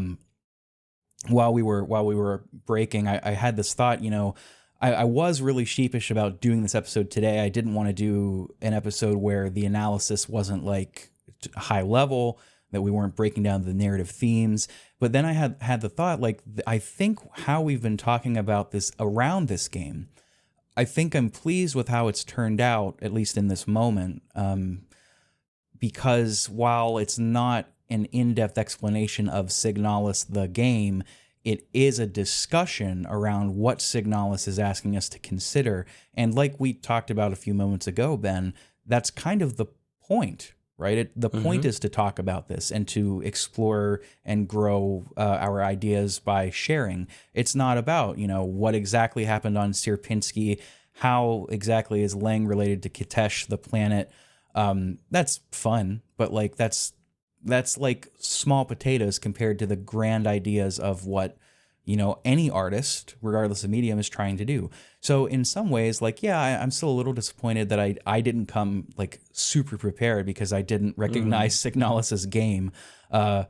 while we were breaking, I had this thought, I was really sheepish about doing this episode today. I didn't want to do an episode where the analysis wasn't like high level, that we weren't breaking down the narrative themes. But then I had the thought, like, I think how we've been talking about this around this game, I think I'm pleased with how it's turned out, at least in this moment, because while it's not an in-depth explanation of Signalis the game, it is a discussion around what Signalis is asking us to consider. And like we talked about a few moments ago, Ben, that's kind of the point, right? The point is to talk about this and to explore and grow our ideas by sharing. It's not about, what exactly happened on Sierpinski, how exactly is Lang related to Kitesh, the planet. That's fun, but like that's like small potatoes compared to the grand ideas of what, any artist, regardless of medium, is trying to do. So in some ways, like, yeah, I'm still a little disappointed that I didn't come like super prepared because I didn't recognize Signalis' game. But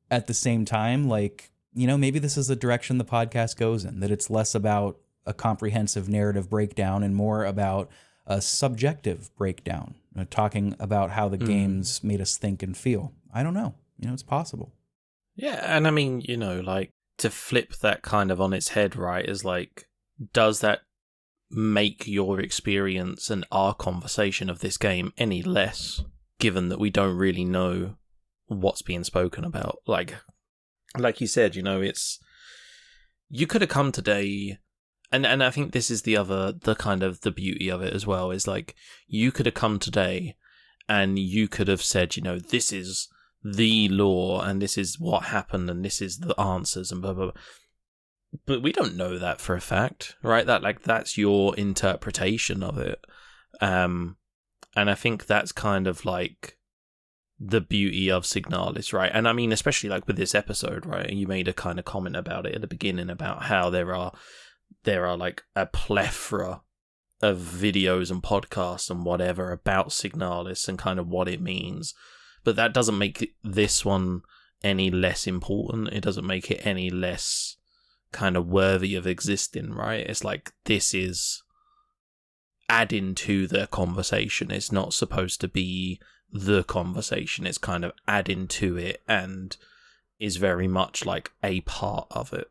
at the same time, like, maybe this is the direction the podcast goes in, that it's less about a comprehensive narrative breakdown and more about a subjective breakdown, talking about how the games made us think and feel. I don't know. It's possible. Yeah, and I mean, like, to flip that kind of on its head, right, is like, does that make your experience and our conversation of this game any less, given that we don't really know what's being spoken about? Like you said, it's... You could have come today... And I think this is the kind of the beauty of it as well, is like, you could have come today and you could have said, this is the law and this is what happened and this is the answers and blah, blah, blah. But we don't know that for a fact, right? That's your interpretation of it. And I think that's kind of like the beauty of Signalis, right? And I mean, especially like with this episode, right? You made a kind of comment about it at the beginning about how there are like a plethora of videos and podcasts and whatever about Signalis and kind of what it means. But that doesn't make this one any less important. It doesn't make it any less kind of worthy of existing, right? It's like, this is adding to the conversation. It's not supposed to be the conversation. It's kind of adding to it and is very much like a part of it.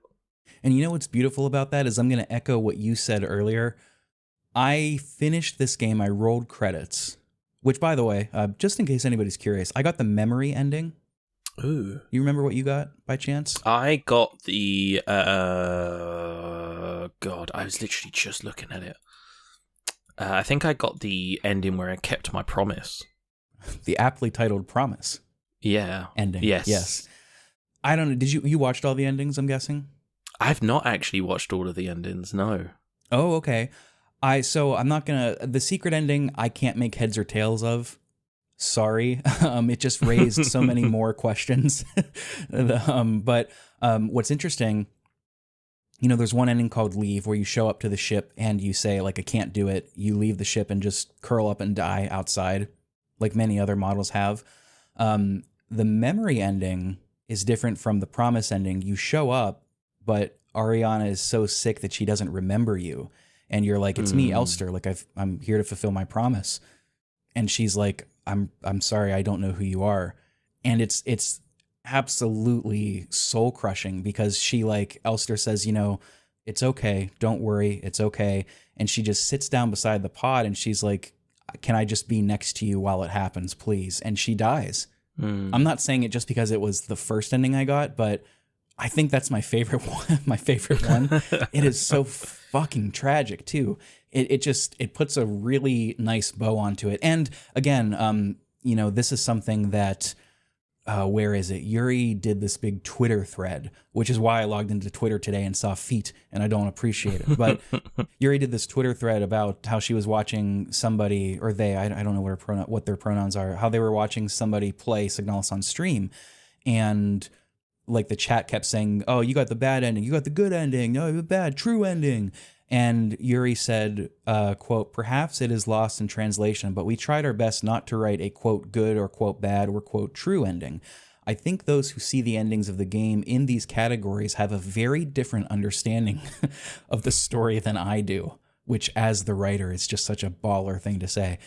And what's beautiful about that is I'm going to echo what you said earlier. I finished this game, I rolled credits, which, by the way, just in case anybody's curious, I got the memory ending. Ooh. You remember what you got by chance? I got the... God, I was literally just looking at it. I think I got the ending where I kept my promise. The aptly titled Promise. Yeah. Ending. Yes. I don't know. Did you watched all the endings, I'm guessing? I've not actually watched all of the endings, no. Oh, okay. I'm not gonna, the secret ending I can't make heads or tails of. Sorry. It just raised so many more questions. But what's interesting, there's one ending called Leave where you show up to the ship and you say, like, I can't do it. You leave the ship and just curl up and die outside, like many other models have. The memory ending is different from the promise ending. You show up, but Ariana is so sick that she doesn't remember you. And you're like, it's me, Elster. Like, I'm here to fulfill my promise. And she's like, I'm sorry, I don't know who you are. And it's absolutely soul crushing because she, like, Elster says, it's okay. Don't worry. It's okay. And she just sits down beside the pod and she's like, can I just be next to you while it happens, please? And she dies. I'm not saying it just because it was the first ending I got, but I think that's my favorite one. My favorite one. It is so fucking tragic too. It puts a really nice bow onto it. And again, this is something that where is it? Yuri did this big Twitter thread, which is why I logged into Twitter today and saw feet, and I don't appreciate it. But Yuri did this Twitter thread about how she was watching somebody, or they, I don't know what their pronouns are, how they were watching somebody play Signalis on stream, and like the chat kept saying, oh, you got the bad ending, you got the good ending, no, the bad, true ending. And Yuri said, quote, perhaps it is lost in translation, but we tried our best not to write a, quote, good or, quote, bad or, quote, true ending. I think those who see the endings of the game in these categories have a very different understanding of the story than I do, which as the writer is just such a baller thing to say.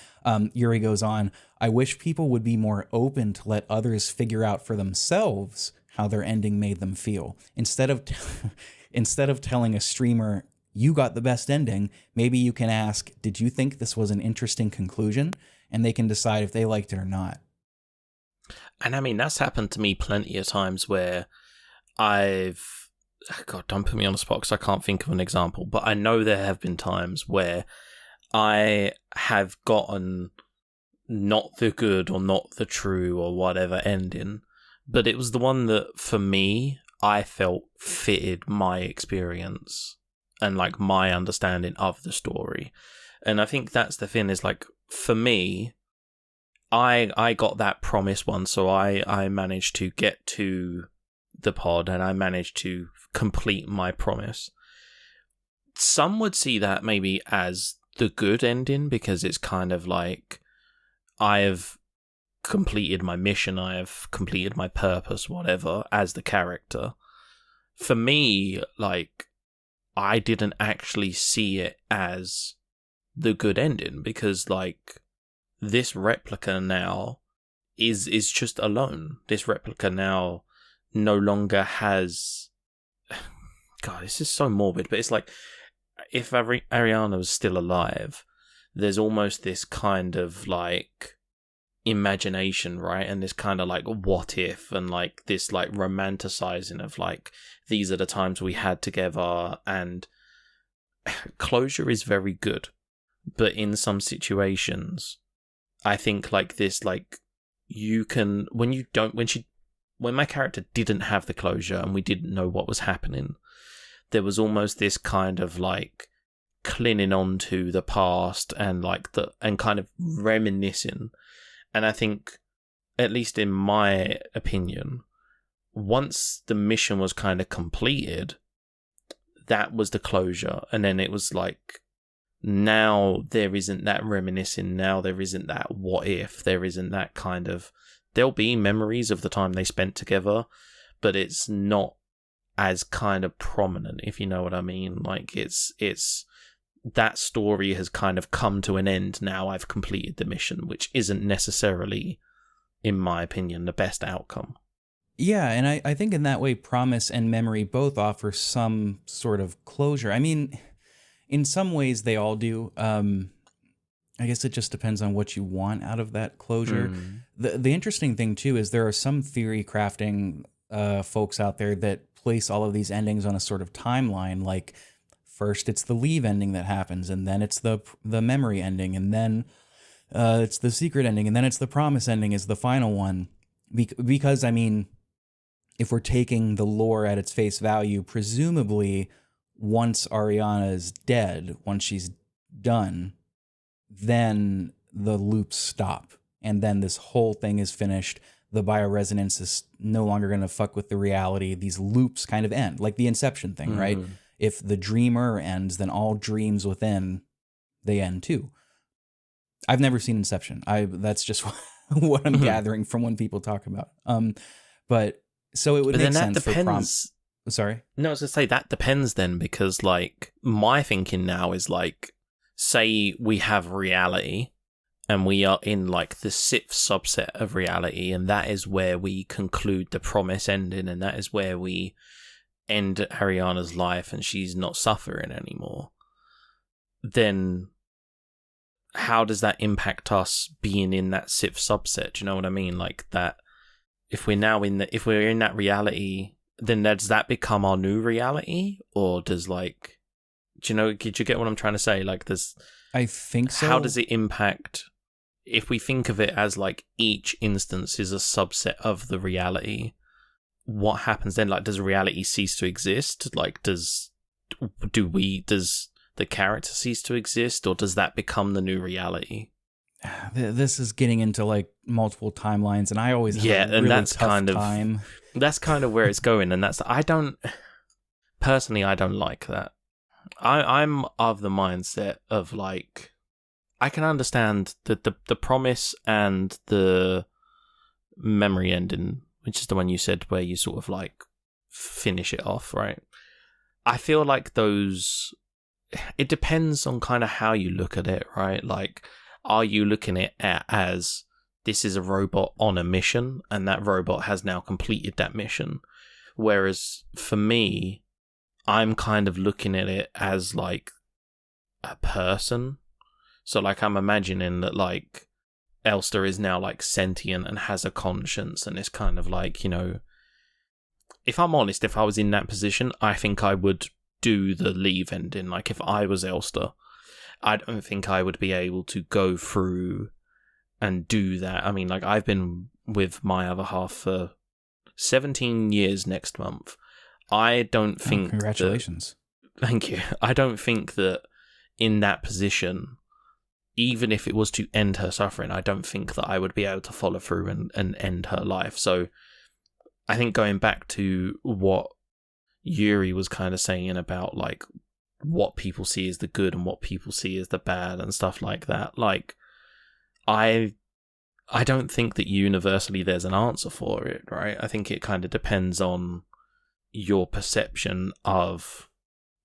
Yuri goes on, I wish people would be more open to let others figure out for themselves how their ending made them feel. Instead of telling a streamer, you got the best ending, maybe you can ask, did you think this was an interesting conclusion? And they can decide if they liked it or not. And I mean, that's happened to me plenty of times where God, don't put me on the spot because I can't think of an example, but I know there have been times where I have gotten not the good or not the true or whatever ending, but it was the one that, for me, I felt fitted my experience and, like, my understanding of the story. And I think that's the thing is, like, for me, I got that promise one, so I managed to get to the pod and I managed to complete my promise. Some would see that maybe as the good ending because it's kind of like, I have completed my mission, I have completed my purpose, whatever, as the character. For me, like, I didn't actually see it as the good ending because, like, this replica now is just alone. This replica now no longer has... God, this is so morbid, but it's like, if Ariana was still alive, there's almost this kind of, like, imagination, right? And this kind of, like, what if, and, like, this, like, romanticizing of, like, these are the times we had together, and closure is very good, but in some situations I think, like, this, like, you can, when my character didn't have the closure and we didn't know what was happening, there was almost this kind of, like, clinging on to the past and, like, and kind of reminiscing. And I think, at least in my opinion, once the mission was kind of completed, that was the closure. And then it was like, now there isn't that reminiscing, now there isn't that what if, there isn't that kind of... There'll be memories of the time they spent together, but it's not as kind of prominent, if you know what I mean. Like, it's that story has kind of come to an end now. I've completed the mission, which isn't necessarily, in my opinion, the best outcome. Yeah, and I think in that way, promise and memory both offer some sort of closure. I mean, in some ways they all do. I guess it just depends on what you want out of that closure. The interesting thing, too, is there are some theory crafting folks out there that place all of these endings on a sort of timeline. Like, first it's the leave ending that happens, and then it's the memory ending, and then it's the secret ending, and then it's the promise ending is the final one. Because, I mean, if we're taking the lore at its face value, presumably once Ariana is dead, once she's done, then the loops stop. And then this whole thing is finished. The bioresonance is no longer going to fuck with the reality. These loops kind of end, like the Inception thing, right? If the dreamer ends, then all dreams within, they end too. I've never seen Inception. That's just what I'm gathering from when people talk about. But so it would make sense for prompt. Sorry? No, I was going to say that depends then, because like my thinking now is like, say we have reality and we are in like the sixth subset of reality, and that is where we conclude the promise ending, and that is where we end Ariana's life and she's not suffering anymore. Then how does that impact us being in that sixth subset? Do you know what I mean? Like that, if we're in that reality, then does that become our new reality? Or does like, do you get what I'm trying to say? Like I think so. How does it impact, if we think of it as like each instance is a subset of the reality, what happens then? Like, does reality cease to exist? Like, does the character cease to exist, or does that become the new reality? This is getting into like multiple timelines, and I always have a really that's tough kind time. That's kind of where it's going, and I don't like that. I'm of the mindset of like, I can understand the promise and the memory ending, which is the one you said where you sort of like finish it off, right? I feel like those, it depends on kind of how you look at it, right? Like, are you looking at it as this is a robot on a mission and that robot has now completed that mission? Whereas for me, I'm kind of looking at it as like a person. So like I'm imagining that like Elster is now like sentient and has a conscience, and it's kind of like, you know, if I'm honest, if I was in that position, I think I would do the leave ending. Like if I was Elster, I don't think I would be able to go through and do that. I mean, like I've been with my other half for 17 years next month. I don't think... Congratulations. Thank you. I don't think that in that position, even if it was to end her suffering, I don't think that I would be able to follow through and end her life. So I think going back to what Yuri was kind of saying about like what people see as the good and what people see as the bad and stuff like that, like I don't think that universally there's an answer for it, right? I think it kind of depends on your perception of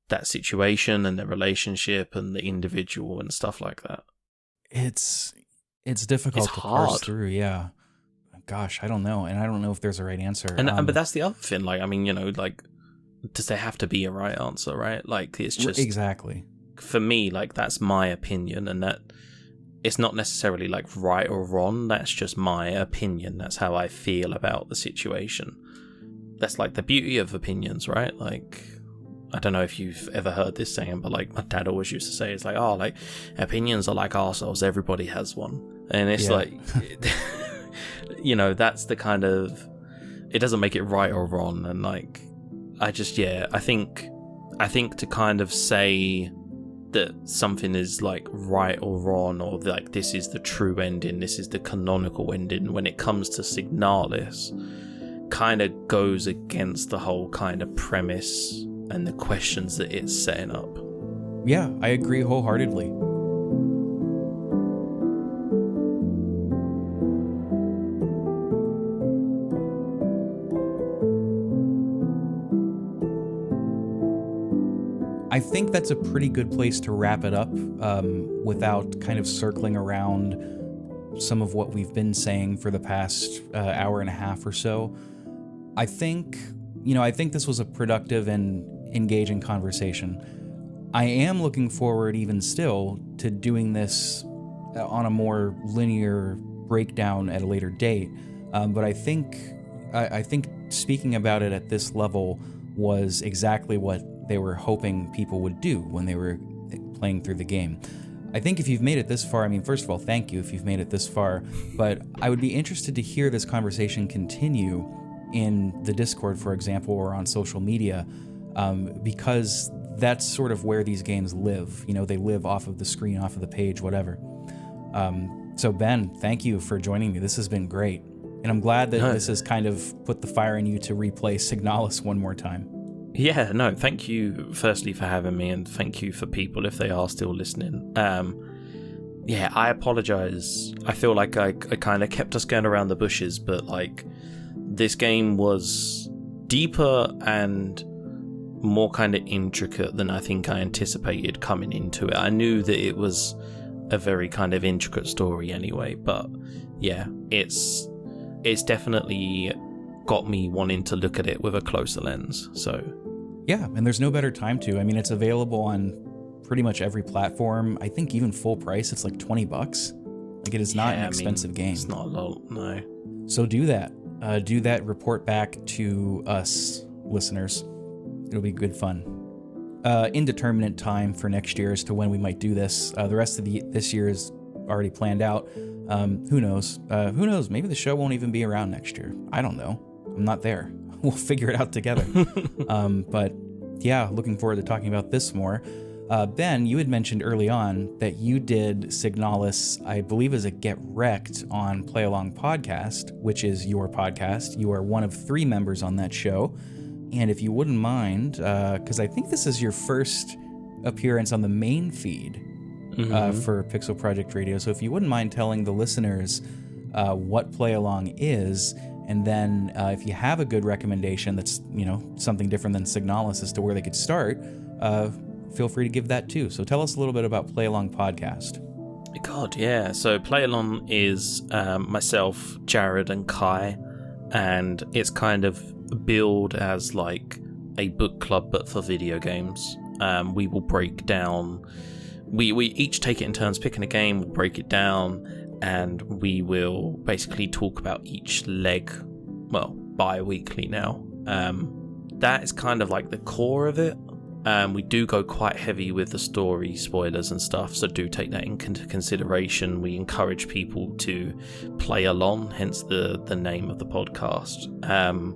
that situation and the relationship and the individual and stuff like that. It's difficult to parse through, yeah. Gosh, I don't know, and I don't know if there's a right answer. And but that's the other thing. Like, I mean, you know, like, does there have to be a right answer, right? Like, it's just exactly for me. Like, that's my opinion, and that it's not necessarily like right or wrong. That's just my opinion. That's how I feel about the situation. That's like the beauty of opinions, right? Like, I don't know if you've ever heard this saying, but like my dad always used to say, it's like, oh, like opinions are like arseholes. Everybody has one, and it's like. You know, that's the kind of, it doesn't make it right or wrong. And like, I think to kind of say that something is like right or wrong, or like this is the true ending, this is the canonical ending, when it comes to Signalis, kind of goes against the whole kind of premise and the questions that it's setting up. Yeah, I agree wholeheartedly. I think that's a pretty good place to wrap it up without kind of circling around some of what we've been saying for the past hour and a half or so. I think this was a productive and engaging conversation. I am looking forward even still to doing this on a more linear breakdown at a later date. But I think speaking about it at this level was exactly what they were hoping people would do when they were playing through the game. I think if you've made it this far, I mean, first of all, thank you if you've made it this far, but I would be interested to hear this conversation continue in the Discord, for example, or on social media, because that's sort of where these games live. You know, they live off of the screen, off of the page, whatever. So Ben, thank you for joining me. This has been great. And I'm glad that this has kind of put the fire in you to replay Signalis one more time. Yeah, no, thank you firstly for having me, and thank you for people if they are still listening. Yeah, I apologize. I feel like I kind of kept us going around the bushes, but like this game was deeper and more kind of intricate than I think I anticipated coming into it. I knew that it was a very kind of intricate story anyway, but yeah, it's definitely got me wanting to look at it with a closer lens. So yeah, and there's no better time to. I mean, it's available on pretty much every platform. I think even full price, it's like $20. Like, it is not an expensive game. It's not a lot, no. So do that. Report back to us, listeners. It'll be good fun. Indeterminate time for next year as to when we might do this. The rest of this year is already planned out. Who knows? Maybe the show won't even be around next year. I don't know. I'm not there. We'll figure it out together. But yeah, looking forward to talking about this more. Ben, you had mentioned early on that you did Signalis, I believe, as a Get Wrecked on Play Along Podcast, which is your podcast. You are one of 3 members on that show. And if you wouldn't mind, because I think this is your first appearance on the main feed for pixelprojectradio. So if you wouldn't mind telling the listeners what Play Along is, and then if you have a good recommendation that's, you know, something different than Signalis as to where they could start, feel free to give that too. So tell us a little bit about Play Along Podcast. God, yeah. So Play Along is myself, Jared, and Kai, and it's kind of billed as like a book club but for video games. We will break down. We each take it in turns, picking a game, we'll break it down, and we will basically talk about each leg, well, bi-weekly now. That is kind of like the core of it. We do go quite heavy with the story spoilers and stuff, so do take that into consideration. We encourage people to play along, hence the name of the podcast.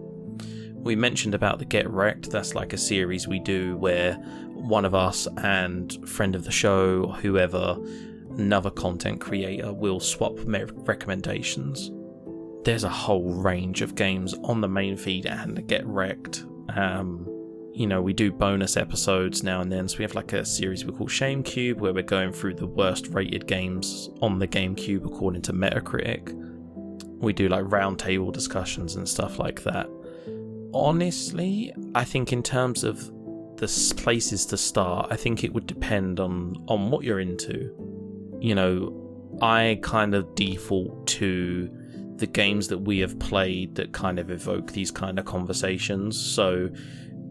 We mentioned about the Get Wrecked. That's like a series we do where one of us and friend of the show, whoever, another content creator, will swap recommendations. There's a whole range of games on the main feed and the Get Wrecked. You know, we do bonus episodes now and then. So we have like a series we call Shame Cube, where we're going through the worst rated games on the GameCube according to Metacritic. We do like roundtable discussions and stuff like that. Honestly, I think in terms of the places to start, I think it would depend on what you're into. You know, I kind of default to the games that we have played that kind of evoke these kind of conversations. So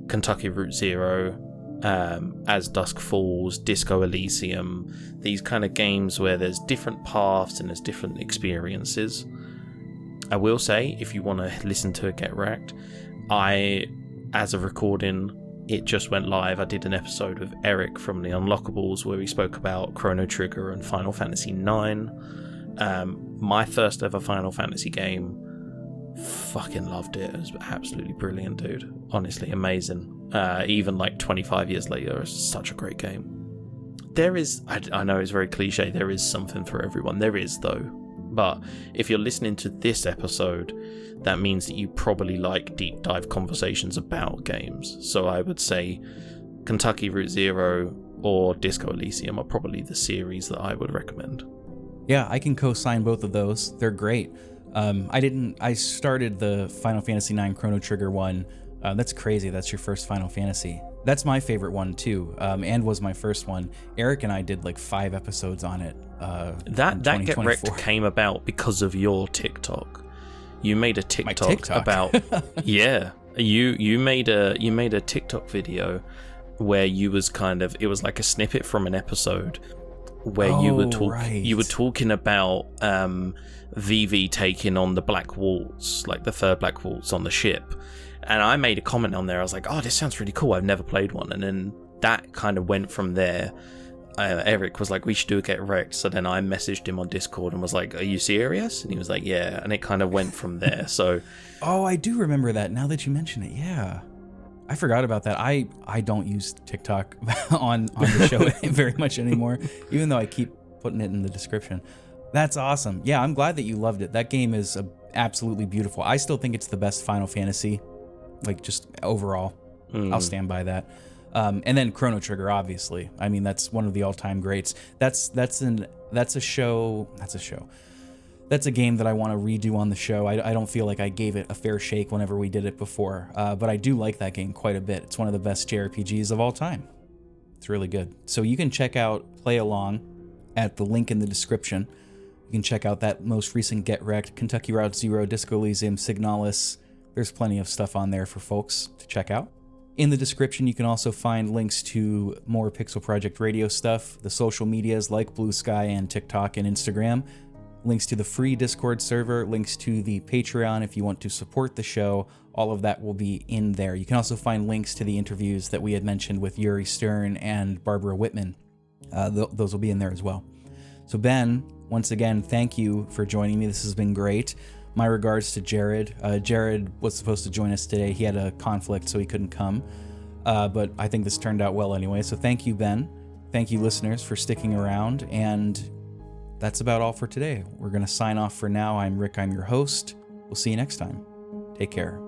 Kentucky Route Zero, As Dusk Falls, Disco Elysium, these kind of games where there's different paths and there's different experiences. I will say, if you want to listen to it Get Wrecked, as of recording, it just went live. I did an episode with Eric from the Unlockables where we spoke about Chrono Trigger and Final Fantasy IX. My first ever Final Fantasy game. Fucking loved it. It was absolutely brilliant, dude. Honestly, amazing. Even like 25 years later, it's such a great game. There is, I know it's very cliche, there is something for everyone. There is, though. But if you're listening to this episode, that means that you probably like deep dive conversations about games. So I would say Kentucky Route Zero or Disco Elysium are probably the series that I would recommend. Yeah, I can co-sign both of those. They're great. I started the Final Fantasy IX Chrono Trigger one. That's crazy. That's your first Final Fantasy. That's my favorite one too, and was my first one. Eric and I did like 5 episodes on it. That Get Wrecked came about because of your TikTok. You made a TikTok about yeah. You made a TikTok video where you was kind of, it was like a snippet from an episode where you were talking about VV taking on the Black Waltz, like the third Black Waltz on the ship. And I made a comment on there. I was like, oh, this sounds really cool. I've never played one. And then that kind of went from there. Eric was like, we should do a Get Wrecked. So then I messaged him on Discord and was like, are you serious? And he was like, yeah. And it kind of went from there. So, oh, I do remember that now that you mention it. Yeah. I forgot about that. I don't use TikTok on the show very much anymore, even though I keep putting it in the description. That's awesome. Yeah, I'm glad that you loved it. That game is absolutely beautiful. I still think it's the best Final Fantasy, like just overall. I'll stand by that. And then Chrono Trigger, obviously. I mean, that's one of the all-time greats. That's a show. That's a game that I want to redo on the show. I don't feel like I gave it a fair shake whenever we did it before, but I do like that game quite a bit. It's one of the best JRPGs of all time. It's really good. So you can check out Play Along at the link in the description. You can check out that most recent Get Wrecked, Kentucky Route Zero, Disco Elysium, Signalis. There's plenty of stuff on there for folks to check out. In the description, you can also find links to more Pixel Project Radio stuff, the social medias like Blue Sky and TikTok and Instagram, links to the free Discord server, links to the Patreon if you want to support the show. All of that will be in there. You can also find links to the interviews that we had mentioned with Yuri Stern and Barbara Whitman. Those will be in there as well. So Ben, once again, thank you for joining me. This has been great. My regards to Jared. Jared was supposed to join us today. He had a conflict, so he couldn't come. But I think this turned out well anyway. So thank you, Ben. Thank you, listeners, for sticking around. And that's about all for today. We're going to sign off for now. I'm Rick. I'm your host. We'll see you next time. Take care.